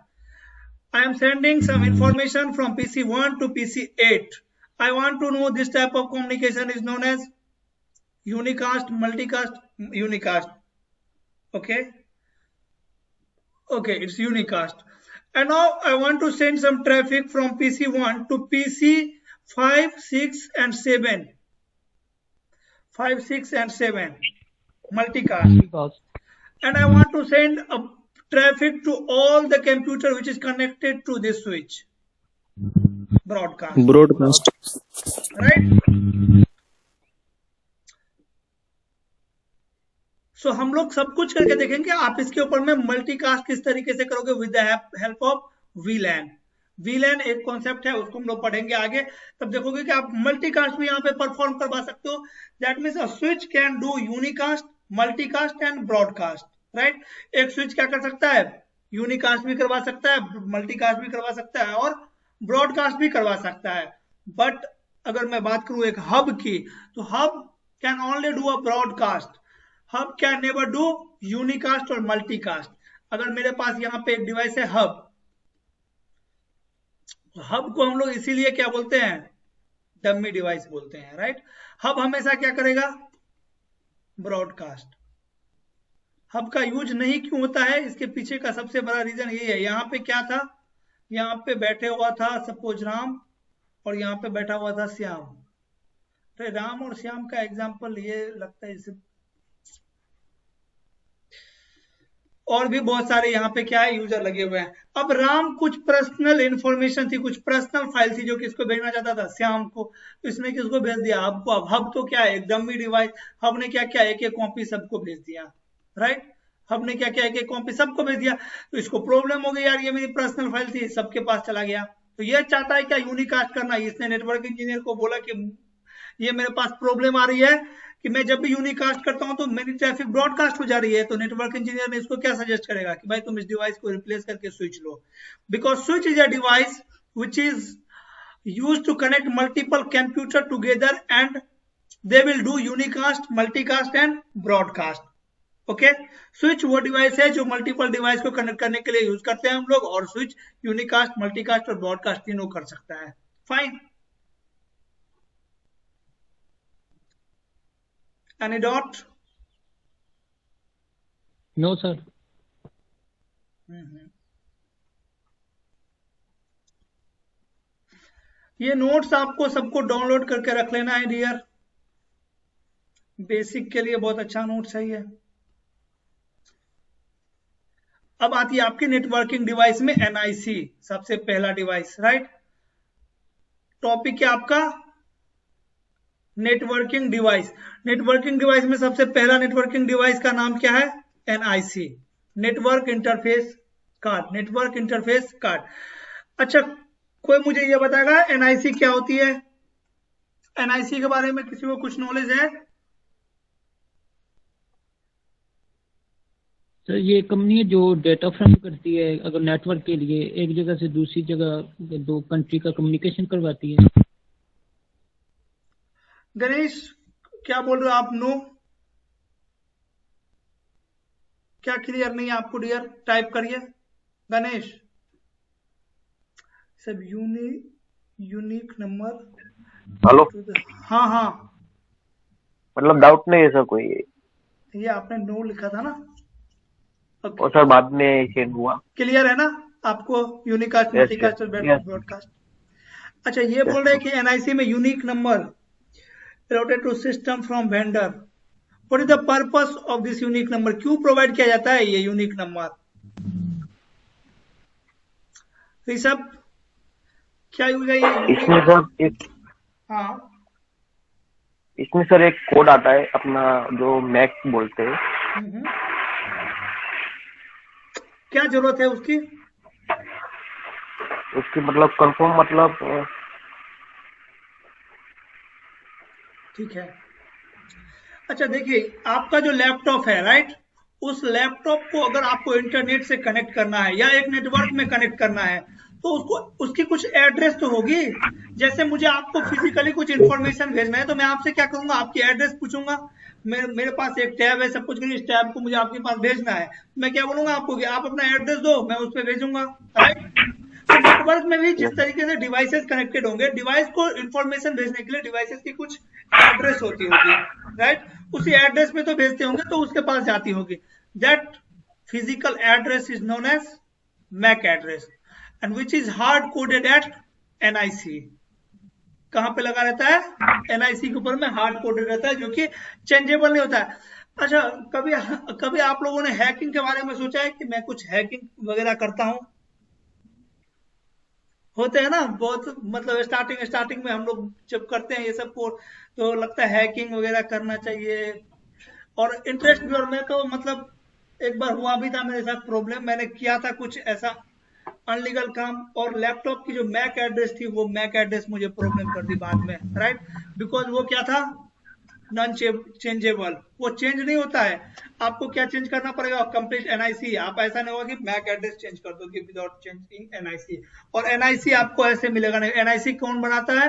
I am sending some information from PC1 to PC8. I want to know this type of communication is known as unicast, multicast, unicast. Okay, it's unicast. And now I want to send some traffic from PC1 to PC5, 6 and 7. 5, 6 and 7. Multicast. And I want to send a traffic to all the computer which is connected to this switch. Broadcast. Right? So हम लोग सब कुछ करके देखेंगे। आप इसके ऊपर में मल्टीकास्ट किस तरीके से करोगे with the help of VLAN। VLAN एक कॉन्सेप्ट है, उसको हम लोग पढ़ेंगे आगे। तब देखोगे कि आप मल्टीकास्ट भी यहाँ पे परफॉर्म करवा सकते हो। That means a switch can do unicast, multicast and broadcast. Right, एक स्विच क्या कर सकता है? यूनिकास्ट भी करवा सकता है, मल्टीकास्ट भी करवा सकता है और ब्रॉडकास्ट भी करवा सकता है। बट अगर मैं बात करूं एक हब की, तो hub can only do a broadcast, hub can never do unicast और मल्टीकास्ट। अगर मेरे पास यहाँ पे एक डिवाइस है हब, हब को हम लोग इसीलिए क्या बोलते हैं? डमी डिवाइस बोलते हैं। राइट, हब हमेशा क्या करेगा? ब्रॉडकास्ट। हब का यूज नहीं क्यों होता है, इसके पीछे का सबसे बड़ा रीजन ये है। यहाँ पे क्या था? यहाँ पे बैठे हुआ था सपोज राम और यहाँ पे बैठा हुआ था श्याम। तो राम और श्याम का एग्जांपल ये लगता है इसे, और भी बहुत सारे यहाँ पे क्या है यूजर लगे हुए हैं। अब राम कुछ पर्सनल इंफॉर्मेशन थी, कुछ पर्सनल फाइल थी जो किसको भेजना चाहता था? श्याम को। इसने किसको भेज दिया? हब को। अब हब तो क्या है? एक डमी डिवाइस। हब ने क्या किया? एक एक कॉपी सबको भेज दिया। राइट, हब ने क्या किया? एक एक कॉपी सबको भेज दिया। तो इसको प्रॉब्लम हो गई, यार ये मेरी पर्सनल फाइल थी, सबके पास चला गया। तो ये चाहता है क्या? यूनिकास्ट करना। इसने नेटवर्क इंजीनियर को बोला कि ये मेरे पास प्रॉब्लम आ रही है कि मैं जब भी यूनिकास्ट करता हूं तो मेरी ट्रैफिक ब्रॉडकास्ट हो जा रही है। तो नेटवर्क इंजीनियर ने इसको क्या सजेस्ट करेगा कि भाई तुम इस डिवाइस को रिप्लेस करके स्विच लो, because switch is a device which is used to connect multiple computer together and they will do unicast, multicast and broadcast. Okay, switch वो डिवाइस है जो मल्टीपल डिवाइस को कनेक्ट करने के लिए यूज करते हैं हम लोग, और स्विच यूनिकास्ट, मल्टीकास्ट और ब्रॉडकास्ट तीनों कर सकता है। Fine, any doubt? No sir. ये नोट्स आपको सबको डाउनलोड करके रख लेना है डियर, बेसिक के लिए बहुत अच्छा नोट्स है ये। अब आती है आपकी नेटवर्किंग डिवाइस में NIC, सबसे पहला डिवाइस। राइट, टॉपिक है आपका नेटवर्किंग डिवाइस। नेटवर्किंग डिवाइस में सबसे पहला नेटवर्किंग डिवाइस का नाम क्या है? NIC, network interface card. Network interface card. अच्छा, कोई मुझे ये बताएगा NIC क्या होती है? NIC के बारे में किसी को कुछ नॉलेज है? सर ये कंपनी है जो डेटा फ्रेम करती है, अगर नेटवर्क के लिए एक जगह से दूसरी जगह दो कंट्री का कम्युनिकेशन करवाती है। गणेश क्या बोल रहे हो आप? नो, क्या क्लियर नहीं है आपको डियर? टाइप करिए गणेश। सब यूनिक नंबर। हेलो, हाँ हाँ, मतलब डाउट नहीं है सर कोई? ये आपने नो लिखा था ना? okay. और सर बाद में चेंज हुआ। क्लियर है ना आपको? यूनिकास्ट, मल्टीकास्ट और ब्रॉडकास्ट। अच्छा, ये बोल रहे हैं कि NIC में unique number routed to system from vendor. What is the purpose of this unique number? क्यों प्रोवाइड किया जाता है ये यूनिक नंबर? ऋषभ क्या यूज है ये? इसमें सर हाँ, इसमें सर एक कोड आता है अपना जो मैक बोलते हैं, हम्म, क्या जरूरत है उसकी? उसकी मतलब कंफर्म मतलब ठीक है। अच्छा देखिए, आपका जो लैपटॉप है, राइट, उस लैपटॉप को अगर आपको इंटरनेट से कनेक्ट करना है या एक नेटवर्क में कनेक्ट करना है, तो उसको उसकी कुछ एड्रेस तो होगी। जैसे मुझे आपको फिजिकली कुछ इंफॉर्मेशन भेजना है, तो मैं आपसे क्या करूंगा, आपकी एड्रेस पूछूंगा। मेरे पास एक टैब है, सब कुछ करिए, इस टैब को मुझे आपके पास भेजना है, मैं क्या बोलूंगा आपको कि आप अपना एड्रेस दो, मैं उस पर भेजूंगा, राइट। तो नेटवर्क में भी जिस तरीके से डिवाइसेस कनेक्टेड होंगे, डिवाइस को इंफॉर्मेशन भेजने के लिए डिवाइसेस की कुछ एड्रेस होती होगी, राइट। उसी एड्रेस पे तो भेजते होंगे, तो उसके पास जाती होगी। That physical address is known as MAC address, and which is hard coded at NIC. कहां पे लगा रहता है? एनआईसी के ऊपर में हार्ड कोडेड रहता है, जो कि चेंजेबल नहीं होता है। अच्छा, कभी कभी आप लोगों ने हैकिंग के बारे में सोचा है कि मैं कुछ हैकिंग वगैरह करता हूं? होते हैं ना बहुत, मतलब स्टार्टिंग में हम लोग जब करते हैं ये सब को, तो लगता है हैकिंग वगैरह करना चाहिए, और इंटरेस्ट भी। और मैं तो मतलब एक बार हुआ भी था मेरे साथ प्रॉब्लम, मैंने किया था कुछ ऐसा अनलीगल काम, और लैपटॉप की जो मैक एड्रेस थी, वो मैक एड्रेस मुझे प्रॉब्लम कर दी बाद में, राइट। बिकॉज वो क्या था, नॉन चेंजेबल, वो चेंज नहीं होता है। आपको क्या चेंज करना पड़ेगा? Complete NIC. आप ऐसा नहीं होगा कि मैक एड्रेस चेंज कर दो विदाउट चेंजिंग एनआईसी। और एनआईसी आपको ऐसे मिलेगा नहीं। एनआईसी कौन बनाता है?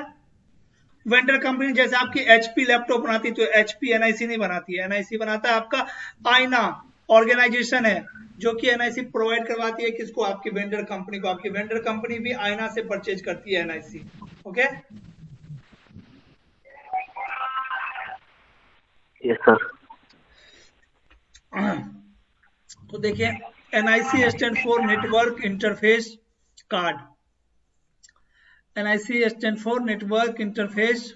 Vendor company. जैसे आपकी एचपी लैपटॉप बनाती है, तो एचपी एनआईसी नहीं बनाती है, एनआईसी बनाता है आपका आईना ऑर्गेनाइजेशन है, जो कि एनआईसी प्रोवाइड करवाती है किसको? आपकी वेंडर कंपनी को। आपकी वेंडर कंपनी भी आईना से परचेज करती है एनआईसी। Okay, yes sir. तो देखिए, NIC stand for network interface card. NIC stand for network interface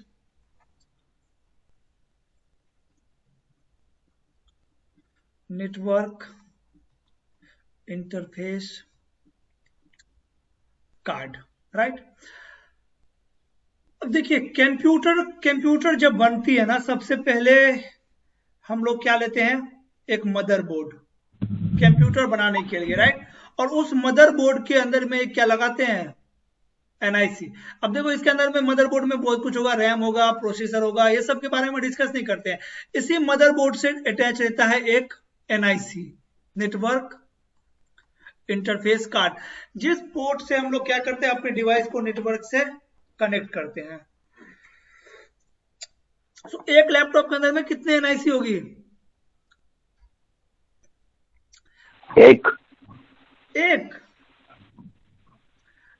card, right. अब देखिए, कंप्यूटर जब बनती है ना, सबसे पहले हम लोग क्या लेते हैं? एक मदरबोर्ड, कंप्यूटर बनाने के लिए, राइट। और उस मदरबोर्ड के अंदर में क्या लगाते हैं? एनआईसी। अब देखो, इसके अंदर में मदरबोर्ड में बहुत कुछ होगा, रैम होगा, प्रोसेसर होगा, ये सब के बारे में डिस्कस नहीं करते हैं। इसी मदरबोर्ड से अटैच रहता है एक एनआईसी, नेटवर्क इंटरफेस कार्ड, जिस पोर्ट से हम लोग क्या करते हैं? अपने डिवाइस को नेटवर्क से कनेक्ट करते हैं। तो एक लैपटॉप के अंदर में कितने एनआईसी होगी? एक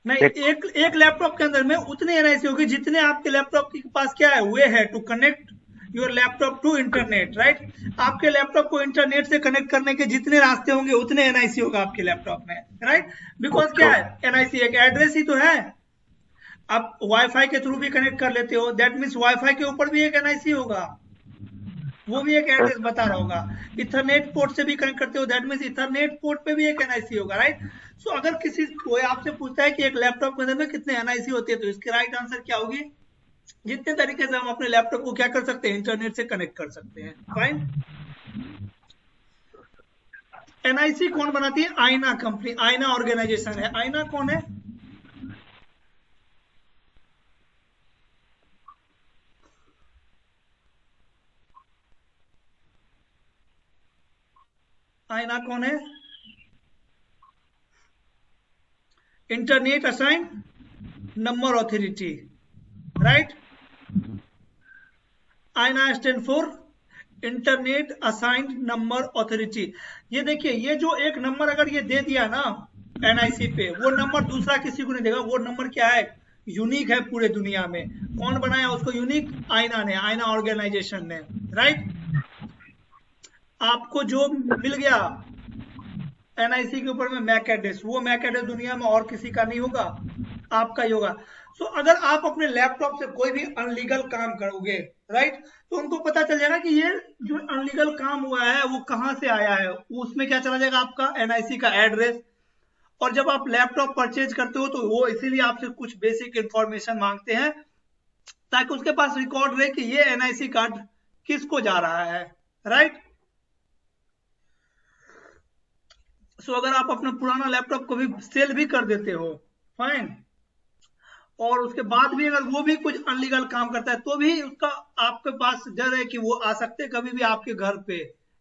नहीं, एक लैपटॉप के अंदर में उतने एनआईसी होगी जितने आपके लैपटॉप के पास क्या है? वे है to connect your laptop to internet, right. आपके लैपटॉप को इंटरनेट से कनेक्ट करने के जितने रास्ते होंगे, उतने एनआईसी होगा आपके लैपटॉप में, राइट। बिकॉज क्या है? एनआईसी एक एड्रेस ही तो है। आप वाईफाई के थ्रू भी कनेक्ट कर लेते हो, दैट मीन्स वाईफाई के ऊपर भी एक एनआईसी होगा, वो भी एक एड्रेस बता रहा होगा। इथरनेट पोर्ट से भी कनेक्ट करते हो, दैट मीन्स इथरनेट पोर्ट पे भी एक एनआईसी होगा, राइट। सो अगर कोई आपसे पूछता है कि एक लैपटॉप के अंदर में कितने एनआईसी होते हैं, तो इसकी राइट आंसर क्या होगी? जितने तरीके से हम अपने लैपटॉप को क्या कर सकते हैं? इंटरनेट से कनेक्ट कर सकते हैं, फाइन। एनआईसी कौन बनाती है? आईना कंपनी, आईना ऑर्गेनाइजेशन है। आईना कौन है? आईना कौन है? Internet assign number authority, right. IANA stand for internet assigned number authority. ये देखिए, ये जो एक नंबर अगर ये दे दिया ना एनआईसी पे, वो नंबर दूसरा किसी को नहीं देगा। वो नंबर क्या है? यूनिक है पूरे दुनिया में। कौन बनाया उसको यूनिक? आईना ने, आईना ऑर्गेनाइजेशन ने, राइट। आपको जो मिल गया एनआईसी के ऊपर में मैक एड्रेस, वो मैक एड्रेस दुनिया में और किसी का नहीं होगा, आपका ही होगा। सो अगर आप अपने लैपटॉप से कोई भी अनलीगल काम करोगे, राइट, तो उनको पता चल जाएगा कि ये जो अनलीगल काम हुआ है वो कहां से आया है। उसमें क्या चला जाएगा? आपका एनआईसी का एड्रेस। और जब आप लैपटॉप परचेज करते हो, तो वो इसीलिए आपसे कुछ बेसिक इंफॉर्मेशन मांगते हैं, ताकि उसके पास रिकॉर्ड रहे कि ये एनआईसी कार्ड किसको जा रहा है, राइट। सो अगर आप अपना पुराना लैपटॉप को भी सेल भी कर देते हो, फाइन, और उसके बाद भी अगर वो भी कुछ अनलीगल काम करता है तो भी उसका आपके पास डर है कि वो आ सकते हैं कभी भी आपके घर पे,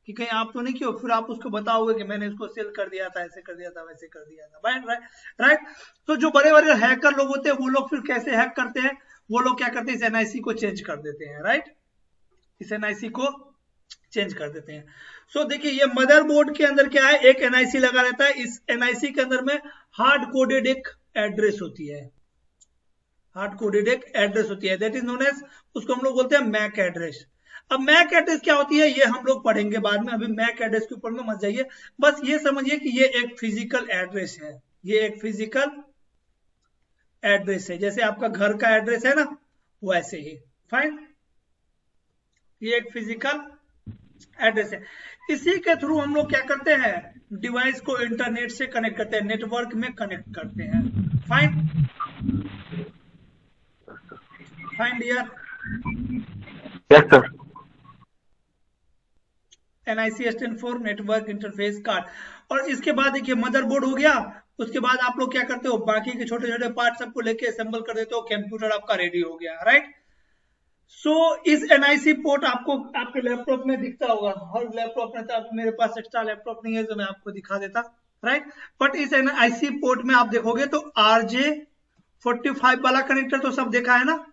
कि कहीं आप तो नहीं किए, फिर आप उसको बताओगे कि मैंने इसको सेल कर दिया था, ऐसे कर दिया था, वैसे कर दिया था, राइट। तो जो बड़े बड़े हैकर लोग होते हैं वो लोग फिर कैसे हैक करते हैं, वो लोग क्या करते हैं, इस एनआईसी को चेंज कर देते हैं, राइट, इस एनआईसी को चेंज कर देते हैं। सो देखिए ये मदरबोर्ड के अंदर क्या है, एक एनआईसी लगा रहता है, इस एनआईसी के अंदर में हार्ड कोडेड एक एड्रेस होती है, हार्ड कोडेड एक एड्रेस होती है, दैट इज नोन एज, उसको हम लोग बोलते हैं मैक एड्रेस। अब मैक एड्रेस क्या होती है ये हम लोग पढ़ेंगे बाद में, अभी मैक एड्रेस के ऊपर में मत जाइए, बस ये समझिए कि ये एक फिजिकल एड्रेस है, ये एक फिजिकल एड्रेस है, जैसे आपका घर का एड्रेस है ना वैसे ही, फाइन, ये एक फिजिकल एड्रेस है। इसी के थ्रू हम लोग क्या करते हैं, डिवाइस को इंटरनेट से कनेक्ट करते हैं, नेटवर्क में कनेक्ट करते हैं, fine, fine dear, yes sir. NIC stand for network interface card. और इसके बाद देखिए मदरबोर्ड हो गया, उसके बाद आप लोग क्या करते हो, बाकी के छोटे छोटे पार्ट सबको लेके असेंबल कर देते हो, कंप्यूटर आपका रेडी हो गया, राइट। सो इस एनआईसी पोर्ट आपको आपके लैपटॉप में दिखता होगा, हर लैपटॉप में, तो मेरे पास एक्स्ट्रा लैपटॉप नहीं है तो मैं आपको दिखा देता, राइट। बट इस एनआईसी पोर्ट में आप देखोगे तो RJ45 वाला कनेक्टर तो सब देखा है ना,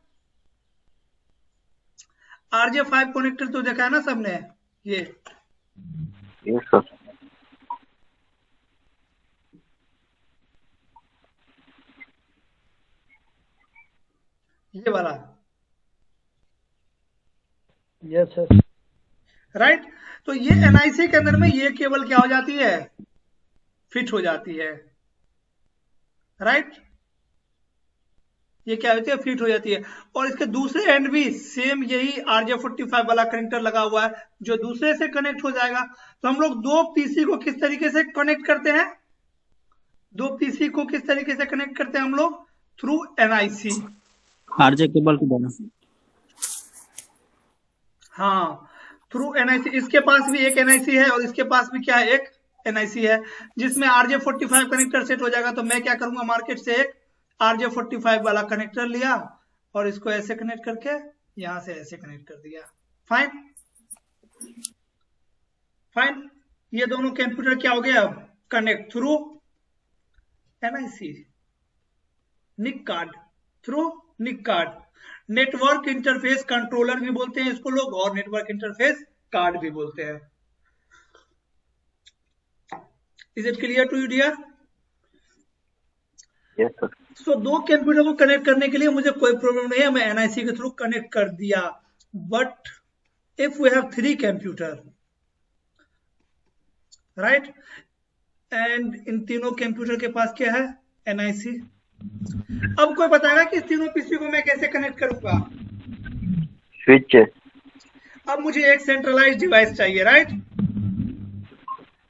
RJ5 कनेक्टर तो देखा है ना सबने, ये यस सर। ये वाला, यस सर, राइट। तो ये एनआईसी के अंदर में ये केबल क्या हो जाती है, फिट हो जाती है, राइट, ये क्या होती है, फिट हो जाती है। और इसके दूसरे एंड भी सेम यही RJ45 वाला कनेक्टर लगा हुआ है जो दूसरे से कनेक्ट हो जाएगा। तो हम लोग दो पीसी को किस तरीके से कनेक्ट करते हैं, दो पीसी को किस तरीके से कनेक्ट करते हैं हम लोग, थ्रू एनआईसी, आरजे केबल के द्वारा। हाँ, थ्रू एनआईसी। इसके पास भी एक एनआईसी है और इसके पास भी क्या है, एक एनआईसी है, जिसमें RJ45 कनेक्टर सेट हो जाएगा। तो मैं क्या करूंगा, मार्केट से एक RJ45 वाला कनेक्टर लिया और इसको ऐसे कनेक्ट करके यहां से ऐसे कनेक्ट कर दिया, फाइन, फाइन। ये दोनों कंप्यूटर क्या हो गया, अब कनेक्ट थ्रू एनआईसी, निक कार्ड, थ्रू निक कार्ड। नेटवर्क इंटरफेस कंट्रोलर भी बोलते हैं इसको लोग, और नेटवर्क इंटरफेस कार्ड भी बोलते हैं। Is it clear to you dear? Yes sir. So दो कंप्यूटर को कनेक्ट करने के लिए मुझे कोई प्रॉब्लम नहीं है, मैं एनआईसी के थ्रू कनेक्ट कर दिया। But if we have 3 computer, right, and इन तीनों कंप्यूटर के पास क्या है, एनआईसी। अब कोई बताएगा कि इस तीनों पीसी को मैं कैसे कनेक्ट करूंगा? स्विच। अब मुझे एक सेंट्रलाइज डिवाइस चाहिए, राइट,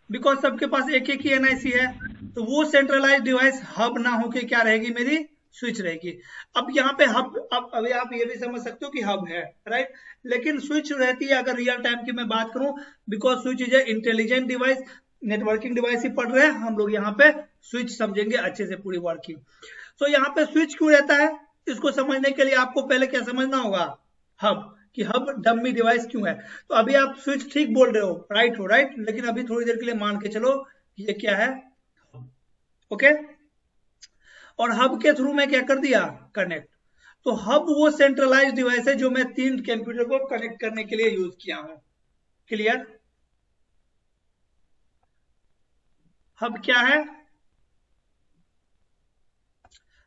बिकॉज सबके पास एक एक ही एनआईसी है। तो वो सेंट्रलाइज डिवाइस हब ना होके क्या रहेगी, मेरी स्विच रहेगी। अब यहाँ पे हब, अब अभी आप ये भी समझ सकते हो कि हब है, राइट, लेकिन स्विच रहती है अगर रियल टाइम की मैं बात करूं, because switch is a intelligent device. Networking device ही पढ़ रहे हैं हम लोग, यहाँ पे स्विच समझेंगे अच्छे से पूरी वर्किंग। तो यहाँ पे स्विच क्यों रहता है, इसको समझने के लिए आपको पहले क्या समझना होगा, हब, कि हब डम्मी डिवाइस क्यों है। तो अभी आप स्विच ठीक बोल रहे हो, राइट हो, राइट, लेकिन अभी थोड़ी देर के लिए मान के चलो ये क्या है, ओके। और हब के थ्रू मैं क्या कर दिया, कनेक्ट। तो हब वो सेंट्रलाइज डिवाइस है जो मैं 3 कंप्यूटर को कनेक्ट करने के लिए यूज किया हूं। क्लियर? हब क्या है,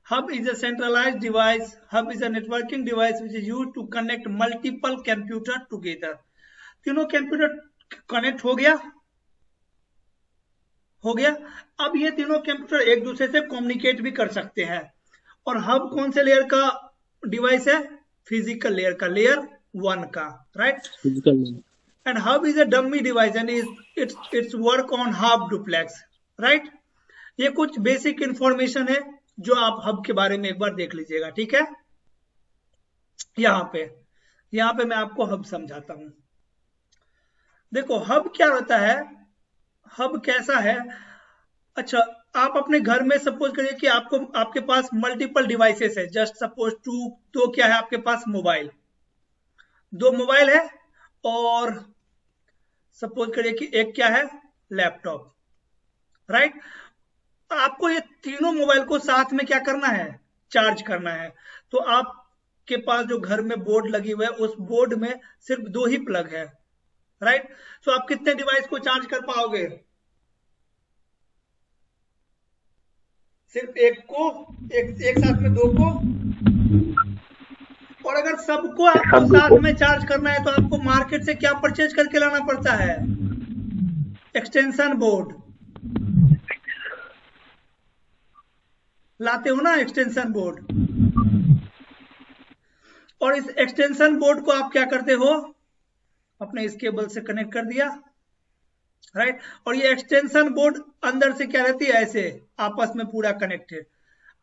hub is a centralized device, hub is a networking device which is used to connect multiple computer together। तीनों कंप्यूटर कनेक्ट हो गया, हो गया। अब ये तीनों कंप्यूटर एक दूसरे से कम्युनिकेट भी कर सकते हैं। और हब कौन से लेयर का डिवाइस है, फिजिकल लेयर का, लेयर 1 का, right. Physical. And hub is a dummy device and it's work on hub duplex, right. ये कुछ बेसिक इंफॉर्मेशन है जो आप हब के बारे में एक बार देख लीजिएगा, ठीक है। यहाँ पे मैं आपको हब समझाता हूं। देखो हब क्या होता है, हब कैसा है। अच्छा, आप अपने घर में सपोज करिए कि आपके पास मल्टीपल डिवाइसेस है, जस्ट सपोज तो क्या है आपके पास मोबाइल, 2 मोबाइल है, और सपोज करिए कि एक क्या है लैपटॉप, राइट। आपको ये तीनों मोबाइल को साथ में क्या करना है, चार्ज करना है। तो आपके पास जो घर में बोर्ड लगी हुई है, उस बोर्ड में सिर्फ 2 ही प्लग है, राइट। तो आप कितने डिवाइस को चार्ज कर पाओगे, सिर्फ एक को, एक साथ में 2 को। और अगर सबको आपको साथ में चार्ज करना है तो आपको मार्केट से क्या परचेज करके लाना पड़ता है, एक्सटेंशन बोर्ड। लाते हो ना एक्सटेंशन बोर्ड, और इस एक्सटेंशन बोर्ड को आप क्या करते हो, अपने इस केबल से कनेक्ट कर दिया, राइट। और ये एक्सटेंशन बोर्ड अंदर से क्या रहती है, ऐसे आपस में पूरा कनेक्टेड।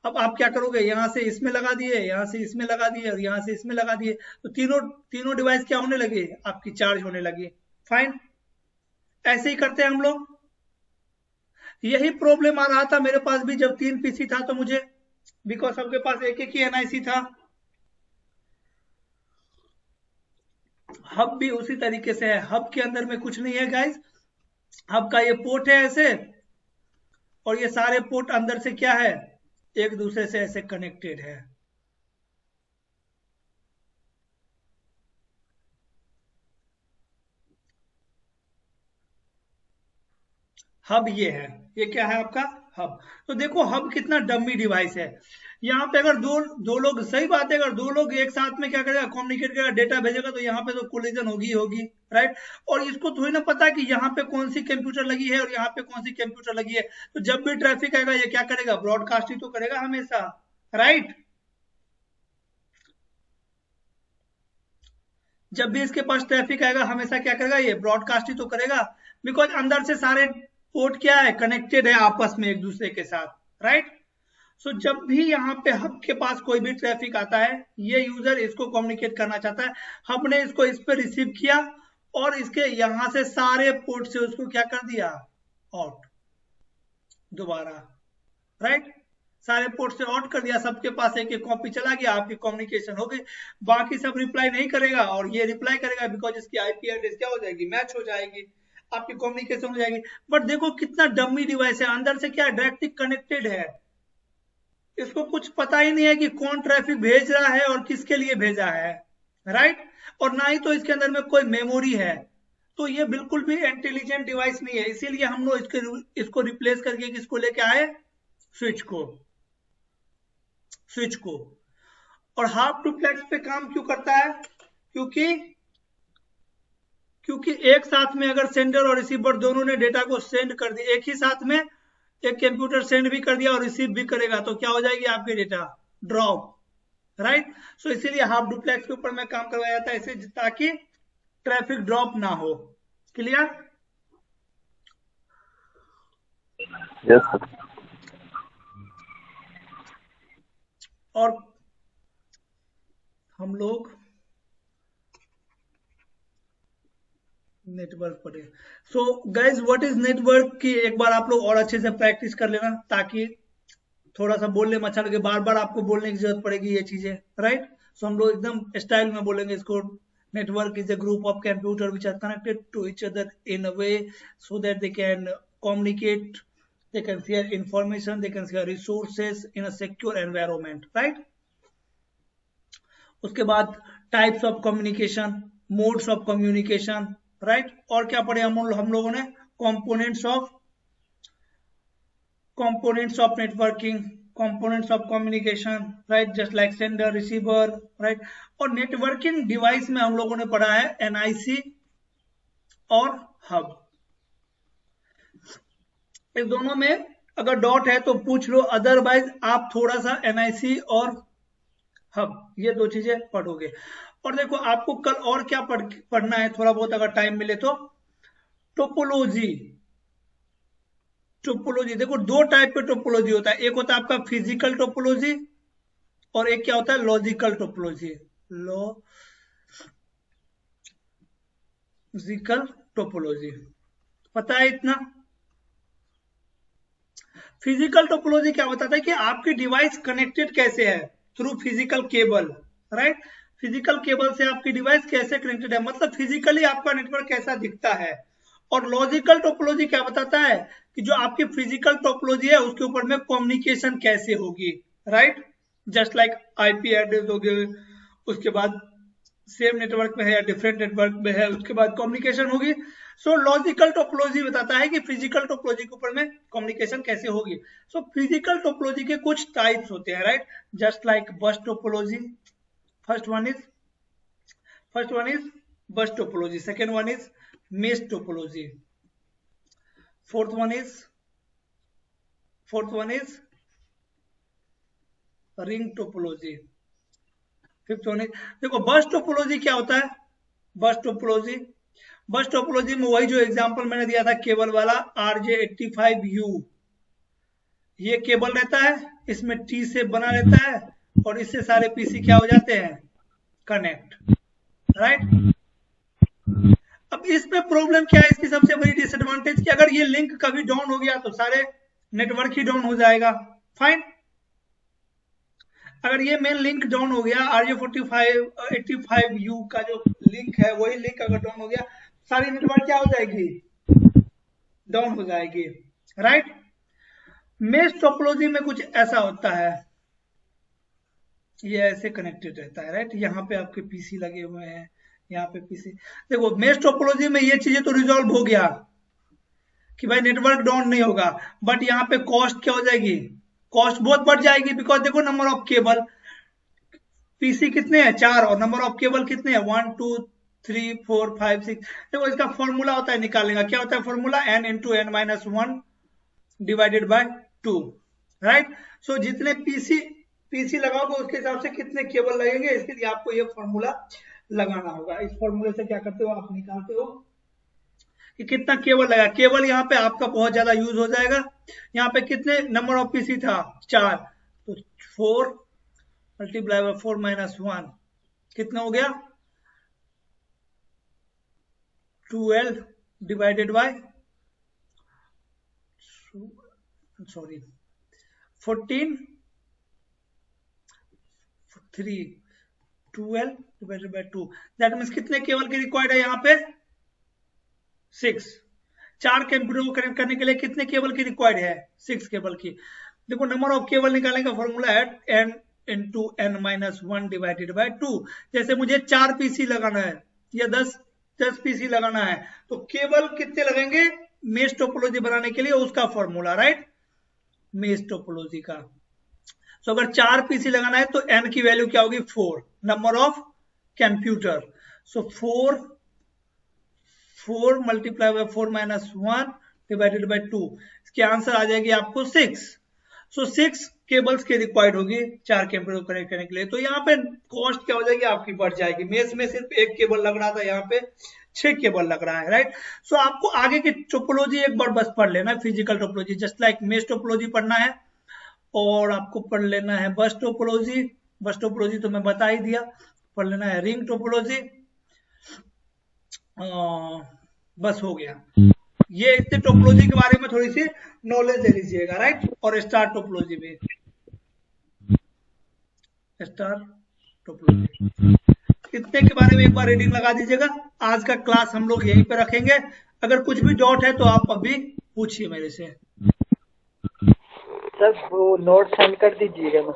अब आप क्या करोगे, यहां से इसमें लगा दिए, यहां से इसमें लगा दिए, और यहां से इसमें लगा दिए, तो तीनों डिवाइस क्या होने लगे, आपकी चार्ज होने लगी। फाइन, ऐसे ही करते हैं हम लोग। यही प्रॉब्लम आ रहा था मेरे पास भी, जब 3 पीसी था तो मुझे, बिकॉज सबके पास एक ही एनआईसी था। हब भी उसी तरीके से है, हब के अंदर में कुछ नहीं है गाइस। हब का ये पोर्ट है ऐसे, और ये सारे पोर्ट अंदर से क्या है, एक दूसरे से ऐसे कनेक्टेड है। हब ये है, ये क्या है आपका हब। तो देखो हब कितना डमी डिवाइस है। यहाँ पे अगर दो लोग, सही बात है, अगर 2 लोग एक साथ में क्या करेगा, कम्युनिकेट करेगा, डेटा भेजेगा, तो यहाँ पे तो कोलिजन होगी, राइट। और इसको थोड़ी ना पता है कि यहाँ पे कौन सी कंप्यूटर लगी है और यहाँ पे कौन सी कंप्यूटर लगी है। तो जब भी ट्रैफिक आएगा ये क्या करेगा, ब्रॉडकास्ट ही तो करेगा हमेशा, राइट। जब भी इसके पास ट्रैफिक आएगा हमेशा क्या करेगा, ये ब्रॉडकास्ट ही तो करेगा, बिकॉज अंदर से सारे पोर्ट क्या है, कनेक्टेड है आपस में एक दूसरे के साथ, राइट। सो जब भी यहाँ पे हब के पास कोई भी ट्रैफिक आता है, ये यूजर इसको कम्युनिकेट करना चाहता है, हब ने इसको इस पे रिसीव किया और इसके यहां से सारे पोर्ट से उसको क्या कर दिया, आउट दोबारा, राइट। सारे पोर्ट से आउट कर दिया, सबके पास एक एक कॉपी चला गया, आपकी कम्युनिकेशन हो गई। बाकी सब रिप्लाई नहीं करेगा और ये रिप्लाई करेगा, बिकॉज इसकी आईपी एड्रेस क्या हो जाएगी, मैच हो जाएगी, आपकी कम्युनिकेशन हो जाएगी। बट देखो कितना डमी डिवाइस है, अंदर से क्या डायरेक्टली कनेक्टेड है, इसको कुछ पता ही नहीं है कि कौन ट्रैफिक भेज रहा है और किसके लिए भेजा है, राइट। और ना ही तो इसके अंदर में कोई मेमोरी है, तो ये बिल्कुल भी इंटेलिजेंट डिवाइस नहीं है। इसीलिए हम लोग इसको रिप्लेस करके किसको लेके आए, स्विच को। और हाफ डुप्लेक्स पे काम क्यों करता है, क्योंकि एक साथ में अगर सेंडर और रिसीवर दोनों ने डेटा को सेंड कर दिया, एक ही साथ में एक कंप्यूटर सेंड भी कर दिया और रिसीव भी करेगा, तो क्या हो जाएगी आपकी डेटा ड्रॉप, राइट। सो इसीलिए हाफ डुप्लेक्स के ऊपर में काम करवाया जाता है इसे, ताकि ट्रैफिक ड्रॉप ना हो। क्लियर? Yes sir. और हम लोग नेटवर्क पढ़े। So guys what is network की एक बार आप लोग और अच्छे से प्रैक्टिस कर लेना, ताकि थोड़ा सा बोलने में अच्छा लगे, बार बार आपको बोलने की जरूरत पड़ेगी ये चीजें, राइट। सो हम लोग एकदम स्टाइल में बोलेंगे इसको। Network is a group of computer which are connected to each other in a way so that they can communicate, they can share information, they can share resources in a secure environment, right. उसके बाद types of communication, modes of communication, right. और क्या पढ़े हम लोगों ने, components of networking, components of communication, right, just like sender, receiver, right. और networking device में हम लोगों ने पढ़ा है NIC और hub। इस दोनों में अगर डॉट है तो पूछ लो, अदरवाइज आप थोड़ा सा NIC और हब ये 2 चीजें पढ़ोगे। और देखो आपको कल और क्या पढ़ना है थोड़ा बहुत अगर टाइम मिले तो, टोपोलॉजी। देखो 2 टाइप के टोपोलॉजी होता है, एक होता है आपका फिजिकल टोपोलॉजी और एक क्या होता है लॉजिकल टोपोलॉजी। लॉजिकल टोपोलॉजी, पता है इतना? फिजिकल टोपोलॉजी क्या बताता है कि आपकी डिवाइस कनेक्टेड कैसे है, through physical cable, right? Physical cable से आपकी डिवाइस कैसे कनेक्टेड है, मतलब फिजिकली आपका नेटवर्क कैसा दिखता है। और लॉजिकल टोपोलॉजी क्या बताता है कि जो आपकी फिजिकल टोपोलॉजी है उसके ऊपर में कम्युनिकेशन कैसे होगी, right? Just like IP address हो गए, उसके बाद सेम नेटवर्क में है या डिफरेंट नेटवर्क में है, उसके बाद कम्युनिकेशन होगी। सो लॉजिकल टोपोलॉजी बताता है कि फिजिकल टोपोलॉजी के ऊपर में कम्युनिकेशन कैसे होगी। सो फिजिकल टोपोलॉजी के कुछ टाइप्स होते हैं, राइट? जस्ट लाइक बस टोपोलॉजी, फर्स्ट वन इज बस topology, second one is mesh topology, fourth one is ring topology, fifth one is, देखो बस टोपोलॉजी क्या होता है? बस टोपोलॉजी में वही जो एग्जांपल मैंने दिया था केबल वाला, RJ85U, ये केबल रहता है, इसमें T से बना रहता है और इससे सारे पीसी क्या हो जाते हैं, कनेक्ट, राइट? अब इसमें प्रॉब्लम क्या है, इसकी सबसे बड़ी डिसएडवांटेज कि अगर ये लिंक कभी डाउन हो गया तो सारे नेटवर्क ही डाउन हो जाएगा, फाइन। अगर ये मेन लिंक डाउन हो गया, RJ85U का जो लिंक है वही लिंक अगर डाउन हो गया, सारी नेटवर्क क्या हो जाएगी, डाउन हो जाएगी, राइट? मेश टोपोलॉजी में कुछ ऐसा होता है, ये ऐसे कनेक्टेड रहता है, राइट? यहाँ पे आपके पीसी लगे हुए हैं, यहाँ पे पीसी, देखो मेश टोपोलॉजी में ये चीजें तो रिजॉल्व हो गया कि भाई नेटवर्क डाउन नहीं होगा, बट यहाँ पे कॉस्ट क्या हो जाएगी, कॉस्ट बहुत बढ़ जाएगी। बिकॉज देखो नंबर ऑफ केबल, पीसी कितने हैं, 4, और नंबर ऑफ केबल कितने हैं, 1 2 3 4 5 6। देखो इसका फॉर्मूला होता है निकालने का, क्या होता है formula, n × n-1 divided by 2, right? So जितने पीसी लगाओगे उसके हिसाब से कितने केबल लगेंगे, इसके लिए आपको ये फॉर्मूला लगाना होगा। इस फॉर्मूले से क्या करते हो, आप निकालते हो कि कितना केबल लगा। केबल यहाँ पे आपका बहुत ज्यादा यूज हो जाएगा। यहाँ पे कितने नंबर ऑफ पीसी था, 4, तो 4 × 4 - 1 कितना हो गया, 12 divided by 14 3 12 divided by 2, that means कितने केबल की रिक्वायर्ड है यहाँ पे, 6। 4 कंप्यूटर को कनेक्ट करने के लिए कितने केबल की रिक्वायर्ड है, 6 केबल की। देखो नंबर ऑफ केबल निकालने का फॉर्मूला है n × n-1 डिवाइडेड बाय 2। जैसे मुझे 4 पीसी लगाना है या 10 पीसी लगाना है, तो केबल कितने लगेंगे मेश टोपोलॉजी बनाने के लिए, उसका फॉर्मूला, राइट? मेश टोपोलॉजी का। सो अगर 4 पीसी लगाना है तो n की वैल्यू क्या होगी, 4, number of computer. So 4 × 4 - 1 divided by 2, इसकी आंसर आ जाएगी आपको 6। सो 6 केबल्स की रिक्वायर्ड होगी 4 कंप्यूटर कनेक्ट करने के लिए। तो यहाँ पे कॉस्ट क्या हो जाएगी आपकी, बढ़ जाएगी। मेश में सिर्फ 1 केबल लग रहा था, यहाँ पे 6 केबल लग रहा है, राइट? सो आपको आगे की टोपोलॉजी एक बार बस पढ़ लेना है, physical topology, just like mesh topology पढ़ना है, और आपको पढ़ लेना है बस टोपोलॉजी। बस टोपोलॉजी तो मैं बता ही दिया, पढ़ लेना है रिंग टोपोलॉजी, बस हो गया। ये इतने टोपोलॉजी के बारे में थोड़ी सी नॉलेज ले लीजिएगा, राइट? और स्टार टोपोलॉजी भी, स्टार टोपोलॉजी, इतने के बारे में एक बार रीडिंग लगा दीजिएगा। आज का क्लास हम लोग यहीं पे रखेंगे। अगर कुछ भी डाउट है तो आप अभी पूछिए मेरे से। सर वो नोट सेंड कर दीजिएगा ना।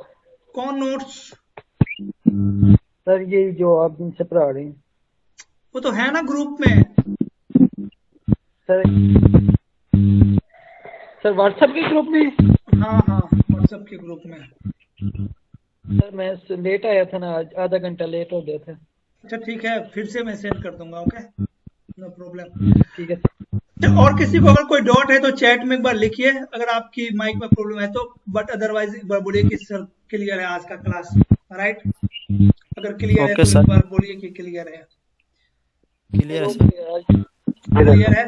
कौन नोट्स? सर ये जो आप जिनसे पढ़ा रहे हैं, वो तो है ना ग्रुप में। सर व्हाट्सएप के ग्रुप में। हाँ व्हाट्सएप के ग्रुप में। सर मैं लेट आया था ना, आज आधा घंटा लेट हो गया था। अच्छा ठीक है, फिर से मैं सेंड कर दूंगा, ओके, नो प्रॉब्लम। ठीक है। और किसी को अगर कोई डाउट है तो चैट में एक बार लिखिए, अगर आपकी माइक में प्रॉब्लम है तो, बट अदरवाइज एक बार बोलिए कि सर क्लियर है आज का क्लास, राइट? अगर क्लियर है तो एक बार बोलिए कि क्लियर है। क्लियर है।